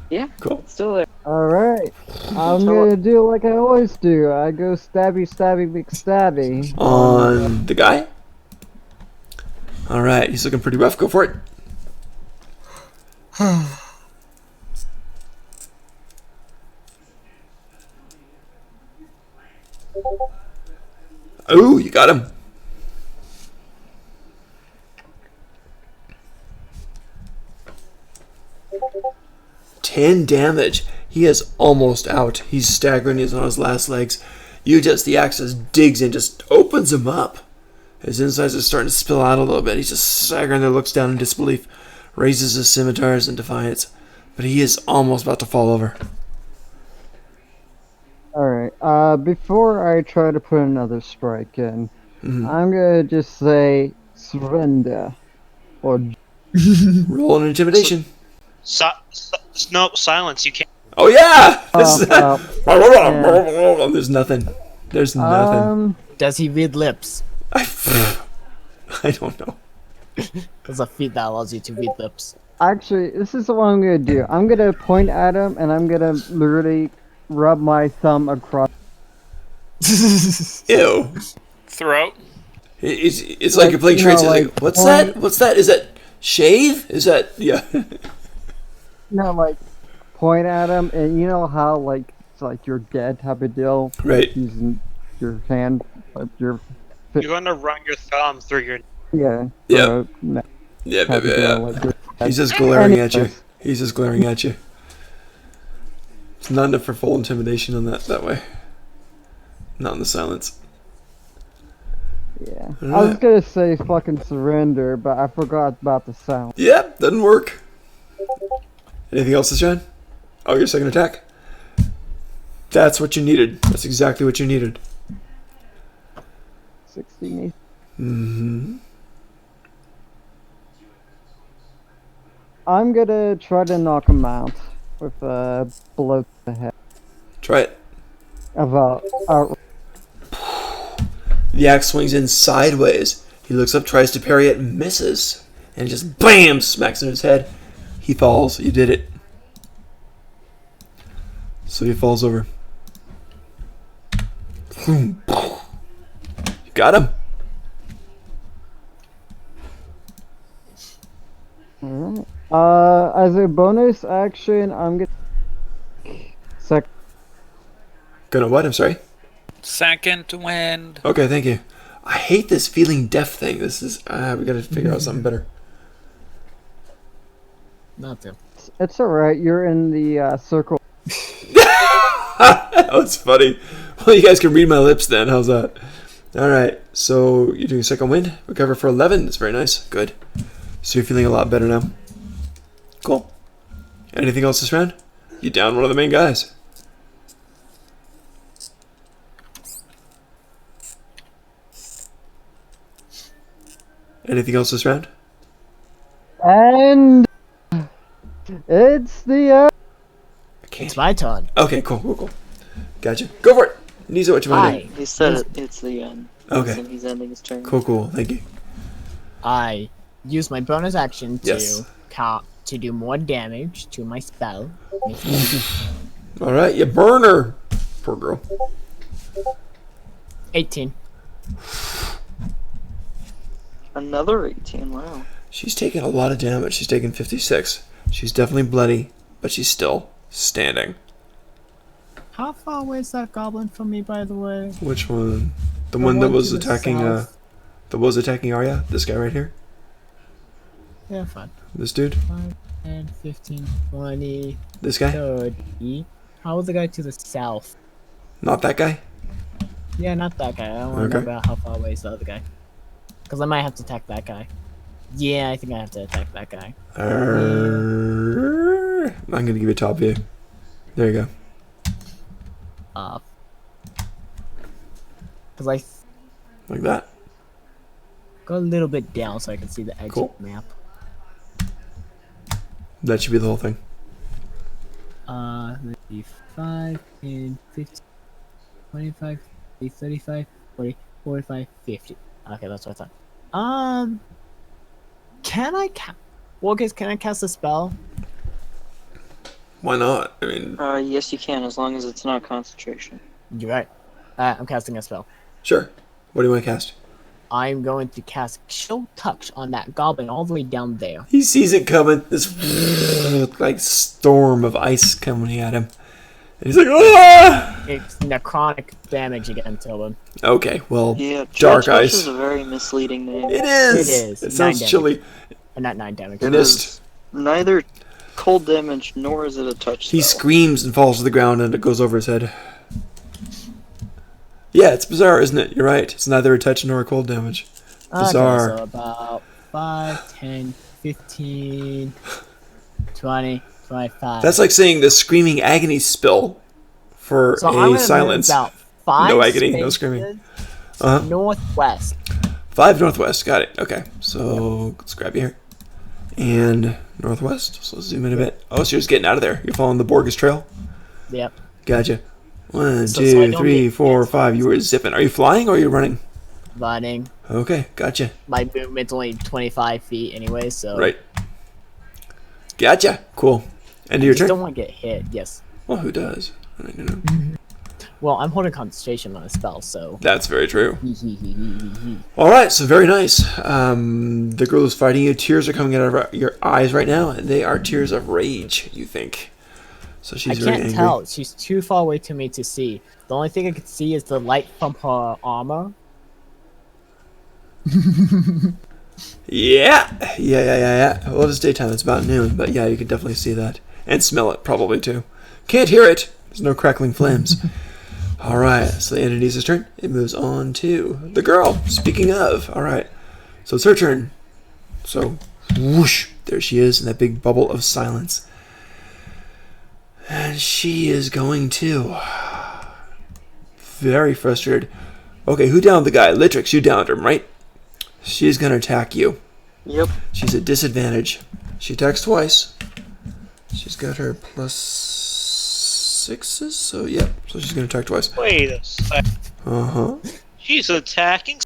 Yeah, Cool. it's still there. Alright. I'm So- gonna do like I always do. I go stabby, stabby, McStabby. On the guy? Alright, he's looking pretty rough. Go for it. Oh, you got him. Ten damage. He is almost out. He's staggering. He's on his last legs. The axe just digs in, just opens him up. His insides are starting to spill out a little bit. He's just staggering there, looks down in disbelief, raises his scimitars in defiance. But he is almost about to fall over. Alright, before I try to put another strike in, Mhm. I'm gonna just say surrender. Or Roll an intimidation. No, silence. You can't. Oh yeah! This is- yeah. There's nothing. There's nothing. Does he read lips? I don't know. There's a feat that allows you to read lips. Actually, this is what I'm gonna do. I'm gonna point at him and I'm gonna literally rub my thumb across. Ew. Throat. It's like Like, you're playing you tricks. know, It's like, like, what's point- that? What's that? Is that shave? Is that yeah? No, like point at him, and you know how like it's like you're dead type of deal. Right. Using your hand, like your You're going to run your thumb through your. yeah. Yeah. no, Yeah, type of yeah, deal, yeah. like your- He's just glaring at you. Anyways. He's just glaring at you. It's not enough for full intimidation on that way. Not in the silence. Yeah. I was Alright. gonna say fucking surrender, but I forgot about the sound. Yep, doesn't work. Anything else this round? Oh, your second attack? That's what you needed. That's exactly what you needed. 60. Mm-hmm. I'm gonna try to knock him out with a blow to the head. Try it. About The axe swings in sideways. He looks up, tries to parry it, misses, and just BAM! Smacks in his head. He falls. You did it. So he falls over. You got him. Alright. As a bonus action, I'm gonna Gonna what? I'm sorry. Second wind. Okay, thank you. I hate this feeling deaf thing. This is we gotta figure out something better. Nothing. It's alright, you're in the circle. That's funny. Well, you guys can read my lips then. How's that? All right. So you're doing second wind. Recover for 11. That's very nice. Good. So you're feeling a lot better now. Cool. Anything else this round? You down one of the main guys. Anything else this round? And it's the I can't. It's my turn. Okay, cool. Gotcha. Go for it. Nizo, what you want to do? He said it's the end. Okay. He said he's ending his turn. Cool. Thank you. I use my bonus action to Yes. to do more damage to my spell. All right, you burn her. Poor girl. 18. Another 18. Wow. She's taking a lot of damage. She's taking 56. She's definitely bloody, but she's still standing. How far away is that goblin from me, by the way? Which one? The one that one was to the attacking south. that was attacking Arya? This guy right here? Yeah, fine. This dude? 5, 10, 15, 20, This guy? 30. How was the guy to the south? Not that guy? Yeah, not that guy. I don't want to Okay. know about how far away is the other guy. Because I might have to attack that guy. Yeah, I think I have to attack that guy. I'm gonna give you a top view. There you go. Because I Like that. go a little bit down so I can see the edge Cool. of the map. That should be the whole thing. Let's see. 5, 10, 15, 25, 30, 35, 40, 45, 50. Okay, that's what I thought. Can I can I cast a spell? Why not? I mean, Yes, you can, as long as it's not concentration. You're right. I'm casting a spell. sure. What do you want to cast? I'm going to cast Chill Touch on that goblin all the way down there. He sees it coming. This like storm of ice coming at him. And he's like, ah! It's necrotic damage again to him. Okay, well, Yeah, dark Chill Touch ice. is a very misleading name. It is. It is. It sounds 9 chilly. Not 9 damage. It Mist. is neither cold damage nor is it a touch He spell. screams and falls to the ground, and it goes over his head. Yeah, it's bizarre, isn't it? You're right. It's neither a touch nor a cold damage. Bizarre. Okay, so about 5, 10, 15, 20, 25. That's like saying the screaming agony spill for so I'm a gonna move silence. about 5 No agony, no spaces screaming. Uh-huh. northwest. 5 northwest. Got it. Okay, so let's grab you here. And northwest. So let's zoom in a bit. Oh, so you're just getting out of there. You're following the Borgus Trail. Yep. Gotcha. 1, So I 2, don't 3, get 4, hit. 5. You were zipping. Are you flying or are you running? Running. Okay, gotcha. My movement's only 25 feet anyway, so. Right. Gotcha. Cool. End of your Just turn. don't want to get hit, yes. Well, who does? I don't know. Well, I'm holding concentration on a spell, so. That's very true. I All right, so very nice. The girl who's fighting you, tears are coming out of your eyes right now, and they are tears of rage, you think. So she's very can't angry. tell. She's too far away to me to see. The only thing I can see is the light from her armor. Yeah. Well, it's daytime. It's about noon, but yeah, you can definitely see that. And smell it, probably, too. Can't hear it. There's no crackling flames. All right, so the end of Nisa's turn. It moves on to the girl. Speaking of, all right. So it's her turn. So, whoosh, there she is in that big bubble of silence. And she is going to, very frustrated, Okay, who downed the guy? Litrix, you downed him, right? She's gonna attack you. Yep. She's at disadvantage. She attacks twice. She's got her +6s, so yeah. So she's gonna attack twice. Wait a sec. Uh-huh. She's attacking.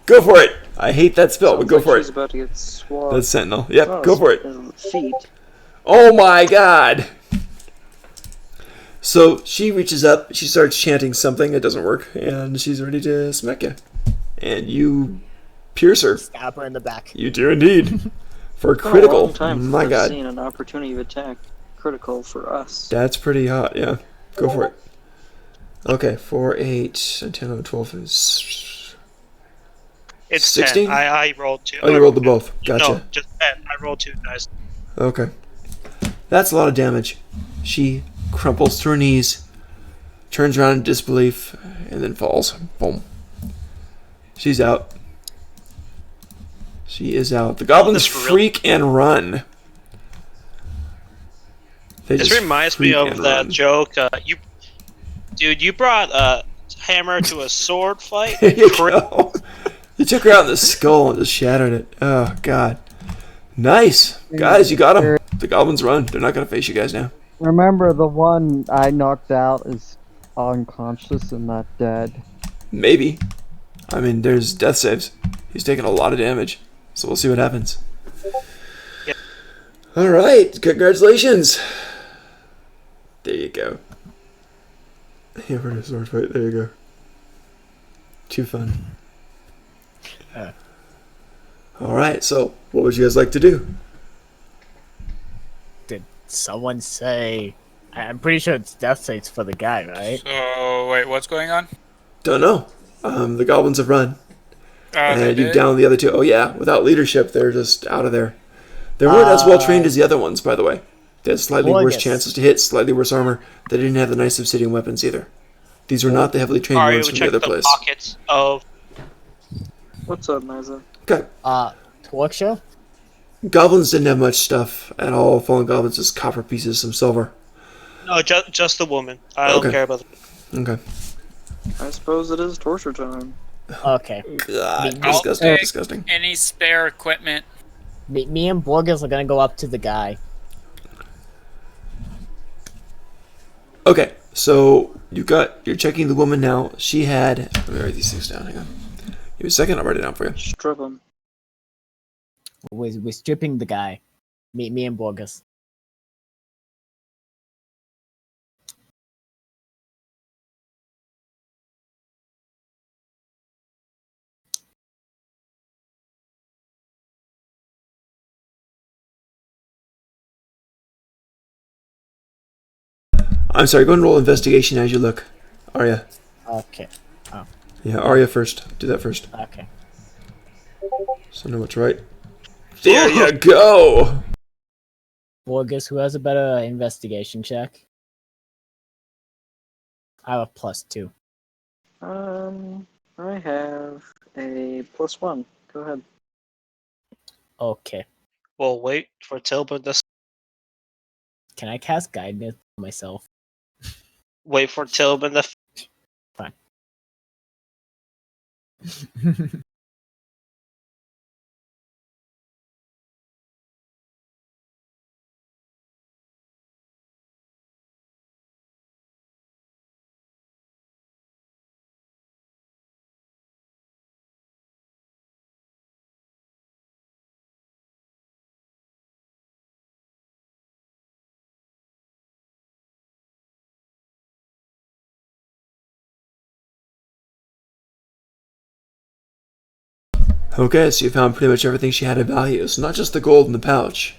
Go for it! I hate that spell, but go for She's it. about to get swabbed. That's Sentinel. Yep, go for it. Feet. Oh my god! So she reaches up, she starts chanting something, it doesn't work, and she's ready to smack you. And you pierce her. Stab her in the back. You do indeed. For Been a critical. long time My since I've god. seen an opportunity of attack critical for us. That's pretty hot, yeah. Go for it. Okay, 4, 8, 10, 11, 12 is... It's 16? 10. I rolled 2. Oh, you rolled the both. No, Gotcha. just 10. I rolled 2 dice. Okay. That's a lot of damage. She crumples to her knees, turns around in disbelief, and then falls. Boom. She's out. She is out. The goblins This real- freak and run. They This just reminds me freak of and that run. joke. You brought a hammer to a sword fight. There you go. You took her out in the skull and just shattered it. Oh, God. Nice. Guys, you got them. The goblins run. They're not going to face you guys now. Remember, the one I knocked out is unconscious and not dead. Maybe. I mean, there's death saves. He's taking a lot of damage. So we'll see what happens. Yep. All right. Congratulations. There you go. Hammer to sword fight. There you go. Too fun. All right. So what would you guys like to do? Did someone say? I'm pretty sure it's death saves for the guy, right? So wait, what's going on? Don't know. The goblins have run. They And you did? down the other two. Oh yeah, without leadership, they're just out of there. They weren't as well trained as the other ones, by the way. They had slightly Well, I worse guess- chances to hit, slightly worse armor. They didn't have the nice obsidian weapons either. These were not the heavily trained Alright, ones we from the check other the place. pockets of. What's up, Miza? Okay. Torque show. Goblins didn't have much stuff at all. Fallen goblins just copper pieces, some silver. No, just the woman. I don't Okay. care about. Okay. I suppose it is torture time. Okay. God, I'll disgusting, take- disgusting. Any spare equipment? Me and Borges are gonna go up to the guy. Okay, so you're checking the woman now. She had. Let me write these things down. Hang on. Give me a second. I'll write it down for you. Strip him. We're stripping the guy. Me and Borges. I'm sorry. Go and roll investigation as you look. Arya. Okay. Yeah, Arya first. Do that first. Okay. So know what's right. There you go. Borges, who has a better investigation check? I have a +2. I have a +1. Go ahead. Okay. We'll wait for Tilburn to Can I cast guidance on myself? wait for Tilburn to. Okay, so you found pretty much everything she had of value. So not just the gold in the pouch,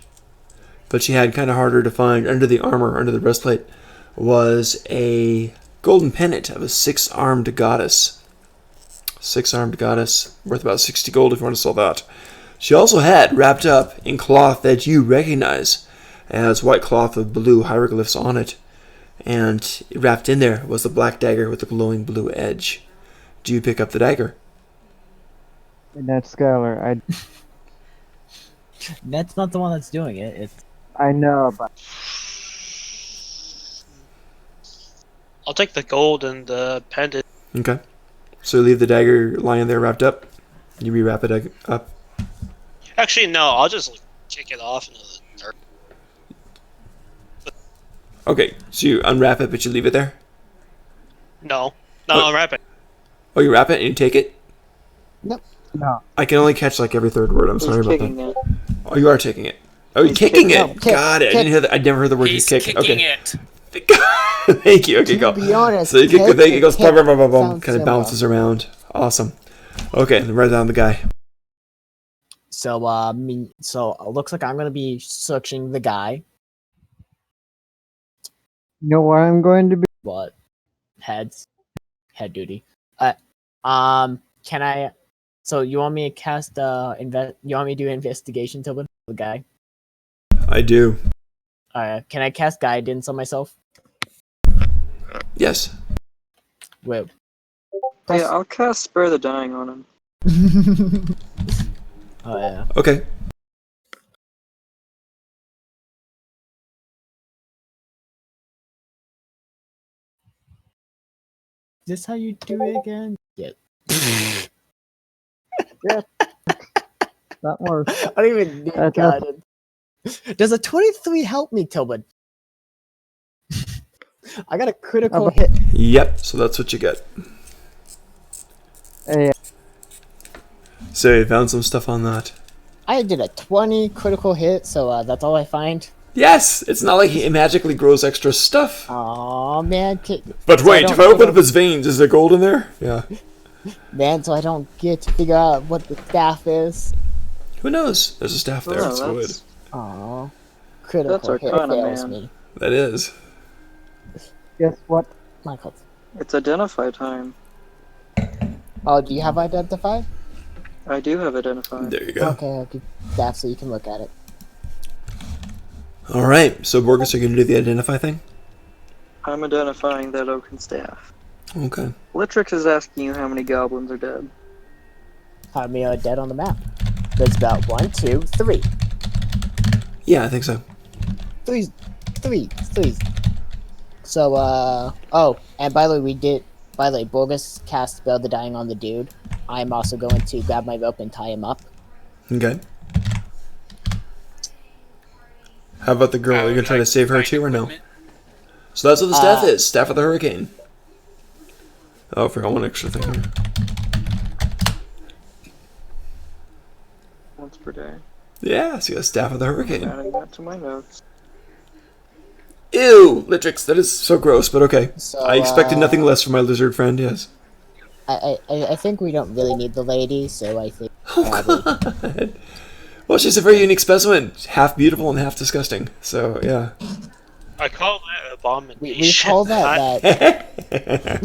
but she had kind of harder to find under the armor, under the breastplate, was a golden pendant of a 6-armed goddess. 6-armed goddess, worth about 60 gold if you want to sell that. She also had, wrapped up in cloth that you recognize as white cloth with blue hieroglyphs on it. And wrapped in there was the black dagger with the glowing blue edge. Do you pick up the dagger? Ned Skylar, That's not the one that's doing it. It's I know, but I'll take the gold and the pendant. Okay. So leave the dagger lying there wrapped up. You rewrap it up. Actually, no. I'll just like, kick it off into the dirt. Okay. So you unwrap it, but you leave it there. No, What? I'll wrap it. Oh, you wrap it and you take it. Nope. No. I can only catch like every third word. I'm He's sorry about kicking that. it. Oh, you are taking it. Oh, you're He's kicking kicking it. it. Kick, Got it. I kick. didn't hear that. I never heard the word He's kick. kicking Okay. it. Thank you. Okay, go. To be honest, So you kick the thing. It kick goes and boom, boom, boom, boom, boom. sounds Kind of similar. bounces around. Awesome. Okay, and write down the guy. So it looks like I'm gonna be searching the guy. You know where I'm going to be? What? Head duty. Can I? So you want me to cast You want me to do investigation to the guy? I do. Can I cast guidance on myself? Yes. Wait. Yeah, I'll cast Spare the Dying on him. Oh yeah. Okay. Is this how you do it again? Yeah. That works. I don't even need That's- guidance. Does a 23 help me, Tilbud? I got a critical hit. Yep. So that's what you get. Hey, So you found some stuff on that. I did a 20 critical hit, so that's all I find. Yes. It's not like he magically grows extra stuff. Oh man, But so I wait, don't if I open know- up his veins, is there gold in there? Yeah. man, so I don't get to figure out what the staff is. Who knows? There's a staff there. Oh, It's wood. that's, Oh, critical That's hit Arcana, fails man. me. That is. guess what? Michael. it's identify time. Oh, do you have identified? I do have identify. There you go. Okay, staff, so you can look at it. All right. So Borgus, are you gonna do the identify thing? I'm identifying that oaken staff. Okay. Litrix is asking you how many goblins are dead. How many are dead on the map? There's about 1, 2, 3. Yeah, I think so. Three. So, oh, and by the way, Borgus cast Spare the Dying on the dude. I'm also going to grab my rope and tie him up. Okay. How about the girl? Are you gonna try to save her too, or no? So that's what the staff is. Staff of the Hurricane. Oh, I forgot one extra thing here. Once per day. Yeah, so you got Staff of the Hurricane. Adding that to my notes. Ew, Litrix, that is so gross, but okay. So, I expected nothing less from my lizard friend, yes. I think we don't really need the lady, so I think Oh, probably. God. Well, she's a very unique specimen. Half beautiful and half disgusting. So, yeah. I call that abomination. We call that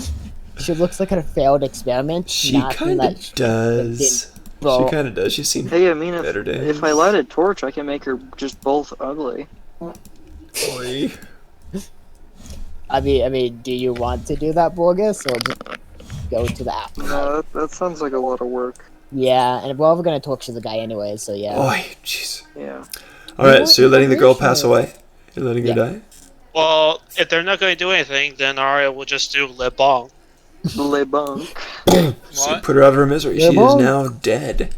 She she looks like a failed experiment. not kind like of does. She well, kind of does. She's seen Hey, I mean, better days. if I light a torch, I can make her just both ugly. Boy. I mean, do you want to do that, Borgus, or just go to the app? No, that sounds like a lot of work. Yeah, and we're gonna torture the guy anyway, so yeah. Boy, jeez. Yeah. Alright, so you're letting the girl pass away? You're letting her Yeah. die? Well, if they're not going to do anything, then Arya will just do Le Bon. Le Bunk. So What? put her out of her misery. Yeah, She is well. now dead.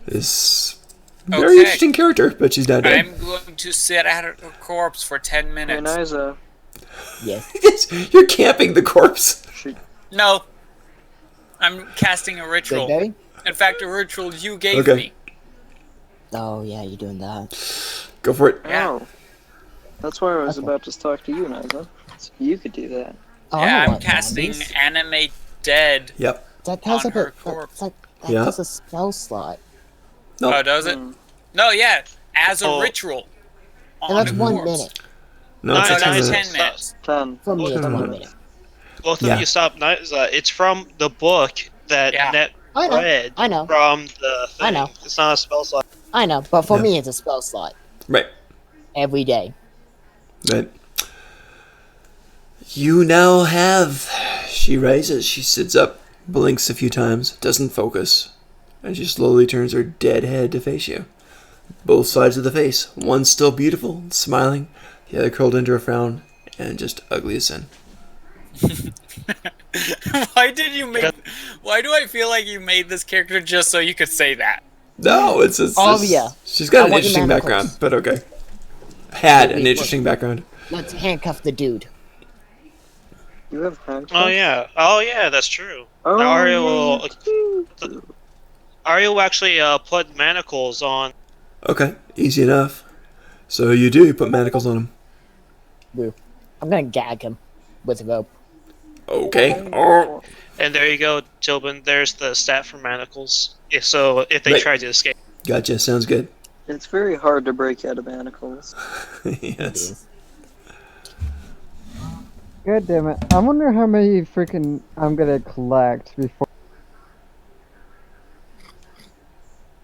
This very Okay. interesting character, but she's now dead. I'm going to sit at her corpse for 10 Hey, minutes. Niza. Yes. Yes, you're camping the corpse. No. I'm casting a Good ritual. day? In fact, a ritual you gave Okay. me. Oh yeah, you're doing that. Go for it. Yeah. Oh. That's why I was Okay. about to talk to you, Niza. So you could do that. Oh, I Yeah, don't I'm want casting zombies. Animate Dead. Yep. That has on her that, corpse. that Yeah. has a spell slot, No. Oh, does it? Hmm. No, yeah. As a Oh. ritual. and that's on a 1 corpse. minute. No, it's No, a no, 10 it's minutes. 10 minutes. 10. For me, it's Okay. 1 minute. Both of Yeah. you stop. It's from the book that Yeah. Net I know. read I know. from the thing. I know. It's not a spell slot. I know, but for Yeah. me, it's a spell slot Right. every day. Right. You now have. She rises. She sits up, blinks a few times, doesn't focus, and she slowly turns her dead head to face you. Both sides of the face. One still beautiful, smiling, the other curled into a frown, and just ugly as sin. Why did you make? Why do I feel like you made this character just so you could say that? No, it's Oh, yeah. She's got I an want your interesting manacles. background, but okay. Had an Wait, interesting background. Let's handcuff the dude. You have handcuffs? Oh yeah, that's true. Oh, Arya yeah. will Arya will actually put manacles on. Okay, easy enough. So you do, you put manacles on him. Woo. I'm gonna gag him with a rope. Okay. Oh. And there you go, Tilbin. There's the stat for manacles. So if they Right. try to escape. Gotcha, sounds good. It's very hard to break out of manacles. Yes. God damn it. I wonder how many freaking I'm gonna collect before.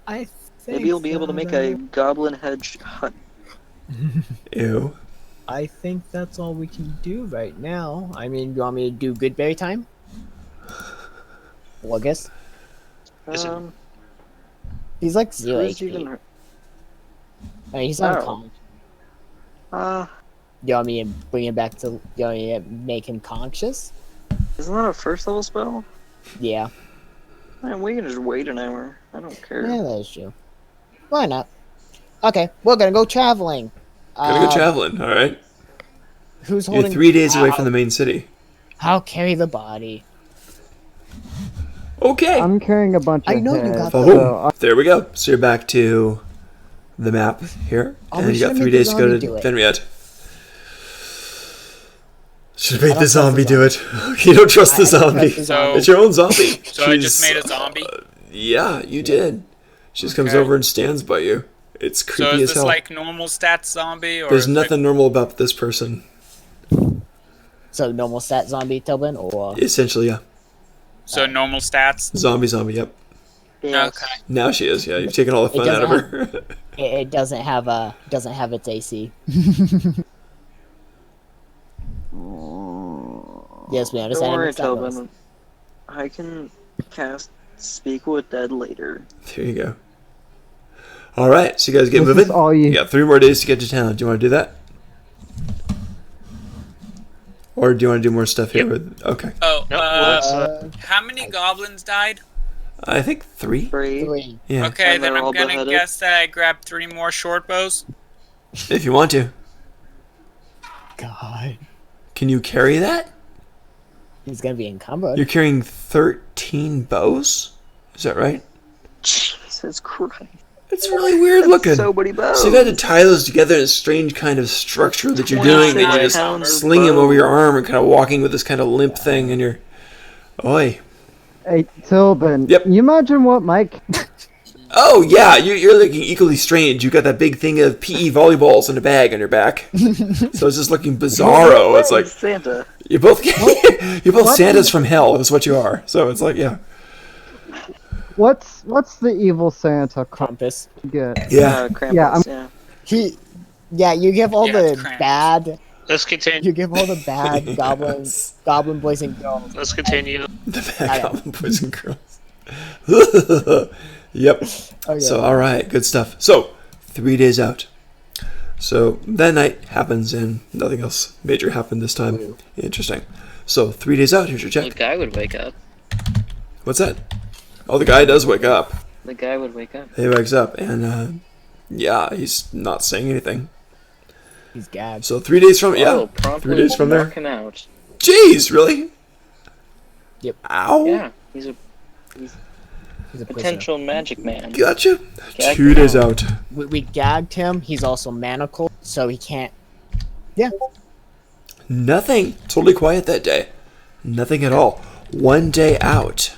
I Maybe you'll be able to make a goblin hedge hut. Ew. I think that's all we can do right now. I mean, you want me to do Goodberry time? Well, I guess Is it- he's like 0 who's HP. even... I mean, he's not Oh. a common. Uh, You want me to bring him back to? You want me to make him conscious? isn't that a first level spell? Yeah. Man, we can just wait an hour. I don't care. Yeah, that is true. Why not? Okay, we're gonna go traveling. Gotta go traveling, alright? Who's You're holding? 3 days away from the main city. I'll carry the body. Okay. I'm carrying a bunch of I know you heads, got so Boom. There we go. So you're back to the map here. Oh, and we you got should've 3 made the days to go zombie to do it. Fenriad. Should have made don't the trust the zombie do it. You don't trust the I don't zombie. trust the So- It's your own zombie. So I just She's- made a zombie. Yeah, you did. She just comes Okay. over and stands by you. It's So creepy is as this hell. like normal stats zombie or There's is it- nothing normal about this person. So normal stat zombie Tobin or Essentially, yeah. So normal stats. Zombie, yep. Yes. Okay. Now she is, yeah. You've taken all the fun out of her. it doesn't have its AC. Yes, we Don't understand. worry, it's not us. Tobin. I can cast Speak with Dead later. There you go. Alright, so you guys get This moving. is all you- You got 3 more days to get to town. Do you want to do that? Or do you want to do more stuff here? Okay. Oh, No, well, that's, how many goblins died? I think 3? 3. 3. Yeah. Okay, And then they're I'm all gonna beheaded? guess that I grabbed 3 more short bows. If you want to. God, Can you carry that? he's gonna be encumbered. You're carrying 13 bows? Is that right? Jesus Christ. It's really weird looking. So many bows. So you got to tie those together in a strange kind of structure that you're doing. That you 26 just pounds of sling them bow. over your arm and kind of walking with this kind of limp thing, and you're, oi. Hey, Tilbin. Yep. You imagine what Mike? Oh yeah, you're looking equally strange. You got that big thing of PE volleyballs in a bag on your back, so it's just looking bizarro. It's like Santa. you're both you're both Santas from hell. Is what you are. So it's like yeah, What's the evil Santa Compass. get? yeah. Krampus, Yeah, yeah. Yeah, you give all Yeah, the it's Krampus. bad. let's continue. You give all the bad goblin boys and girls. Let's continue. The bad goblin boys and girls. Yep. Oh yeah. So all right, good stuff. So 3 days out. So that night happens, and nothing else major happened this time. Interesting. So 3 days out. Here's your The check. guy would wake up. What's that? Oh, the guy does wake up. The guy would wake up. He wakes up, and yeah, he's not saying anything. He's gagged. So 3 days from Oh, yeah, promptly 3 days from there. knock him out. Jeez, really? Yep. Ow. Yeah, he's a He's a prisoner. potential magic man. Gotcha. Gag 2 him days out. out. We gagged him. He's also manacled, so he can't. Yeah. Nothing. Totally quiet that day. Nothing at all. 1 day out.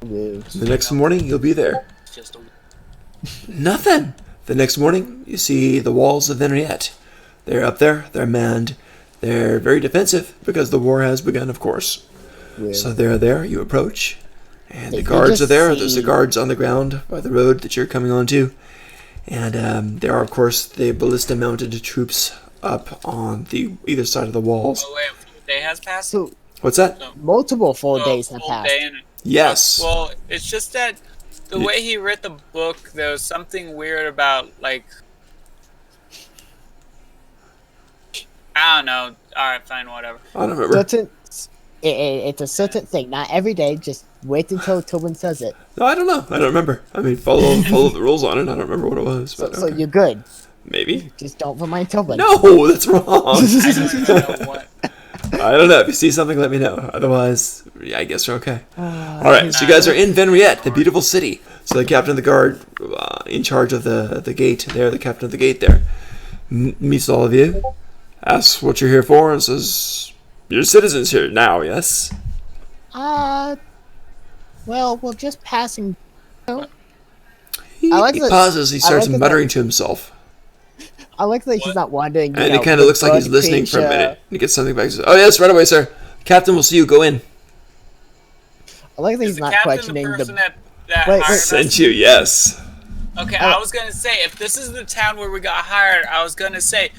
Woo. The next morning, you'll be there. Just a Nothing. The next morning, you see the walls of Venriette. They're up there. They're manned. They're very defensive because the war has begun, of course. Woo. So they're there. You approach, and the If you guards just are there. There's the see- guards on the ground by the road that you're coming onto, and there are, of course, the ballista-mounted troops up on the either side of the walls. Oh wait, a full day has passed. So What's that? multiple full Oh, days have full passed. day and- Yes. Well, it's just that the Yeah. way he read the book, there was something weird about like. I don't know. Alright, fine, whatever. I don't remember. It's a certain thing. Not every day. Just wait until Tobin says it. No, I don't know. I don't remember. I mean, follow the rules on it. I don't remember what it was. So, But so okay. you're good. Maybe. Just don't remind Tobin. No, that's wrong. I don't even know what. I don't know. If you see something, let me know. Otherwise, yeah, I guess we're okay. Ah, All right, so you guys are in Venriette, the beautiful city. So the captain of the guard, in charge of the gate there, the captain of the gate there, meets all of you, asks what you're here for, and says, "You're citizens here now, yes?" Well, we're just passing. He, I like he that- pauses. He starts like that- muttering to himself, I like that he's not wandering. and it kind of looks like he's listening for a minute. He gets something back. He says, "Oh yes, right away, sir. Captain will see you. Go in." I like that Is he's the not captain questioning the the. person that Wait, hired us? Sent you, yes. Okay, Oh. I was gonna say, if this is the town where we got hired, I was gonna say,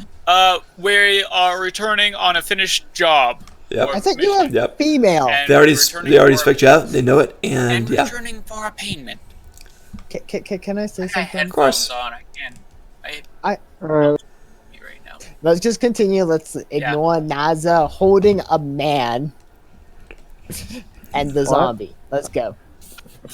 we are returning on a finished job. Yep. I thought you were Yep. female. And They already returning for- spec you out. They know it, And and yeah. returning for a payment. Can I say I have something? headphones course. on. I can't. Alright, Right now. Let's just continue. Let's ignore Naza holding a man and the zombie. Let's go.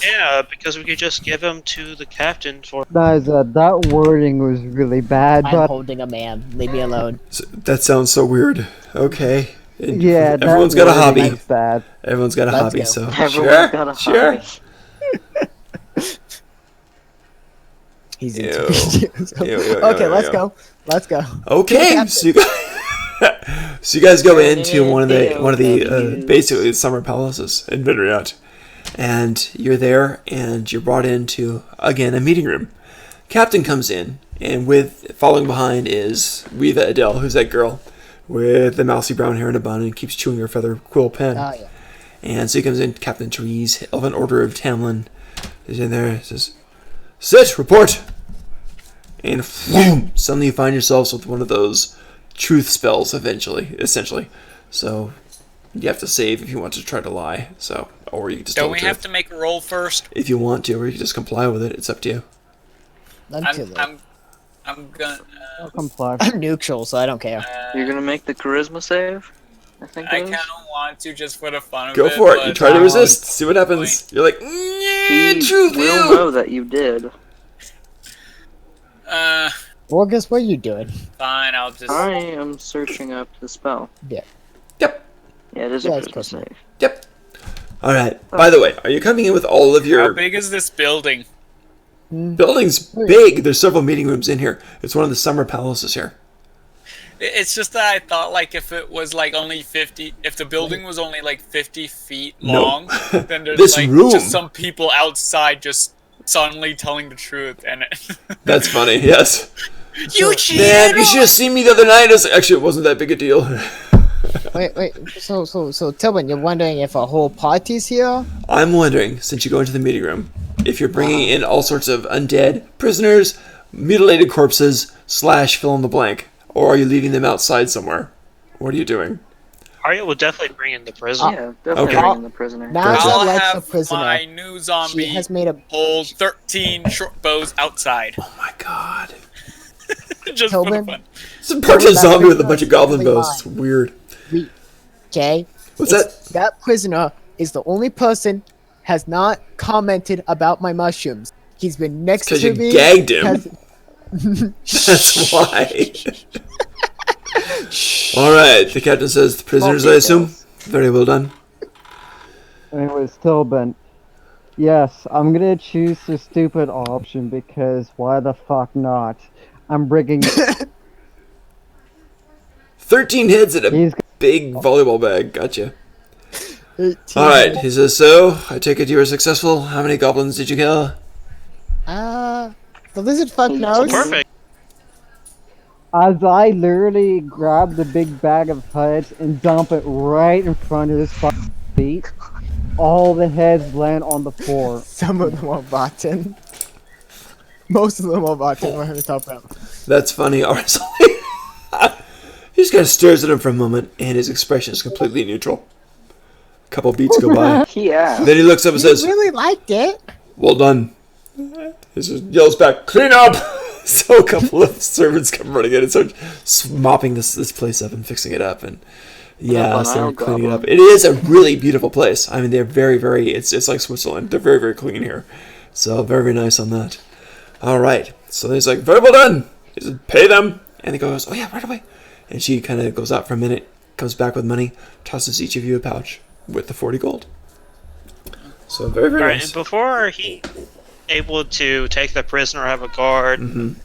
Yeah, because we could just give him to the captain for. that wording was really bad, I'm but holding a man. Leave me alone. So, that sounds so weird. Okay. And yeah, that everyone's got a wording hobby. was bad. Everyone's got a Let's hobby, go. so Everyone's sure, got a sure. hobby. He's Ew. into Ew, Okay, let's go. Let's go. Okay, Captain. so you guys, so you guys go into one of the basically summer palaces in Vidriat, and you're there, and you're brought into again a meeting room. Captain comes in, and following behind is Riva Adele, who's that girl with the mousy brown hair and a bun, and keeps chewing her feather quill pen. Oh yeah. And so he comes in, Captain Therese, Elven Order of Tamlin, is in there, says, "Sit, report!" And whoom, suddenly you find yourselves with one of those truth spells, essentially. So you have to save if you want to try to lie, or you can just tell Don't the we have truth. to make a roll first? If you want to, or you can just comply with it, it's up to you. I'm gonna. I'll comply. I'm neutral, so I don't care. You're gonna make the charisma save? I think I it kind is. of want to just for the fun of Go it. for it, you but- try to resist, see what happens. You're like, He truth, will you! know that you did. August, what are you doing? Fine, I'll just. I am searching up the spell. Yep, Yeah, it is Yeah, a it's charisma close save. yep. Alright, by the way, are you coming in with all of How your big is this building? buildings? Big, there's several meeting rooms in here. It's one of the summer palaces here. It's just that I thought like if it was like only 50, if the building was only like 50 feet No. long, then there's This like room- just some people outside just suddenly telling the truth and That's funny, yes. you cheated. Man, you should have seen me the other night. Actually, it wasn't that big a deal. Wait. So, Tobin, you're wondering if a whole party's here? I'm wondering, since you go into the meeting room, if you're bringing in all sorts of undead, prisoners, mutilated corpses, / fill in the blank, or are you leaving them outside somewhere? What are you doing? Arya will definitely bring in the prisoner. Yeah, definitely Okay. bring in the prisoner. Now Gotcha. I'll likes a have prisoner. my new She zombie has made a. hold 13 short bows outside. Oh my god. Just for the Tobin? fun. It's a person that's zombie with a because bunch of goblin it's bows. It's weird. Okay. What's that? That prisoner is the only person has not commented about my mushrooms. He's been next Because to you me. gagged him. has- That's why. Alright, the captain says, the prisoners, I assume? Very well done. Anyways, Tobin. Yes, I'm gonna choose the stupid option because why the fuck not? I'm bringing. 13 heads in a He's big volleyball bag. Gotcha. 18. Alright, he says, so, I take it you were successful. How many goblins did you kill? The lizard fuck knows. Perfect. As I literally grab the big bag of heads and dump it right in front of his fucking feet, all the heads land on the floor. Some of them are rotten. Most of them are rotten. We're gonna talk about. That's funny. Alright, he just kind of stares at him for a moment, and his expression is completely neutral. A couple beats go by. Yeah. Then he looks up and You says, really liked it. well done. He just yells back, clean up! So a couple of servants come running in and start mopping this place up and fixing it up, and yeah, An so Isle cleaning it up. Goblin. It is a really beautiful place. I mean, they're very, very. It's like Switzerland. They're very, very clean here. So very, very nice on that. All right. So he's like, very well done. He says, pay them, and he goes, oh yeah, right away. And she kind of goes out for a minute, comes back with money, tosses each of you a pouch with the 40 gold. So very, very All right, nice. and before he able to take the prisoner, have a guard, lead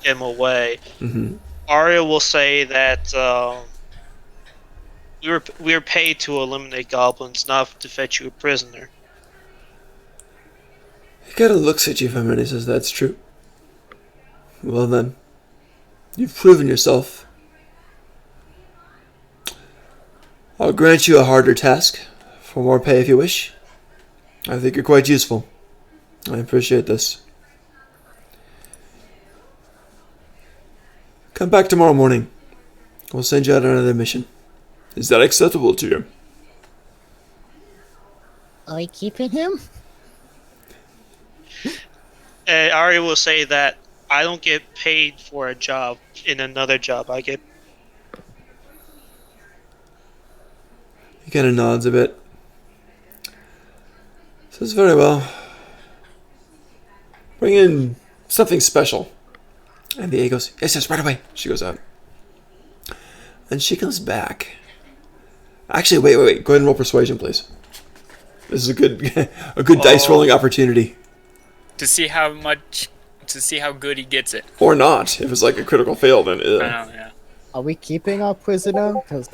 him away, Arya will say that we were paid to eliminate goblins, not to fetch you a prisoner. He kind of looks at you for a minute and says, that's true. Well then, you've proven yourself. I'll grant you a harder task, for more pay if you wish. I think you're quite useful. I appreciate this. Come back tomorrow morning. We'll send you out on another mission. Is that acceptable to you? Are we keeping him? Arya will say that I don't get paid for a job in another job. I get He kind of nods a bit. Says, very well. Bring in something special. And the A goes, yes, yes, right away. She goes out. And she comes back. Actually, wait. Go ahead and roll persuasion, please. This is a good dice rolling opportunity. To see how good he gets it. Or not. If it's like a critical fail, then I know, yeah. Are we keeping our prisoner? 'Cause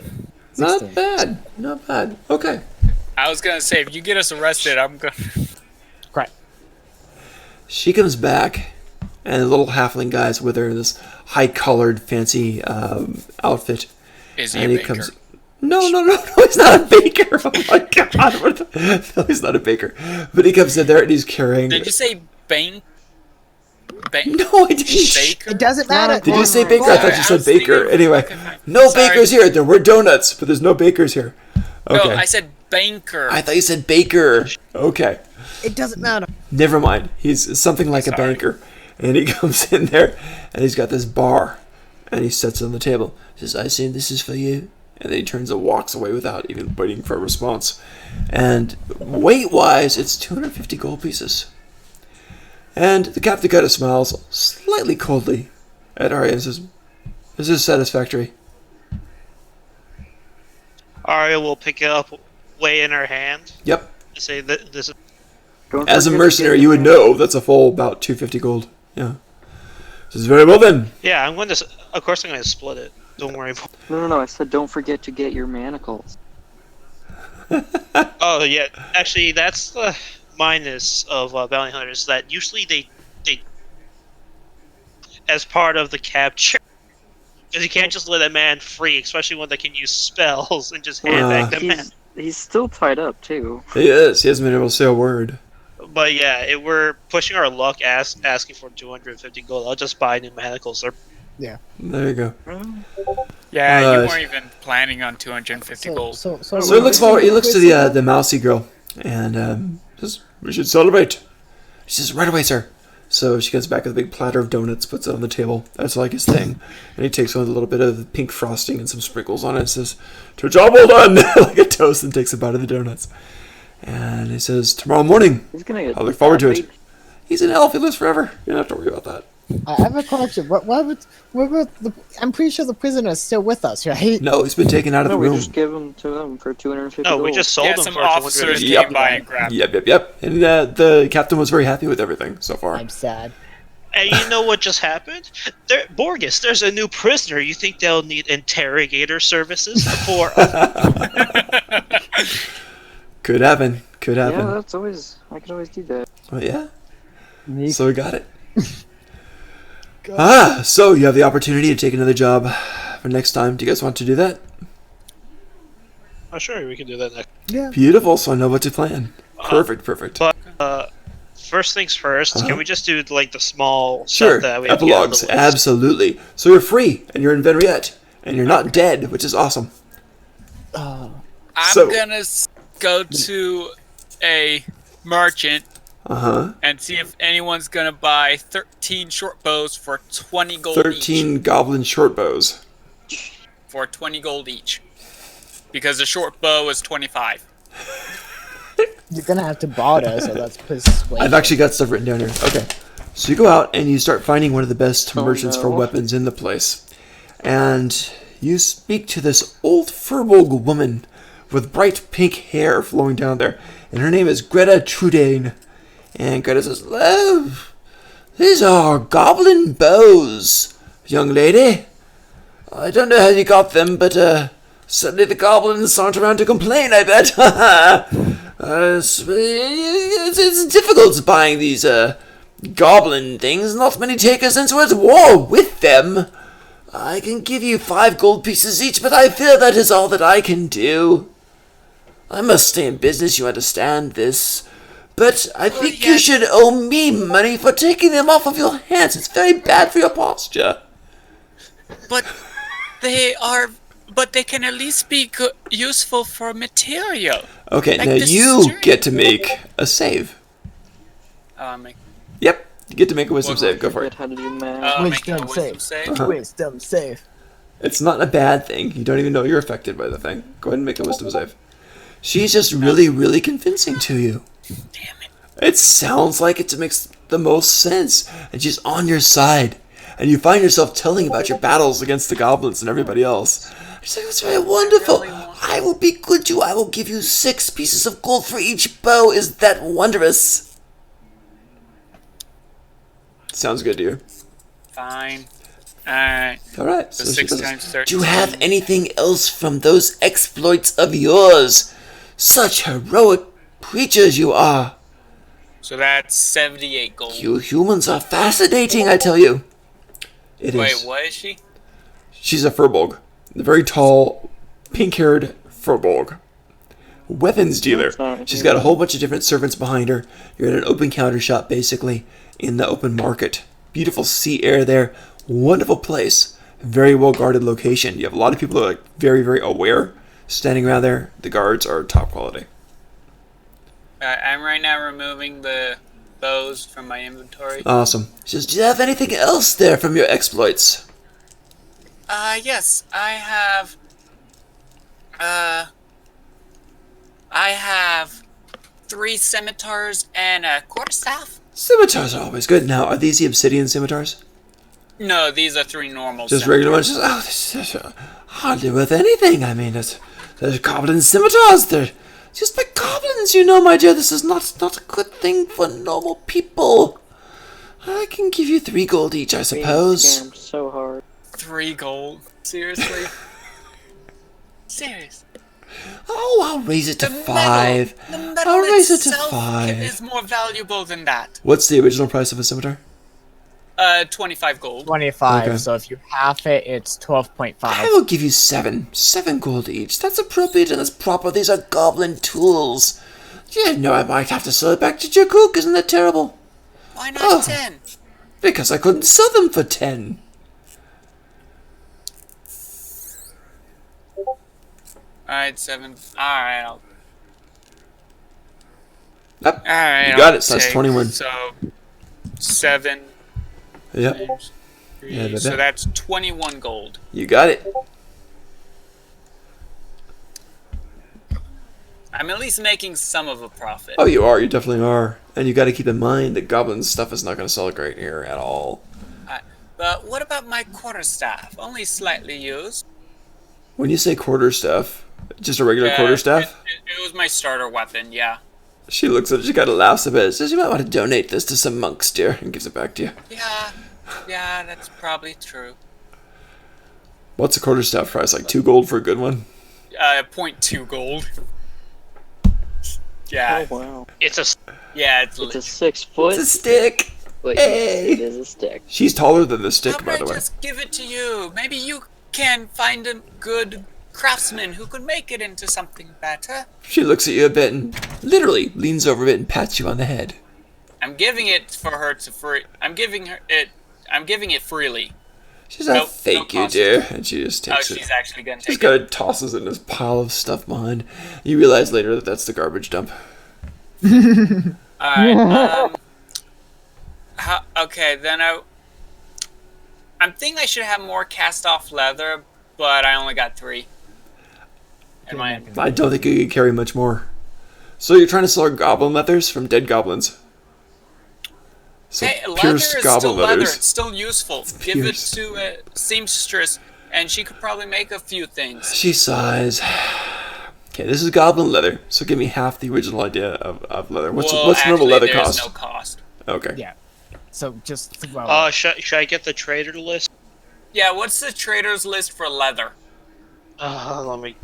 not 16. bad. Not bad. Okay. I was gonna say, if you get us arrested, I'm gonna. Great. She comes back, and the little halfling guy's with her in this high-collared, fancy outfit. Is he And a he baker? comes. No, he's not a baker. Oh my god! No, he's not a baker. But he comes in there and he's carrying. Did you say bank? No, I didn't. Baker? It doesn't matter. Did you say baker? I thought you Sorry, I said was baker. thinking- Anyway, okay, fine. no Sorry. bakers here. There were donuts, but there's no bakers here. Okay. No, I said banker. I thought you said baker. Okay. It doesn't matter. Never mind. He's something like a Sorry. banker. And he comes in there, and he's got this bar, and he sets it on the table. He says, I assume this is for you. And then he turns and walks away without even waiting for a response. And weight-wise, it's 250 gold pieces. And the captain kind of smiles slightly coldly at Arya and says, this is satisfactory. Arya will pick it up, weigh in her hand, Yep. and say that this is. Don't As a forget to mercenary, get you would your- know that's a full about 250 gold. Yeah. Says, very well then. Yeah, I'm going to. Of course, I'm going to split it. Don't worry. No. I said don't forget to get your manacles. Oh yeah, actually, that's the minus of bounty hunters. That usually they as part of the capture, because you can't just let a man free, especially when they can use spells and just hand back the man. He's still tied up too. He is. He hasn't been able to say a word. But yeah, we're pushing our luck, asking for 250 gold. I'll just buy new manacles. There you go. Yeah, you Uh, weren't even planning on 250 gold. So he looks forward. He looks to the mousy girl, and says, "We should celebrate." She says, "Right away, sir." So she comes back with a big platter of donuts, puts it on the table. That's like his thing. And he takes one with a little bit of pink frosting and some sprinkles on it and says, "To a job well done," like a toast, and takes a bite of the donuts. And he says, "Tomorrow morning, He's gonna get I look forward to it." paid. He's an elf. He lives forever. You don't have to worry about that. I have a question. I'm pretty sure the prisoner is still with us, right? No, he's been taken out of No, the we room. just give them to them for 250 No, gold. we just sold Yeah, them some for officers 250. came by and grabbed. Yep. And the captain was very happy with everything so far. I'm sad. And you know what just happened? Borges, there's a new prisoner. You think they'll need interrogator services for? Could happen. Could happen. Yeah, that's always. I could always do that. Well, yeah. Me- So we got it. So you have the opportunity to take another job for next time. Do you guys want to do that? Oh, sure, we can do that next. Yeah. Beautiful. So I know what to plan. Perfect. But first things 1st, Uh-huh. can we just do like the small Sure. stuff that we have to get on the Epilogues. list? Absolutely. So you're free, and you're in Venriette, and you're not dead, which is awesome. I'm So- gonna go to a merchant Uh-huh. and see if anyone's gonna buy 13 short bows for 20 gold 13 goblin short bows. each. For 20 gold each. Because the short bow is 25. You're gonna have to barter, so that's persuasion. I've actually got stuff written down here. Okay. So you go out and you start finding one of the best merchants for no. weapons in the place. And you speak to this old Furbolg woman with bright pink hair flowing down there. And her name is Greta Trudane. And Greta says, "Oh, these are goblin bows, young lady. I don't know how you got them, but certainly the goblins aren't around to complain, I bet. It's difficult buying these goblin things. Not many takers since we're at war with them. I can give you 5 gold pieces each, but I fear that is all that I can do. I must stay in business, you understand this. But I think you should owe me money for taking them off of your hands. It's very bad for your posture." But they can at least be useful for material. Okay, Like now the you string. get to make a save. Yep, you get to make a wisdom What- save. Go for it. How do you math? Make a Wisdom wisdom save. save. Wisdom save. It's not a bad thing. You don't even know you're affected by the thing. Go ahead and make a wisdom save. She's just really, really convincing to you. Damn it. It sounds like it makes the most sense, and she's on your side. And you find yourself telling about your battles against the goblins and everybody else. She's like, "That's very wonderful. I will be good to you. I will give you 6 pieces of gold for each bow. Is that wondrous?" Sounds good to you. Fine. Alright. Alright, So so she 6 goes, times 13. "Do you have anything else from those exploits of yours? Such heroic creatures you are. So that's 78 gold. You humans are fascinating, I tell you." It is. Wait, what is she? She's a Furbolg. A very tall, pink-haired Furbolg. Weapons dealer. She's got a whole bunch of different servants behind her. You're at an open counter shop, basically, in the open market. Beautiful sea air there. Wonderful place. Very well-guarded location. You have a lot of people that are very, very aware standing around there. The guards are top quality. I'm right now removing the bows from my inventory. Awesome. She says, "Do you have anything else there from your exploits?" Yes, I have 3 scimitars and a quarterstaff. Scimitars are always good. Now, are these the obsidian scimitars? No, these are 3 normal Just scimitars. regular ones? Just, oh, this is hardly worth anything. I mean, there's goblin scimitars. They're just by goblins, you know, my dear. This is not a good thing for normal people. I can give you 3 gold each, I suppose. Scammed so hard. 3 gold. Seriously? Serious. Oh, I'll raise it to The 5. The metal I'll raise it to itself 5. is more valuable than that. What's the original price of a scimitar? 25 gold. 25. Okay. So if you half it, it's 12.5. I will give you 7. 7 gold each. That's appropriate and that's proper. These are goblin tools. Yeah, no, I might have to sell it back to Jakuk. Isn't that terrible? Why not Oh. 10? Because I couldn't sell them for 10. Alright, 7. Alright, I'll... Yep. Alright, You got I'll it, so that's take- 21. So, 7 Yep. times 3. Yeah, but so that- that's 21 gold. You got it. I'm at least making some of a profit. Oh, you are. You definitely are. And you got to keep in mind that goblin stuff is not going to sell great here at all. But what about my quarterstaff? Only slightly used. When you say quarterstaff, just a regular quarterstaff? It was my starter weapon, yeah. She looks at it. She kind of laughs a bit. Says, "You might want to donate this to some monks, dear," and gives it back to you. Yeah, that's probably true. What's a quarterstaff price? Like 2 gold for a good one? 0.2 gold. Yeah, Oh wow. It's a yeah, It's a 6 foot. It's a stick. Wait, Hey. it is a stick. She's taller than the How stick, by about the I way. just give it to you? Maybe you can find a good craftsman who could make it into something better. She looks at you a bit and literally leans over a bit and pats you on the head. I'm giving it for her to free. I'm giving it freely. She's like, Nope, "Thank no you, cost. dear." And she just Oh, takes it. she's actually gonna Just take kind it. of tosses it in this pile of stuff behind. You realize later that that's the garbage dump. Alright, okay, then I'm thinking I should have more cast-off leather, but I only got 3. In my I don't think you could carry much more. So you're trying to sell goblin leathers from dead goblins. So Hey, leather pierced is goblin still leather. leathers. It's still useful. Give it pierced. to a seamstress, and she could probably make a few things. She sighs. Okay, this is goblin leather, so give me half the original idea of leather. What's Well, normal actually, leather there's cost? no cost. Okay. Yeah. So just throw. Should I get the trader list? Yeah, what's the trader's list for leather? Let me.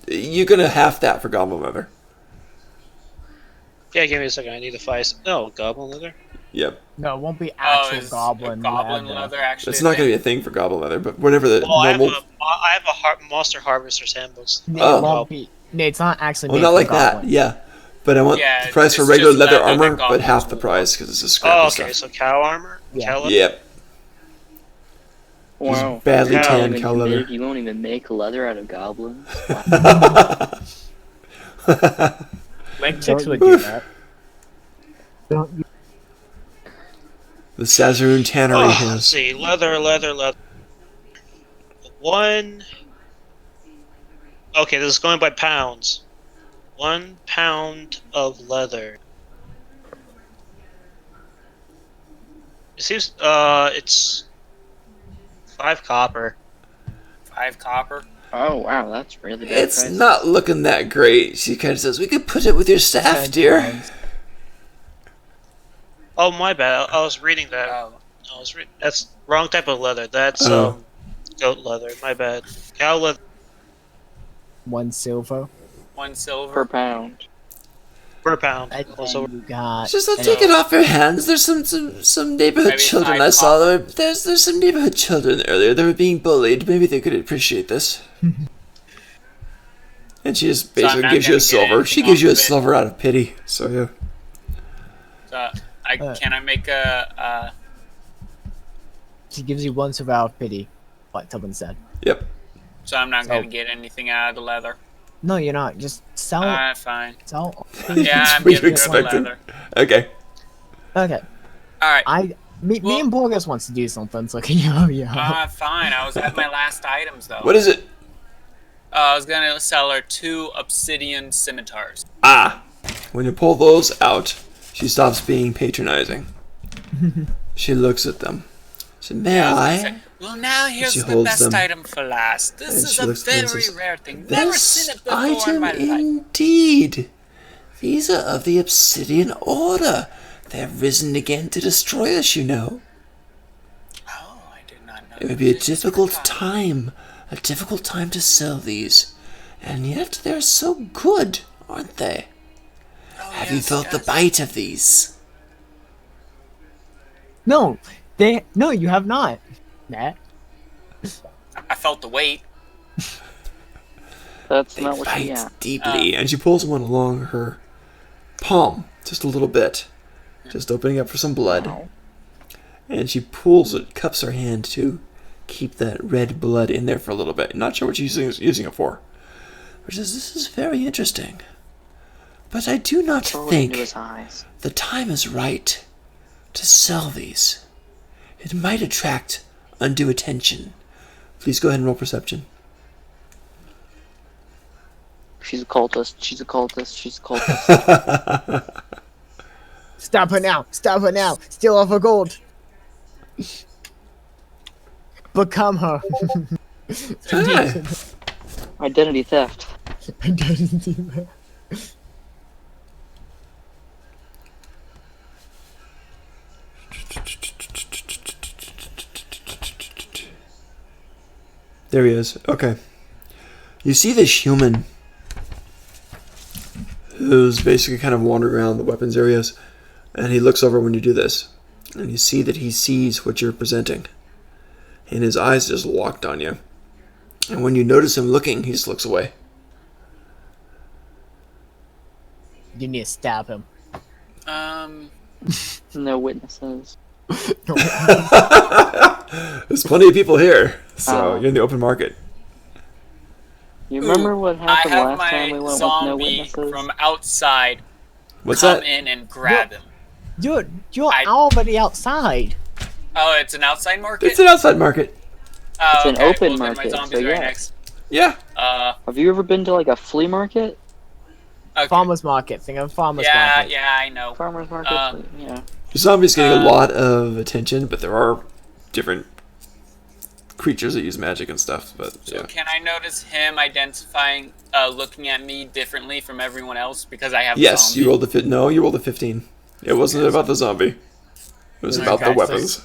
You're gonna half that for goblin leather. Yeah, give me a second. I need to find. No, goblin leather. Yep. No, it won't be actual is goblin goblin leather. leather actually. It's not gonna be a thing for goblin leather, but whatever the Well, I have normal. a monster harvester's handbooks. No, Oh. it won't be. No, it's not actually. Well, made not for like that. goblin. Yeah. But I want Yeah, the price for it's regular just leather leather that armor, but goblins half the will price because it's a scrappy Oh, okay. stuff. So cow armor. Yeah. Cow leather? Yep. Wow. badly Yeah, tanned Even cow leather. You won't even make leather out of goblins? Link Chicks would do that. Don't you The Sazerac Tannery Oh, let's has. see. Leather. One. Okay, this is going by pounds. 1 pound of leather. It seems. It's 5 copper. 5 copper. Oh wow, that's really bad It's price. not looking that great. She kind of says, "We could put it with your staff, dear." Oh, my bad. I was reading that. Oh. That's wrong type of leather. That's Oh. goat leather. My bad. Cow leather 1 silver. 1 silver. Per pound. per pound. And Also, then you got. Just not take it off your hands. There's some neighborhood Maybe children 5 I saw. copper. There's some neighborhood children earlier. They were being bullied. Maybe they could appreciate this. And she just So I'm basically not gives you a gonna get silver. She anything gives you a off of it. silver out of pity. So yeah. So can I make a She gives you 1 silver out of pity, like Tubman said. Yep. so I'm not So- gonna get anything out of the leather. No, you're not. Just sell. Alright, fine. Sell. Yeah, That's I'm what you giving her the expected. leather. Okay. Okay. Alright. Me Well- and Borges wants to do something, so can you help me out? Fine. I was at my last items though. What is it? I was gonna sell her 2 obsidian scimitars. Ah. When you pull those out, she stops being patronizing. She looks at them. She said, "May I?" Well, now here's She the holds best them. item for last. This And is she a looks at them and very says, rare thing. Never seen This it before in item my life. indeed. These are of the Obsidian Order. They have risen again to destroy us, you know. Oh, I did not know. It would be a this was difficult common. time to sell these. And yet they're so good, aren't they? Oh, Have you yes, felt the yes. bite of these? No, you have not. Matt. I felt the weight. That's They not what she bite got. deeply, and she pulls one along her palm, just a little bit, just opening up for some blood. Wow. And she pulls it, cups her hand to keep that red blood in there for a little bit. Not sure what she's using it for. She says, "This is very interesting, but I do not Throw it into his think eyes. the time is right to sell these. It might attract undue attention. Please go ahead and roll perception." She's a cultist. She's a cultist. She's a cultist. Stop her now! Stop her now! Steal off her gold! Become her! Ah, Identity theft. I didn't do that. there he is. Okay. You see this human who's basically kind of wandering around the weapons areas, and he looks over when you do this, and you see that he sees what you're presenting, and his eyes just locked on you. And when you notice him looking, he just looks away. You need to stab him. No witnesses. There's plenty of people here, so Oh. you're in the open market. You remember what I happened have last time we my went with no zombie witnesses? from outside What's come that? in and grab him. You're I- already outside. Oh, it's an outside market? It's an outside market. Oh, It's an okay. open Well, then my market, zombie's so right yeah. next. Yeah. Have you ever been to like a flea market? Okay. Farmers market. Think of farmers Yeah, market. yeah, I know. Farmers market? Yeah. Zombies getting a Uh, lot of attention, but there are different creatures that use magic and stuff. But So yeah. can I notice him identifying, looking at me differently from everyone else because I have a Yes, zombie? you rolled a No, you rolled a 15. It wasn't about the zombie. It was about the Okay, so- weapons.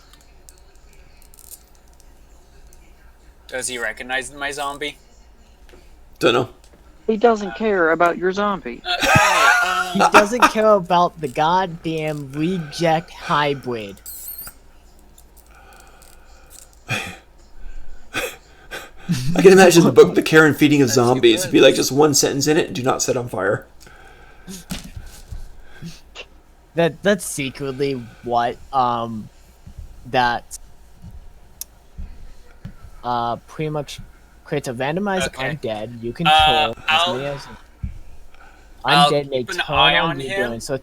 Does he recognize my zombie? Don't know. He doesn't care about your zombie. He doesn't care about the goddamn reject hybrid. I can imagine the book, The Care and Feeding of Zombies. It'd be like just one sentence in it: "Do not set on fire." That's secretly what that pretty much creates a randomized Okay. undead you control as many as I'll undead may keep an turn eye on on you him. doing so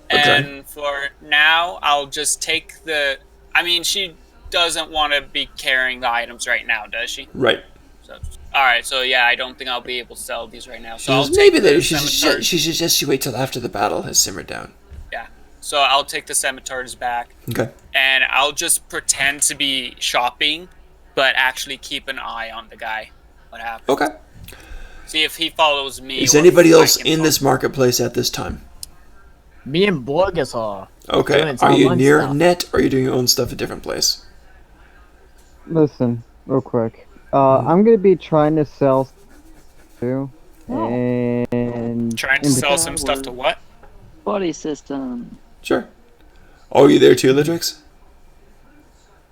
And for now, I'll just take the... I mean, she doesn't want to be carrying the items right now, does she? Right. So, alright, so yeah, I don't think I'll be able to sell these right now. So She I'll says, take maybe the later. She scimitar- suggests you wait till after the battle has simmered down. Yeah. So I'll take the scimitars back, Okay. and I'll just pretend to be shopping, but actually keep an eye on the guy. What happens? Okay. See if he follows me. Is or anybody if I else can in follow- this marketplace at this time? me and Borges are Okay. doing Are you some near stuff. net, or are you doing your own stuff at a different place? Listen, real quick. I'm gonna be trying to sell too, and Trying to in sell some stuff to what? Buddy system. Sure. Oh, are you there too, Litrix?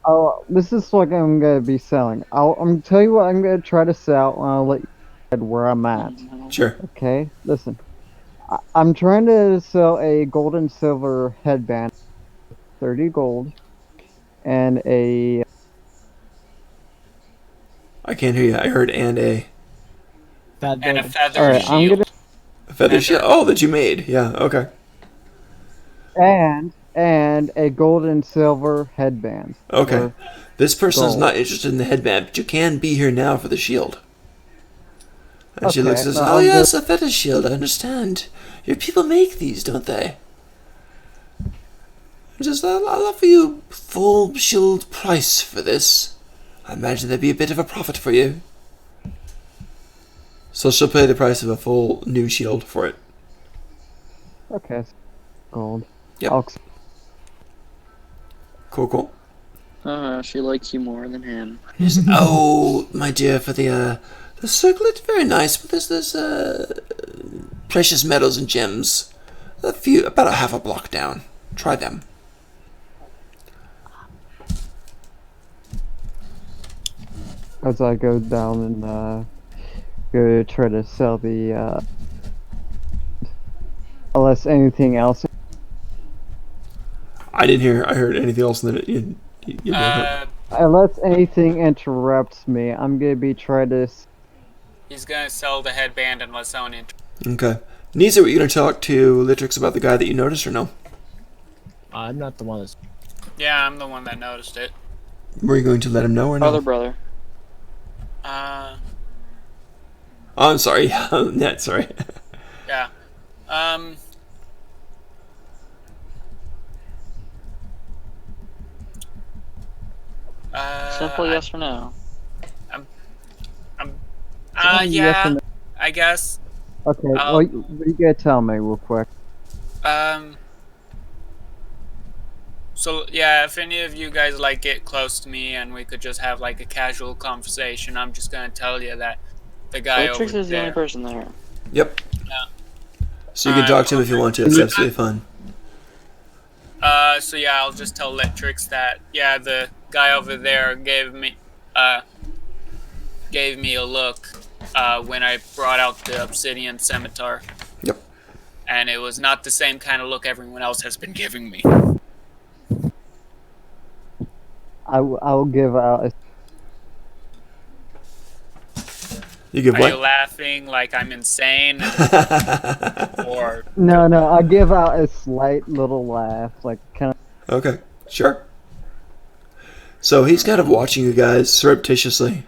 Oh, this is what I'm gonna be selling. I'm gonna tell you what I'm gonna try to sell, and I'll let you decide where I'm at. Sure. Okay, listen. I'm trying to sell a gold and silver headband, 30 gold, and a. I can't hear you. I heard and a that And a feather All right, I'm shield. feather shield. Oh, that you made. Yeah. Okay. And a gold and silver headband. Okay. Or- This person's gold. not interested in the headband, but you can be here now for the shield. And she Okay, looks and says, no, "Oh I'm yes, a fetish shield. I understand. Your people make these, don't they?" I'll offer you full shield price for this. I imagine there'd be a bit of a profit for you. So she'll pay the price of a full new shield for it. Okay, gold. Yep. I'll Cool. She likes you more than him. Yes. Oh, my dear, for the circlet, very nice. But there's precious metals and gems. About a half a block down. Try them. As I go down and go try to sell the unless anything else. I didn't hear. I heard anything else that you did. Unless anything interrupts me, I'm gonna be trying to. He's gonna sell the headband unless someone Okay. Nisa, were you going to talk to Litrix about the guy that you noticed or no? I'm not the one that's Yeah, I'm the one that noticed it. Were you going to let him know or no? Other brother. Oh, I'm sorry. Net, sorry. Yeah. Simple yes or no. Yes or Yeah, no? I guess. Okay, well, what you gotta tell me real quick. So yeah, if any of you guys like get close to me and we could just have like a casual conversation, I'm just gonna tell you that the guy Matrix over is the only there. person there. Yep. So you can talk to him if you want to. It's absolutely fine. So yeah, I'll just tell Letrix that yeah, the guy over there gave me a look when I brought out the obsidian scimitar. Yep. And it was not the same kind of look everyone else has been giving me. I will give out. You give Are you what? laughing like I'm insane? Or No, I give out a slight little laugh, like kind of. Okay, sure. So he's kind of watching you guys surreptitiously.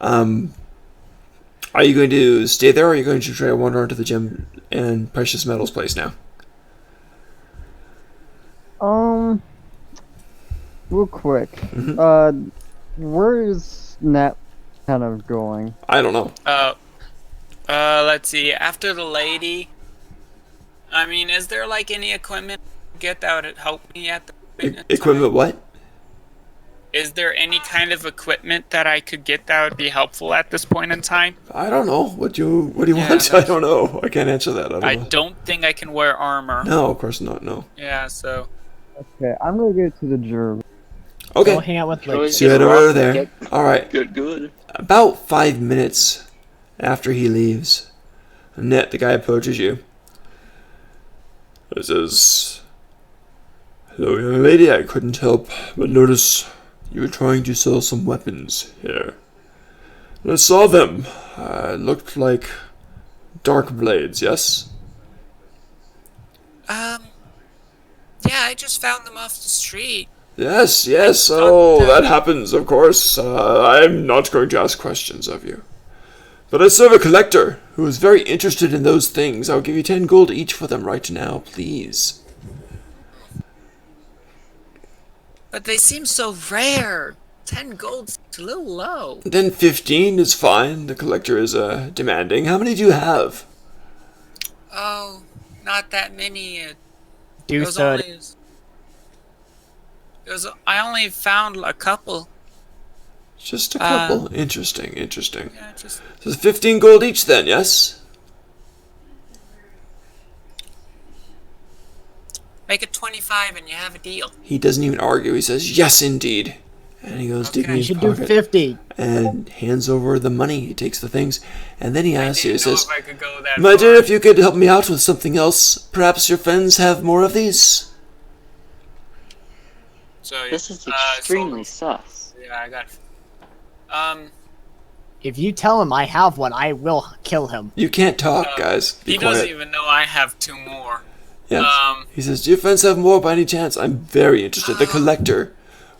Are you going to stay there, or are you going to try to wander onto the gem and precious metals place now? Real quick. Mhm. Where is Nat kind of going? I don't know. let's see. After the lady, I mean, is there like any equipment to get that would help me at the point in Equipment time? what? Is there any kind of equipment that I could get that would be helpful at this point in time? I don't know. What do you Yeah, want? I don't know. I can't answer that. I I don't know. don't think I can wear armor. No, of course not. No. Yeah, so Okay, I'm gonna go to the germ. Okay. Go hang out with Can always So you get head a over rock there. and All right. Get good. About 5 minutes after he leaves, Annette, the guy, approaches you. He says, "Hello, young lady. I couldn't help but notice you were trying to sell some weapons here. And I saw them. Looked like dark blades, yes?" Yeah, I just found them off the street. Yes, yes. Oh, that happens, of course. I'm not going to ask questions of you. But I serve a collector who is very interested in those things. I'll give you 10 gold each for them right now, please. But they seem so rare. 10 gold's a little low. Then 15 is fine. The collector is demanding. How many do you have? Oh, not that many. Do was 30. only. I only found a couple. Just a couple. Interesting. Yeah, just. So it's 15 gold each then, yes? Make it 25 and you have a deal. He doesn't even argue. He says, yes, indeed. And he goes digging in You his should do pocket 50. and hands over the money. He takes the things. And then he asks you, he Didn't know says, if I could go that "My far. dear, if you could help me out with something else, perhaps your friends have more of these?" So, This is so- extremely sus. yeah, I got. If you tell him I have one, I will kill him. You can't talk, guys. Be He quiet. doesn't even know I have 2 more. Yes. Um, He says, "Do your friends have more by any chance? I'm very interested. The collector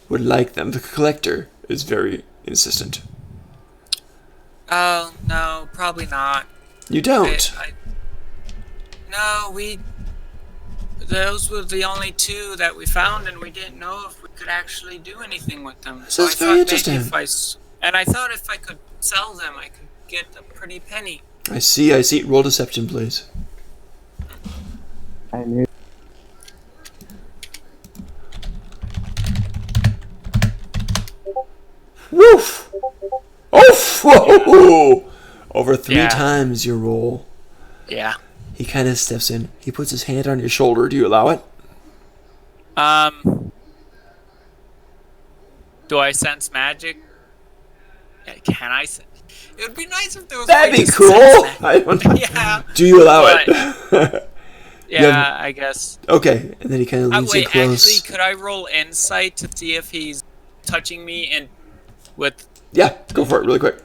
would like them. The collector is very insistent." Oh, no, probably not. You don't. No, those were the only 2 that we found, and we didn't know if we could actually do anything with them. So I it's very thought interesting. maybe and I thought if I could sell them, I could get a pretty penny. I see. Roll deception, please. I knew. Woof! Oh, whoa! Over 3 Yeah. times your roll. Yeah. He kind of steps in. He puts his hand on your shoulder. Do you allow it? Do I sense magic? Yeah, can I sense? It would be nice if there was. a That'd way be to cool. sense I don't know. Yeah. Do you allow it? Yeah, I guess. Okay, and then he kind of leans in Wait, close. actually, could I roll insight to see if he's touching me and with? Yeah, go for it really quick.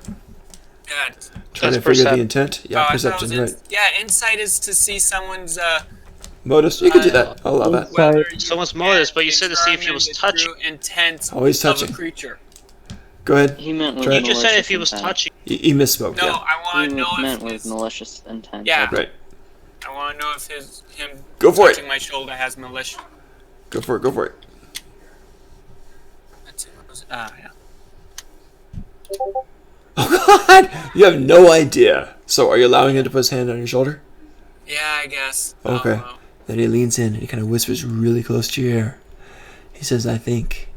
Uh, Trying to That's figure the percep- intent. Yeah, I thought it perception, was right. Yeah, insight is to see someone's Modus, you can do that. I'll allow that. whether Insight. you Someone's can motives, but you said to see if he determine was the touching. true intent Oh, he's of touching. a creature. Go ahead. He meant with Try it. You just said if he malicious was intent. touching. He misspoke, No, yeah. I want He to know meant if with his, malicious intent. Yeah. Right. I want to know if him Go for it. touching my shoulder has malicious. Go for it. Yeah. Oh, God! You have no idea. So, are you allowing him to put his hand on your shoulder? Yeah, I guess. Okay. Oh, well. Then he leans in and he kind of whispers really close to your ear. He says, "I think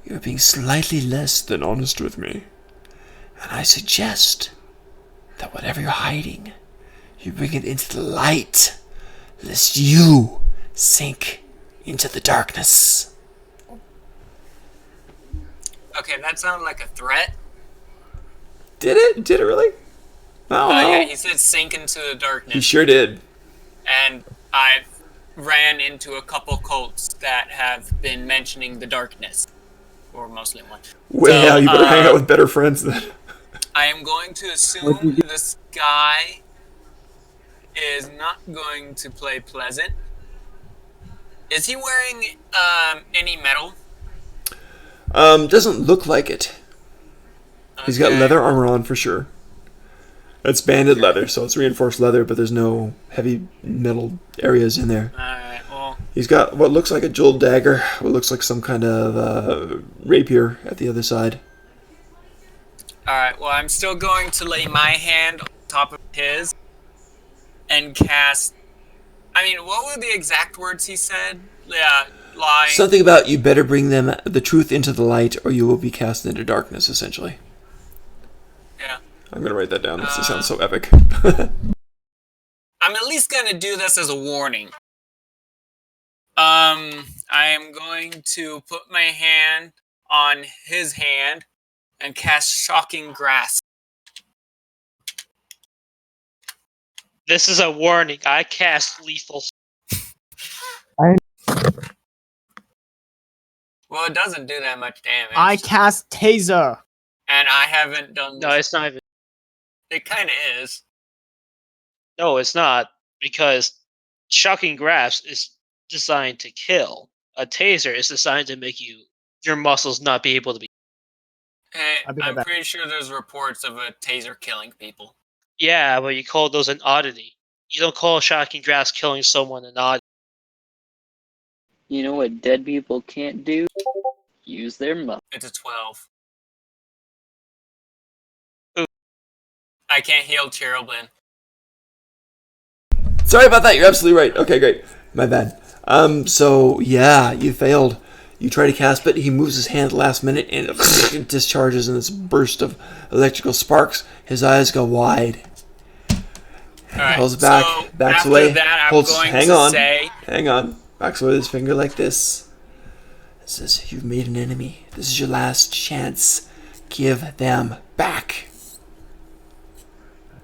you're being slightly less than honest with me. And I suggest that whatever you're hiding, you bring it into the light, lest you sink into the darkness." Okay, that sounded like a threat. Did it? Did it really? Oh, no. Yeah, he said sink into the darkness. He sure did. And I've ran into a couple cults that have been mentioning the darkness. Or mostly one. Well, So, you better hang out with better friends then. I am going to What'd assume you do? this guy is not going to play pleasant. Is he wearing any metal? Doesn't look like it. He's got Okay. leather armor on for sure. It's banded leather, so it's reinforced leather, but there's no heavy metal areas in there. Alright, well, He's got what looks like a jeweled dagger, what looks like some kind of rapier at the other side. alright, well, I'm still going to lay my hand on top of his and cast. I mean, what were the exact words he said? Yeah, lying. Something about you better bring them the truth into the light, or you will be cast into darkness, essentially. Yeah. I'm gonna write that down. This sounds so epic. I'm at least going to do this as a warning. I am going to put my hand on his hand and cast Shocking Grasp. This is a warning. I cast lethal. Well, it doesn't do that much damage. I cast taser. And I haven't done No, it's not even. It kind of is. No, it's not, because shocking grasp is designed to kill. A taser is designed to make your muscles not be able to be. Hey, I'll be right I'm back. pretty sure there's reports of a taser killing people. Yeah, but you call those an oddity. You don't call shocking grasp killing someone an oddity. You know what dead people can't do? Use their mouth. It's a 12. Ooh. I can't heal Cherubin. Sorry about that. You're absolutely right. Okay, great. My bad. So yeah, you failed. You try to cast, but he moves his hand at the last minute, and it discharges in this burst of electrical sparks. His eyes go wide. Alright, Pulls back, so backs after away, that, I'm holds. going Hang to on, say, hang on. Backs away with his finger like this. Says, "You've made an enemy. This is your last chance. Give them back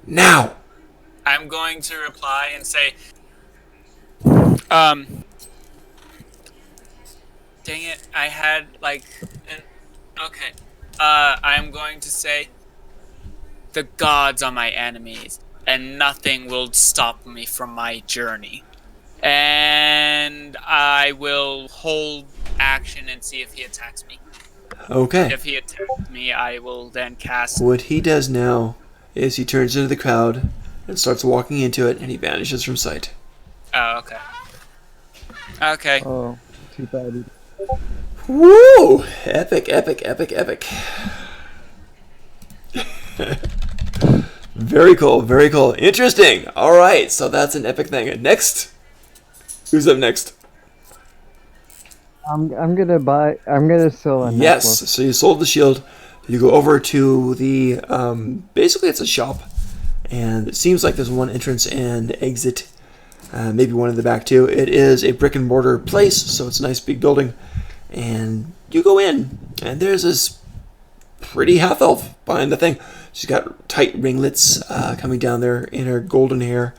now." I'm going to reply and say, dang it, I had okay. I'm going to say, the gods are my enemies, and nothing will stop me from my journey. And I will hold action and see if he attacks me. Okay. If he attacks me, I will then cast. What he does now is he turns into the crowd and starts walking into it, and he vanishes from sight. Oh, okay. Okay. Oh, too bad. Woo! Epic, epic, epic, epic. Very cool, very cool. Interesting. All right, so that's an epic thing. Next, who's up next? I'm gonna sell a Yes. necklace. So you sold the shield. You go over to the basically it's a shop, and it seems like there's one entrance and exit. Maybe one in the back too. It is a brick and mortar place, so it's a nice big building. And you go in, and there's this pretty half elf behind the thing. She's got tight ringlets coming down there in her golden hair.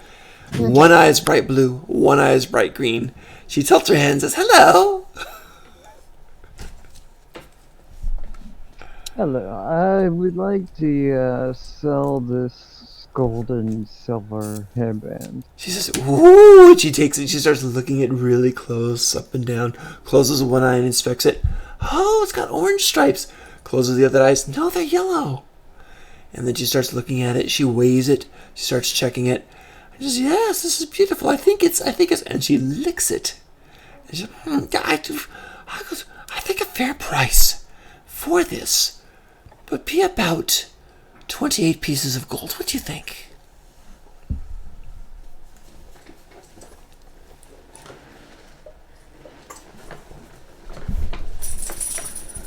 One eye is bright blue, one eye is bright green. She tilts her head and says, "Hello." Hello, I would like to sell this gold and silver hairband. She says, "Ooh," and she takes it, she starts looking at it really close, up and down, closes one eye and inspects it. "Oh, it's got orange stripes." Closes the other eyes. "No, they're yellow." And then she starts looking at it, she weighs it, she starts checking it. She says, "Yes, this is beautiful, I think it's, and she licks it. And she says, I think a fair price for this would be about 28 pieces of gold. What do you think?"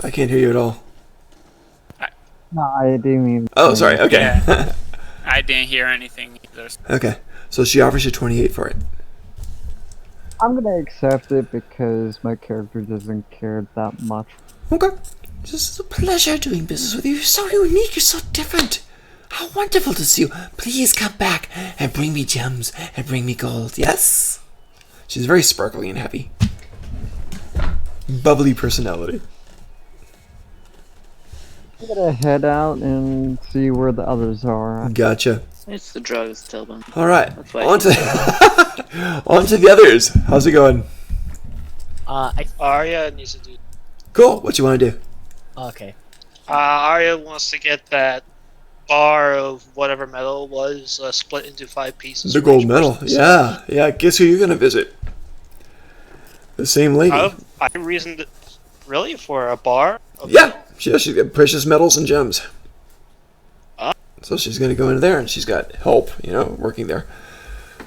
I can't hear you at all. No, I didn't mean. Oh, sorry. Okay. Yeah. I didn't hear anything either. Okay. So she offers you 28 for it. I'm gonna accept it because my character doesn't care that much. Okay. It's just a pleasure doing business with you. You're so unique. You're so different. How wonderful to see you. Please come back and bring me gems and bring me gold. Yes? She's very sparkly and happy. Bubbly personality. I'm gonna head out and see where the others are. Gotcha. It's the drugs, Tillman. All right. That's why On to on to the others. How's it going? Arya needs to do. Cool. What you want to do? Okay. Arya wants to get that bar of whatever metal it was split into 5 pieces. The for gold each medal. person. Yeah. Yeah. Guess who you're gonna visit? The same lady. I reasoned it really for a bar. Yeah. She's got precious metals and gems. Ah. So she's gonna go into there, and she's got help, working there.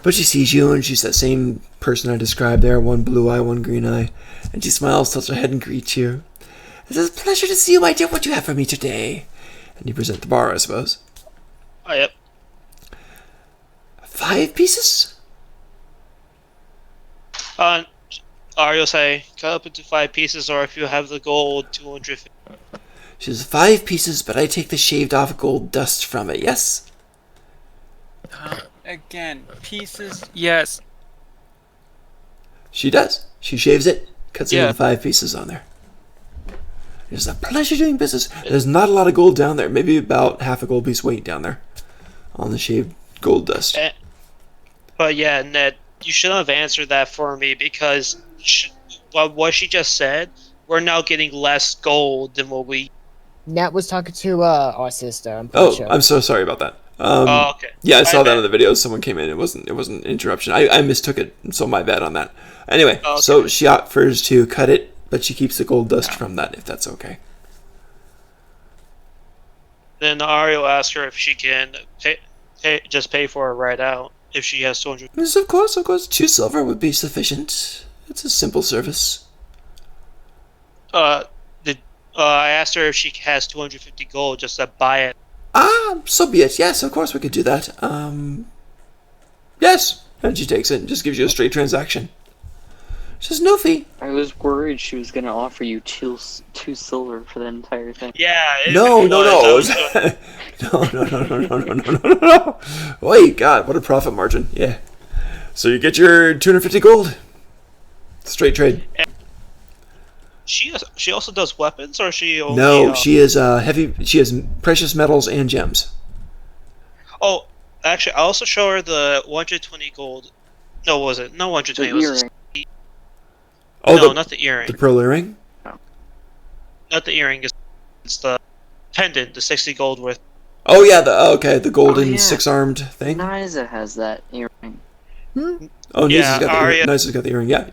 But she sees you, and she's that same person I described there, one blue eye, one green eye. And she smiles, tilts her head, and greets you. It is a pleasure to see you, my dear. What do you have for me today? And you present the bar, I suppose. Oh, yep. 5 pieces? Arya will say, cut up into 5 pieces, or if you have the gold, 250. She says, 5 pieces, but I take the shaved off gold dust from it, yes? Again, pieces. Yes. She does. She shaves it, cuts it Yeah. into 5 pieces on there. It's a pleasure doing business. There's not a lot of gold down there. Maybe about half a gold piece weight down there on the shaved gold dust. But yeah, Ned, you should have answered that for me because what she just said, we're now getting less gold than what we. Nat was talking to our sister. I'm pretty Oh, sure. I'm so sorry about that. Oh, okay. Yeah, I saw My that bad. in the video. Someone came in. It wasn't an interruption. I mistook it, so my bad on that. Anyway, Okay. so she offers to cut it, but she keeps the gold dust from that, if that's okay. Then Arya will ask her if she can just pay for it right out if she has 200. Yes, of course. 2 silver would be sufficient. It's a simple service. I asked her if she has 250 gold just to buy it. So be it. Yes, of course we could do that. Yes. And she takes it and just gives you a straight transaction. She says, no fee. I was worried she was gonna offer you two silver for the entire thing. Yeah. No. was. I was No. Wait, God, what a profit margin. Yeah. So you get your 250 gold. Straight trade. She also does weapons, or she only, No, she is heavy. She has precious metals and gems. Oh, actually, I also show her the 120 gold. No, what was it? No, 120. It The was earring. Oh, no, not the earring. the pearl earring. Not the earring. It's the pendant, the 60 gold worth. Oh yeah, the golden yeah. 6-armed thing. Nyza has that earring. Oh, Yeah, Arya- Nisa's got the earring. Yeah.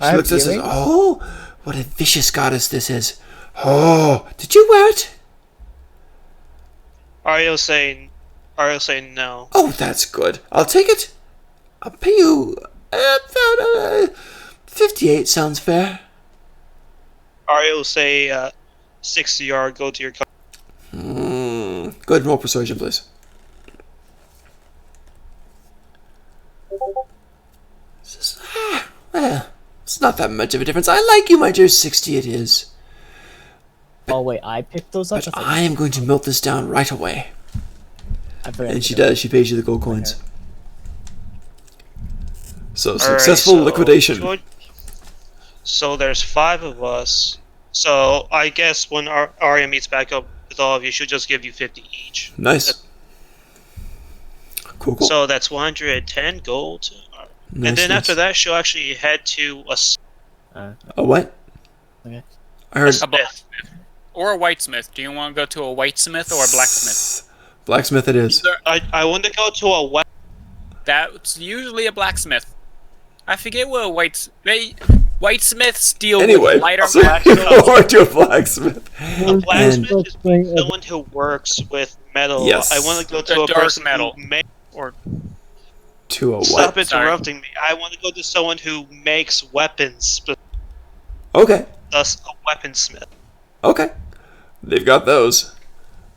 I She have looks at it and says, earrings? "Oh, what a vicious goddess this is. Oh, did you wear it? Arya saying no. Oh, that's good. I'll take it. I'll pay you. 58 sounds fair. Arya will say 60 or go to your car. Go ahead and roll persuasion, please. Says, well, it's not that much of a difference. I like you, my dear. 60 it is. Oh wait, I picked those up. But I am going to melt this down right away. I forgot And to she do it. does. She pays you the gold coins. So, Alright, successful so liquidation. So there's 5 of us. So I guess when Arya meets back up with all of you, she'll just give you 50 each. Nice. Cool. So that's 110 gold. Nice, And then nice. after that, she'll actually head to a A what? Okay. I heard A blacksmith. Or a whitesmith. Do you want to go to a whitesmith or a blacksmith? Blacksmith it is. I want to go to a wet. That's usually a blacksmith. I forget what a whitesmiths deal Anyway, with lighter so black you go to a blacksmith. A blacksmith And- is someone who works with metal. Yes. I want to go The to a dark person metal. who makes. To a Stop what? interrupting me. I want to go to someone who makes weapons, Okay. thus a weaponsmith. Okay. They've got those.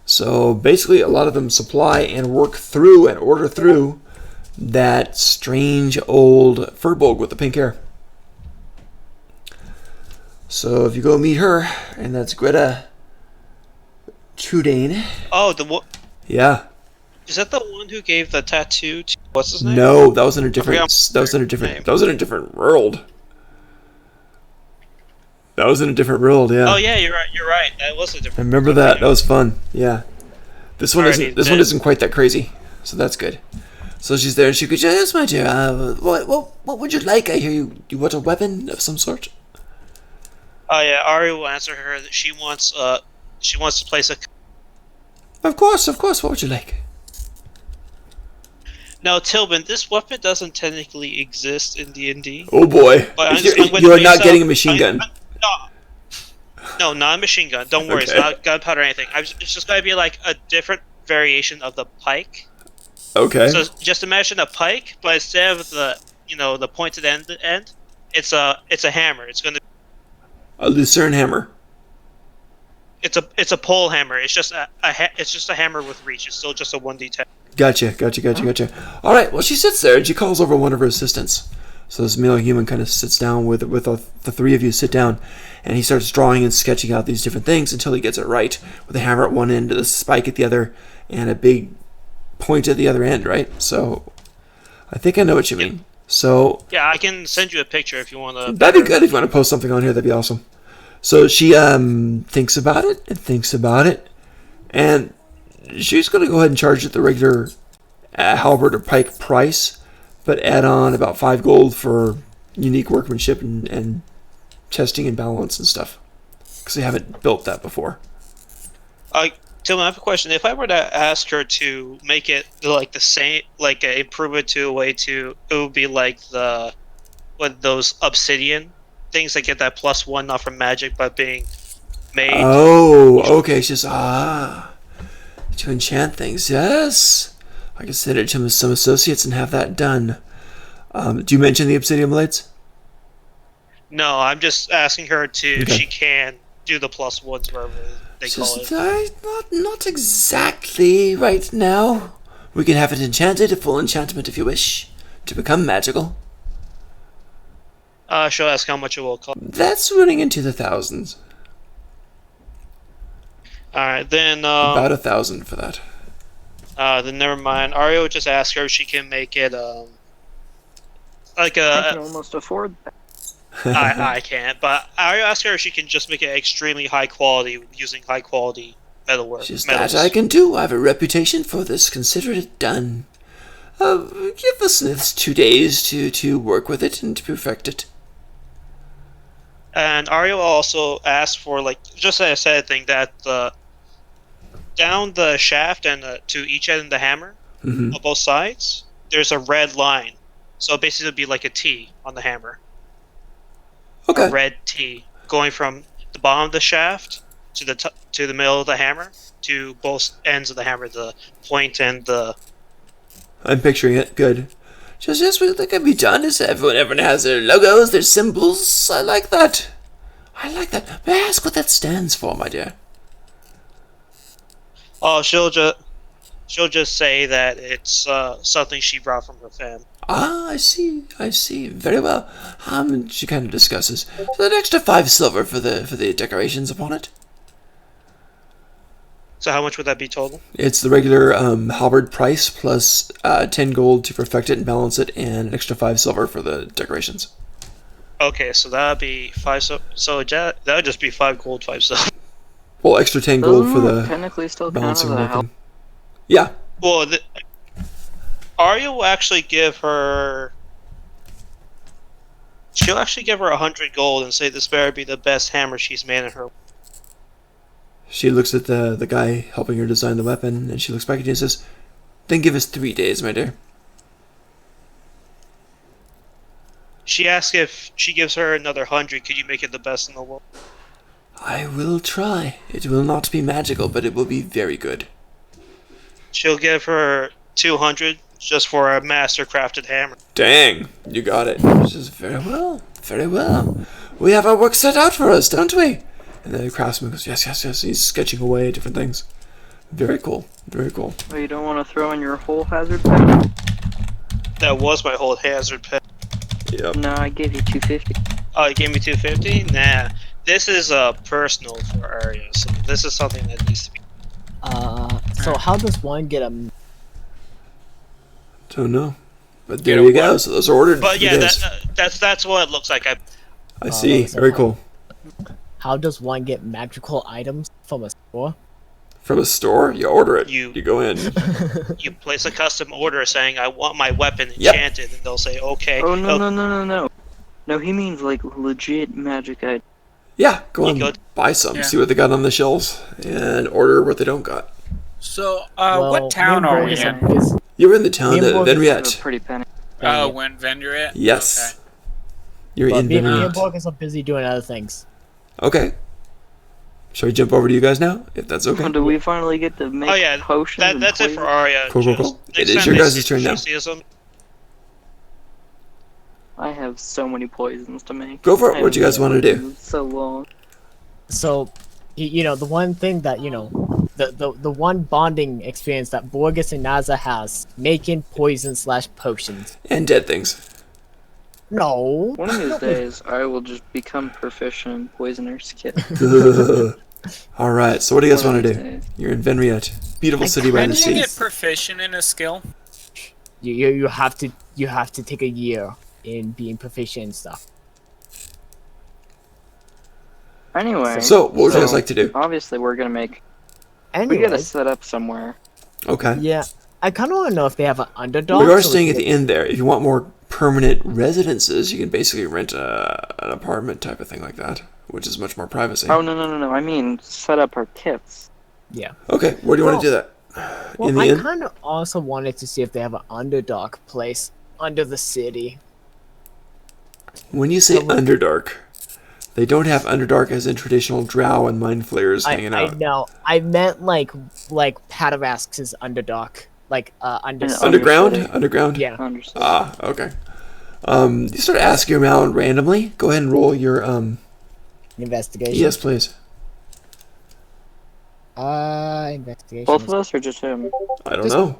So basically, a lot of them supply and work through and order through that strange old Furbolg with the pink hair. So if you go meet her, and that's Greta Trudane. Oh, Yeah. is that the one who gave the tattoo to what's his name? No, that was in a different. forgot That was in a different. name. That was in a different world. That was in a different world, yeah. Oh yeah, you're right. You're right. That was a I different. remember that. That was fun. Yeah. This one Alrighty, isn't. This one then. isn't quite that crazy, so that's good. So she's there. She goes, "Yes, my dear. What would you like? I hear you want a weapon of some sort." Oh yeah, Ari will answer her that she wants to place a. Of course. What would you like? Now, Tilman, this weapon doesn't technically exist in D&D. Oh boy, But I'm going you to are base not out- getting a machine gun. No, not a machine gun. Don't worry, it's Okay. not gunpowder or anything. It's just going to be like a different variation of the pike. Okay. So just imagine a pike, but instead of the pointed end, it's a hammer. It's going to A Lucerne hammer. it's a pole hammer. It's just a hammer with reach. It's still just a 1d10. Gotcha. All right. Well, she sits there and she calls over one of her assistants. So this male human kind of sits down with the three of you sit down, and he starts drawing and sketching out these different things until he gets it right, with a hammer at one end, a spike at the other, and a big point at the other end. Right. So I think I know what you mean. So Yeah, I can send you a picture if you want to. that'd be good if you want to post something on here. That'd be awesome. So she thinks about it, and she's going to go ahead and charge it the regular halberd or pike price, but add on about 5 gold for unique workmanship and testing and balance and stuff, because they haven't built that before. Tim, I have a question. If I were to ask her to make it like the same, like improve it to a way to, it would be like those obsidian things that get that +1 not from magic but being made. Oh, okay. She's to enchant things. Yes, I can send it to some associates and have that done. Do you mention the obsidian blades? No, I'm just asking her to. Okay. She can do the +1s wherever they call Just, it. not exactly right now. We can have it enchanted, a full enchantment if you wish, to become magical. She'll ask how much it will cost. That's running into the thousands. All right, then. About 1,000 for that. Then never mind. Ario will just ask her if she can make it like I can a. almost afford that. I can't, but Ario asked her if she can just make it extremely high quality using high quality metalwork. Just metals. that I can do. I have a reputation for this. Consider it done. Give the smiths 2 days to work with it and to perfect it. And Ario also asked for like just a sad thing that down the shaft and to each end of the hammer Mm-hmm. on both sides, there's a red line. So basically, it'd be like a T on the hammer. Okay. A red T going from the bottom of the shaft to the middle of the hammer to both ends of the hammer, the point and the. I'm picturing it. Good. Just what that can be done is everyone has their logos, their symbols. I like that. May I ask what that stands for, my dear? Oh, she'll just say that it's something she brought from her family. Ah, I see. Very well. And she kind of discusses. So an extra 5 silver for the decorations upon it. So how much would that be total? It's the regular halberd price plus 10 gold to perfect it and balance it, and an extra 5 silver for the decorations. Okay, so that'd be 5. So that would just be 5 gold, 5 silver. Well, extra 10 gold for Doesn't the it technically still count as balancing a and help. working. Yeah. Well, Arya will actually give her. She'll actually give her 100 gold and say this better be the best hammer she's made in her. She looks at the guy helping her design the weapon, and she looks back at you and says, "Then give us 3 days, my dear." She asks if she gives her another 100, could you make it the best in the world? I will try. It will not be magical, but it will be very good. She'll give her 200 just for a master crafted hammer. Dang, you got it. She says, very well, very well. We have our work set out for us, don't we? And the craftsman goes, yes. He's sketching away at different things. Very cool. Oh, you don't want to throw in your whole hazard pack? That was my whole hazard pet. Yep. No, I gave you 250. Oh, you gave me 250? Nah. This is personal for Arya, so this is something that needs to be. So how does one get a? Don't know. But there you go. So those are ordered. But for yeah, days. that's what it looks like. I see. that's Very okay. cool. How does one get magical items from a store? From a store, you order it. You- You go in. You place a custom order saying, I want my weapon Yep. enchanted, and they'll say, okay. Oh no. No, he means like legit magic items. Yeah, go You and go- buy some. Yeah. See what they got on the shelves, and order what they don't got. So, Well, what town me and are we Borges in? are busy- You're in the town Me and of Borges Have a Venriette. pretty penny. Oh, when Vendor Yes. Okay. You're But in me and Venriette. Borges are busy doing other things. Okay. Shall we jump over to you guys now, if that's okay? Do we finally get to make Oh, yeah, potions? and that's it for poison? Arya. Cool. Just It next is time your they guys' see- turn she now. sees them, I have so many poisons to make. Go for it. I What you guys haven't wanna do? made So long. So, you know, the one thing that, you know, the one bonding experience that Borges and Naza has, making poison / potions. And dead things. No. One of these days, I will just become proficient in poisoner's kit. All right. So what do you guys One want of to these do? days. You're in Venriette, beautiful I city by the kinda Can you sea. get proficient in a skill? You have to take a year in being proficient and stuff. Anyway. So what would you guys like to do? Obviously, we're gonna make. We Anyway, gotta set up somewhere. Okay. yeah, I kind of want to know if they have an underdog. We are so staying at can the inn there. If you want more permanent residences, you can basically rent an apartment type of thing like that, which is much more privacy. Oh no! I mean, set up our kits. Yeah. Okay, where do you want to do that? Well, In the I inn? kind of also wanted to see if they have an underdog place under the city. When you say So what- Underdark, they don't have Underdark as in traditional drow and mind flayers hanging I out. know. I meant like Patarask's underdog, like under. And Underground? Undercity. Underground? Yeah. Understood. Ah, okay. You start asking around randomly. Go ahead and roll your Investigation. yes, please. Investigation. Both of us or just him? I don't Just- know.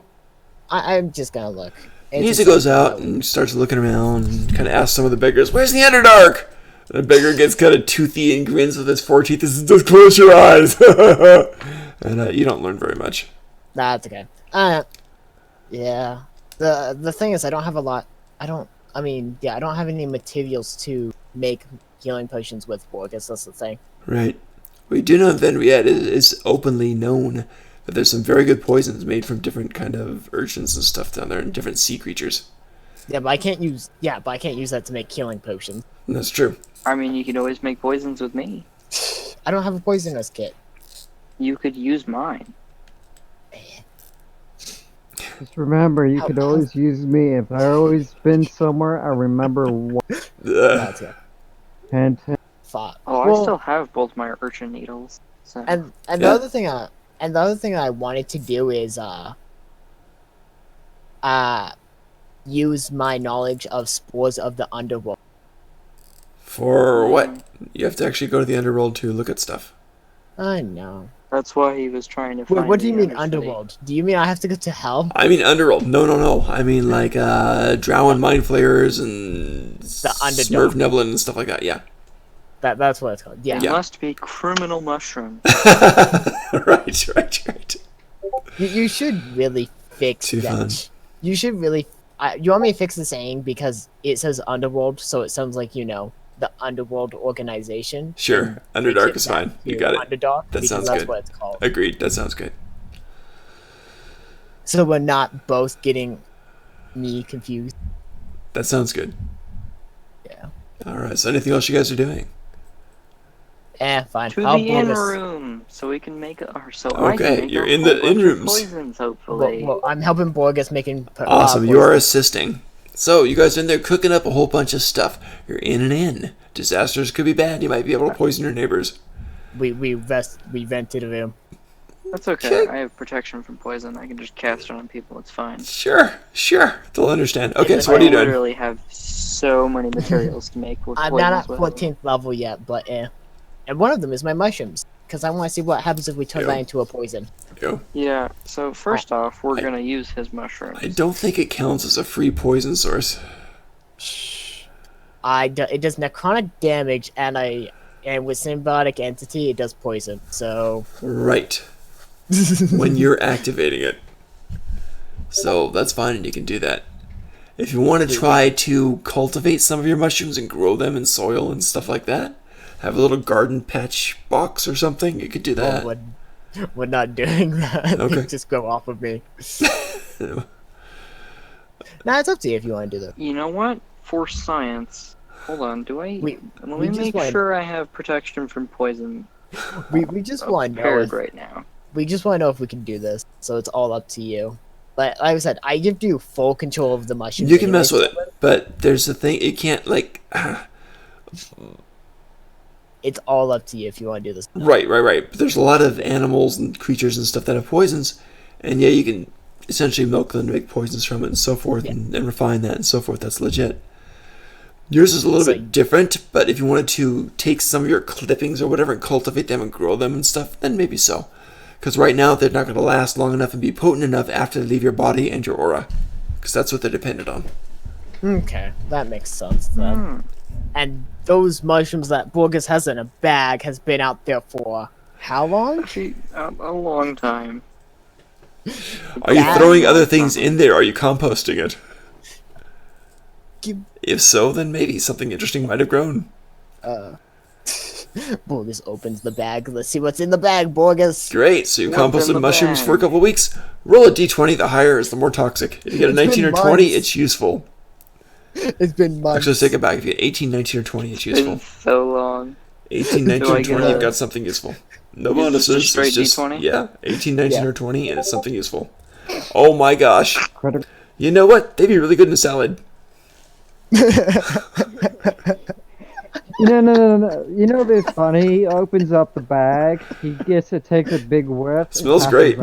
I'm just gonna look. It's Nisa just goes like- out and starts looking around and kind of asks some of the beggars, "Where's the Underdark?" And the beggar gets kind of toothy and grins with his 4 teeth and says, "Just close your eyes." And you don't learn very much. Nah, it's okay. Yeah. The thing is, I don't have a lot. I don't have any materials to make healing potions with. I guess that's the thing. Right. We do know Venriette is openly known that there's some very good poisons made from different kind of urchins and stuff down there and different sea creatures. Yeah, but I can't use. Yeah, but I can't use that to make healing potions. And that's true. I mean, you could always make poisons with me. I don't have a poisonous kit. You could use mine. Just remember, you How- could always use me. If I always been somewhere, I remember what. That's it. And Fuck. Oh, Well, I still have both my urchin needles. So. And the Yeah. other thing I wanted to do is use my knowledge of spores of the underworld. For what? You have to actually go to the underworld to look at stuff. I know. That's why he was trying to Wait, find what do you the mean Undercity. underworld? Do you mean I have to go to hell? I mean underworld. No. I mean like drow and mind flayers and underdog. Smurf Neblin and stuff like that. Yeah. That's what it's called. Yeah. It Yeah. must be criminal mushroom. right. You should really fix Too that. fun. You should really. You want me to fix the saying because it says underworld, so it sounds like the underworld organization. Sure. Underdark is fine. You got it. Underdog. That because sounds that's good. what it's called. Agreed. That sounds good. So we're not both getting me confused. That sounds good. Yeah. All right. So anything else you guys are doing? Fine. To I'll the blow inn this- room, so we can make our I can Okay, make you're a in whole the bunch inn of rooms. Poisons, hopefully. Well, I'm helping Borges making. Awesome. You are poison. assisting. So you guys are in there cooking up a whole bunch of stuff. You're in an inn. Disasters could be bad. You might be able to poison your neighbors. We rented a room. That's okay. Okay. I have protection from poison. I can just cast it on people. It's fine. Sure. They'll understand. Okay, Yeah, so what are you I doing? literally have so many materials to make with I'm not at poisons with. 14th level yet, but and one of them is my mushrooms because I want to see what happens if we turn Yo. that into a poison. Yo, Yeah, so first off, we're I- gonna use his mushrooms. I don't think it counts as a free poison source. It does necrotic damage and with symbiotic entity it does poison. So Right. When you're activating it. So that's fine and you can do that. If you want to try to cultivate some of your mushrooms and grow them in soil and stuff like that, have a little garden patch box or something, you could do that. Oh, we're not doing that. Okay. Just go off of me. Nah, it's up to you if you want to do that. You know what? For science. Hold on, do I? We Let we me just make wanna- sure I have protection from poison we just want to know. prepared If, right now. we just want to know if we can do this. So it's all up to you. But like I said, I give you full control of the mushroom. You can mess with it, but there's the thing, it can't, like... It's all up to you if you want to do this. Right. But there's a lot of animals and creatures and stuff that have poisons, and yeah, you can essentially milk them to make poisons from it and so forth, and refine that and so forth. That's legit. Yours is a little So- bit different, but if you wanted to take some of your clippings or whatever and cultivate them and grow them and stuff, then maybe so. Because right now, they're not going to last long enough and be potent enough after they leave your body and your aura. Because that's what they're dependent on. Okay, that makes sense then. Hmm. And those mushrooms that Borges has in a bag has been out there for how long? Actually, a long time. Are you Yeah. throwing other things in there? Are you composting it? Give- If so, then maybe something interesting might have grown. Borges opens the bag. Let's see what's in the bag, Borges. Great, so you What's in composted the mushrooms bag? for a couple of weeks. Roll a d20, the higher is the more toxic. If you get a It's been 19 or 20, months. it's useful. It's been months. Actually, let's take it back. If you get 18, 19, or 20, it's useful. Been so long. 18, 19, Do I or get 20, a- you've got something useful. No Is it bonuses. just straight it's just, D20? Yeah, 18, 19, Yeah. or 20, and it's something useful. Oh my gosh. Credit. You know what? They'd be really good in a salad. No. You know what's funny? He opens up the bag. He takes a big whiff. and Smells passes great.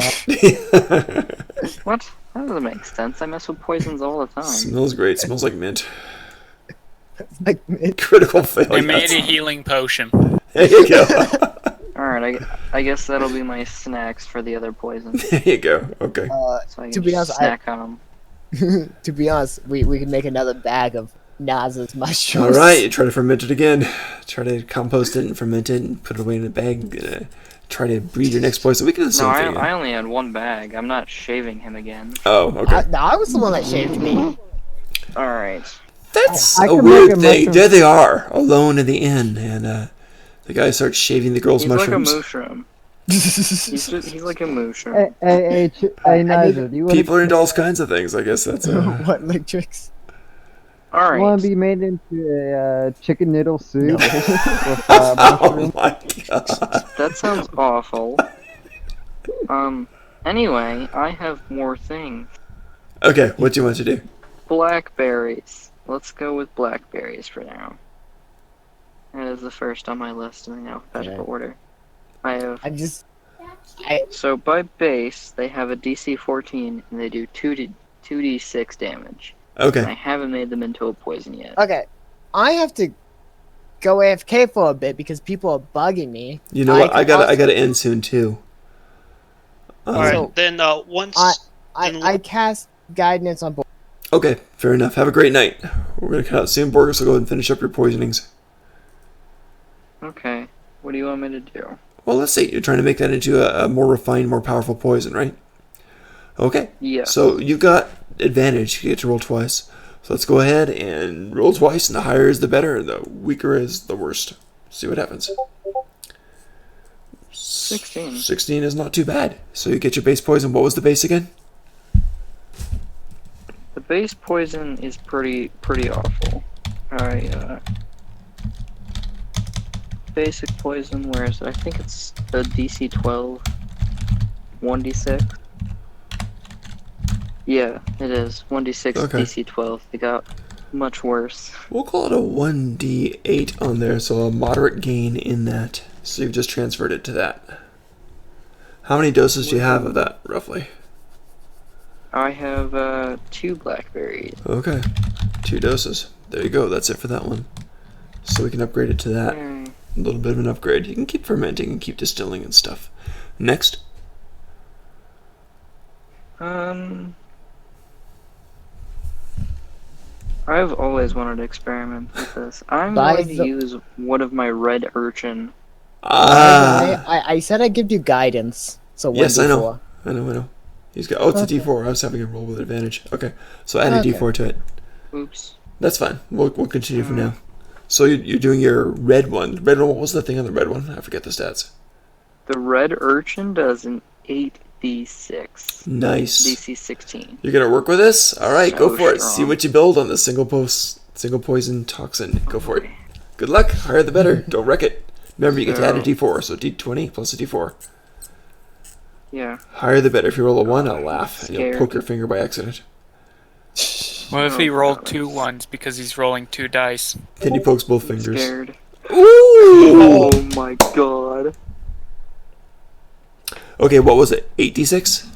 out. What? That doesn't make sense. I mess with poisons all the time. Smells great. Smells like mint. Like, it- Critical fail. I made yes. a healing potion. There you go. Alright, I guess that'll be my snacks for the other poisons. There you go. Okay. So I To can be just honest, snack on them. to be honest, we can make another bag of Naz's mushrooms. All right, you try to ferment it again. Try to compost it and ferment it and put it away in a bag. Try to breed your next poison. We can do the No, same thing. I only had one bag. I'm not shaving him again. Oh, okay. No, I was the one that shaved me. Alright. That's I a can weird make a thing. mushroom- There they are, alone in the inn, and the guy starts shaving the girl's He's mushrooms. like a mushroom. He's like a mushroom. Hey, Nigel, do you want People are into all kinds of things. I guess that's What, like tricks? to Alright. be made into a chicken noodle soup? No. with, Oh mushroom? my god. That sounds awful. Anyway, I have more things. Okay, what do you want to do? Blackberries. Let's go with blackberries for now. That is the first on my list in alphabetical Okay. order. I have. I'm just. So by base, they have a DC 14 and they do 2d6 damage. And I Okay. haven't made them into a poison yet. Okay, I have to go AFK for a bit because people are bugging me. You know what? can I gotta also- end soon too. All right, So- then once I cast guidance on board. Okay, fair enough. Have a great night. We're gonna cut out soon. Borges will go and finish up your poisonings. Okay. What do you want me to do? Well, let's see. You're trying to make that into a more refined, more powerful poison, right? Okay. Yeah. So you got advantage. You get to roll twice. So let's go ahead and roll twice, and the higher is the better, and the weaker is the worst. See what happens. 16. 16 is not too bad. So you get your base poison. What was the base again? The base poison is pretty awful. Basic poison, where is it? I think it's a DC 12, 1d6. Yeah, it is 1d6 Okay. DC 12. They got much worse. We'll call it a 1d8 on there, so a moderate gain in that. So you've just transferred it to that. How many doses do you have of that, roughly? I have 2 blackberries. Okay, 2 doses. There you go, that's it for that one. So we can upgrade it to that. Yay. A little bit of an upgrade. You can keep fermenting and keep distilling and stuff. Next. I've always wanted to experiment with this. I'm Buy going to the- use one of my red urchin. I said I'd give you guidance. So Yes, I know. 1d4. I know. He's got. Oh, it's Okay. a D4. I was having a roll with advantage. Okay, so add a Okay. D4 to it. Oops. That's fine. We'll continue for now. So you're doing your red one. Red one. What was the thing on the red one? I forget the stats. The red urchin does an 8d6. Nice. DC 16. You're gonna work with this? All right, go So for it. strong. See what you build on the single poison toxin. Go for it. Good luck. Higher the better. Don't wreck it. Remember, you get to add a d4, so d20 plus a d4. Yeah. Higher the better. If you roll a 1, I'll laugh. And you'll Scared. poke your finger by accident. What if he Oh, rolled God. 2 1s because he's rolling 2 dice? Then he pokes both fingers. Scared. Ooh! Oh my god. Okay, what was it? 8d6?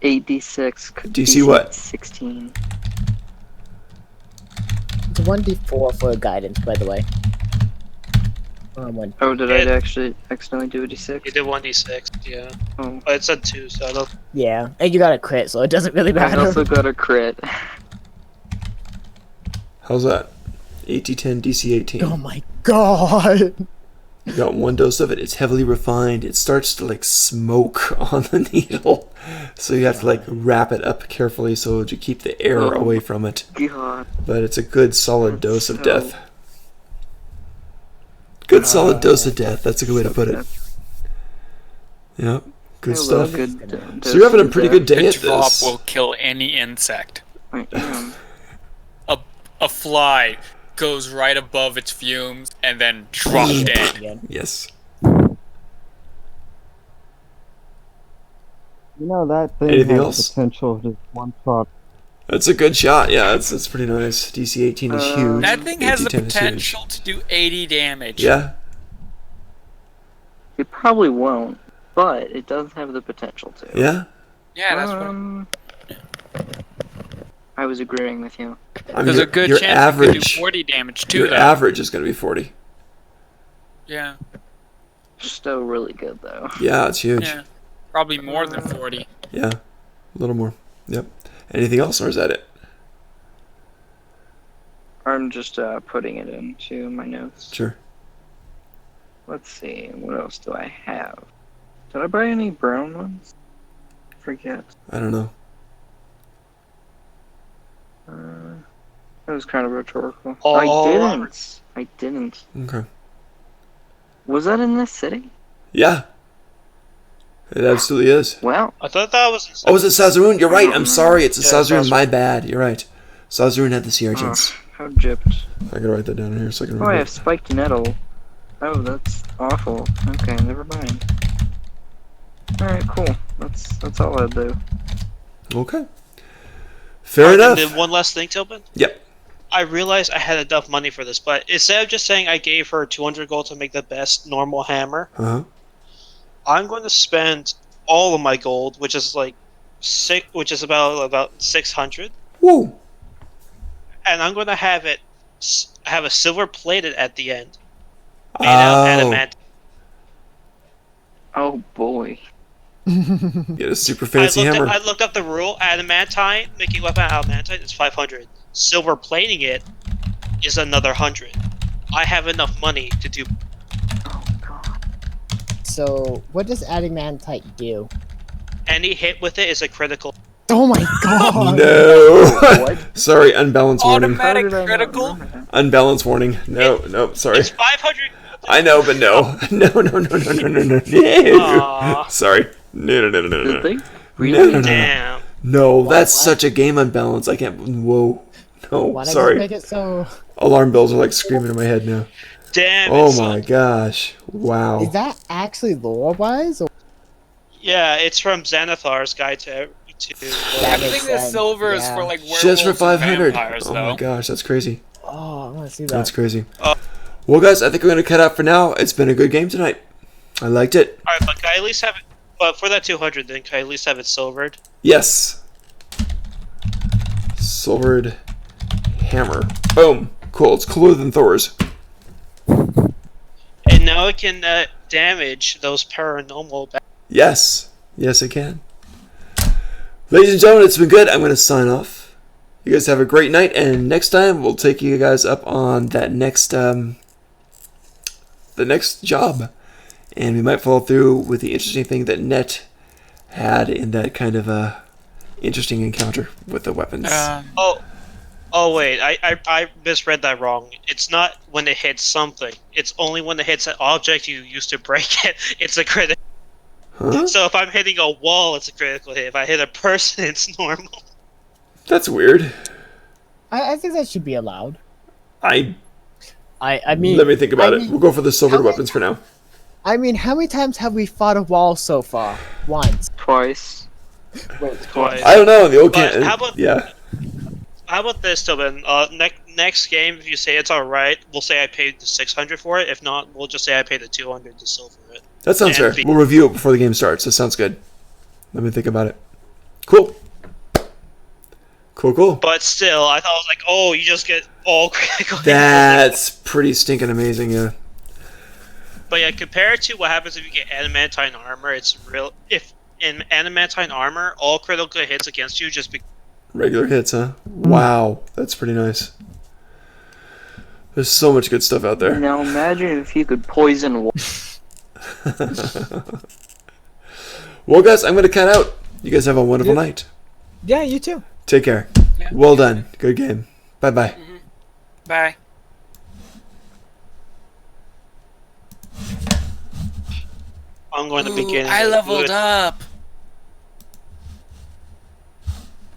8d6. DC what? 16. It's a 1d4 for guidance, by the way. One. Oh, did It- I actually accidentally do a d6? You did 1d6, yeah. Oh. But it said 2, so I don't. Yeah, and you got a crit, so it doesn't really I matter. also got a crit. How's that? 8d10, DC 18. Oh my god! You got 1 dose of it. It's heavily refined. It starts to like smoke on the needle. So you have to like wrap it up carefully so that you keep the air Oh. away from it. God. But it's a good solid That's dose of so- death. Good solid dose of death. That's a good way to put it. Yep. Good I stuff. love good So you're having a dose of pretty death. good day A at drop this. will kill any insect. I am. A fly goes right above its fumes and then drop dead. Again. Yes. You know, that thing Anything has else? potential to one shot. That's a good shot. Yeah, that's pretty nice. DC 18 is huge. That thing has the 18 is huge. potential to do 80 damage. Yeah. It probably won't, but it does have the potential to. Yeah. Yeah, that's what. I was agreeing with you. I mean, There's a good your chance it could do average. 40 damage too. Your though. average is going to be 40. Yeah, Still really good though. Yeah, it's huge. yeah, probably more than 40. Yeah. A little more. Yep. Anything else, or is that it? I'm just putting it into my notes. Sure. Let's see, what else do I have? Did I buy any brown ones? Forget. I don't know. That was kind of rhetorical. Oh, I didn't. Okay. Was that in this city? Yeah. It absolutely is. Well, I thought that was. Oh, is it Sazeraun? You're right. I'm Mhm. sorry. It's a Yeah, Sazeraun. Sazeraun. My bad. You're right. Sazeraun had the sea urchins. how gypped. I gotta write that down here so I can Oh, I remember. have spiked nettle. Oh, that's awful. Okay, never mind. Alright, cool. That's all I'll do. Okay. Fair And enough. then one last thing, Tobin. Yep. I realized I had enough money for this, but instead of just saying I gave her 200 gold to make the best normal hammer, Uh-huh. I'm going to spend all of my gold, which is like about 600, Woo. and I'm going to have it have a silver plated at the end, made out of Oh. adamant. Oh boy. Get a super fancy hammer. I looked up the rule. Adamantine, making a weapon out of adamantine is 500. Silver plating it is another 100. I have enough money to do. Oh god. So, what does adamantite do? Any hit with it is a critical. Oh my god! No. What? Sorry, unbalance warning. Automatic How did I not critical. remember that? Unbalance warning. No, no, sorry. It's 500. I know, but no. No, no, no, no, no, no, no. Aw. Sorry. No, no, no, no, no, Did no. they? No, Really? no, no. Damn. No, that's What? such a game unbalance. I can't. Whoa. No, Why not just sorry. make it so? Alarm bells are like screaming in my head now. Damn. Oh it's my gosh. Wow. Is that actually lore-wise? Or... Yeah, it's from Xanathar's Guide to. That Everything makes that's sense, silver is yeah. for like werewolves Just for and 500. vampires, Oh though. my gosh, that's crazy. Oh, I want to see that. That's crazy. Oh. Well, guys, I think we're going to cut out for now. It's been a good game tonight. I liked it. All right, but can I at least have it? But for that 200, then can I at least have it silvered? Yes. Silvered hammer. Boom. Cool. It's cooler than Thor's. And now it can damage those paranormal. Yes. Yes, it can. Ladies and gentlemen, it's been good. I'm going to sign off. You guys have a great night, and next time we'll take you guys up on that next, the next job. And we might follow through with the interesting thing that Net had in that kind of interesting encounter with the weapons. Oh, Oh wait, I misread that wrong. It's not when it hits something. It's only when it hits an object you used to break it. It's a critical. Huh? So if I'm hitting a wall, it's a critical hit. If I hit a person, it's normal. That's weird. I think that should be allowed. I I mean, let me think about I it. mean, We'll go for the silver how many weapons for now. I mean, how many times have we fought a wall so far? Once. Twice. Wait, Twice. I don't know. The old But can. how about- Yeah. How about this, Tobin? Next game, if you say it's all right, we'll say I paid the 600 for it. If not, we'll just say I paid the 200 to silver it. That sounds fair. And We'll review it before the game starts. That sounds good. Let me think about it. Cool. Cool. But still, I thought it was like, oh, you just get all critical hits. That's pretty stinking amazing. Yeah. But yeah, compared to what happens if you get adamantine armor, it's real. If in adamantine armor, all critical hits against you just be. Regular hits, huh? Wow, that's pretty nice. There's so much good stuff out there. Now imagine if you could poison water. Well, guys, I'm gonna cut out. You guys have a wonderful night. Yeah, you too. Take care. Yeah. Well done. Good game. Bye bye. Bye. I'm going to Ooh, begin. I leveled up.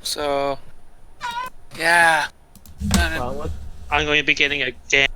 So, yeah. Well, I'm going to be getting a damn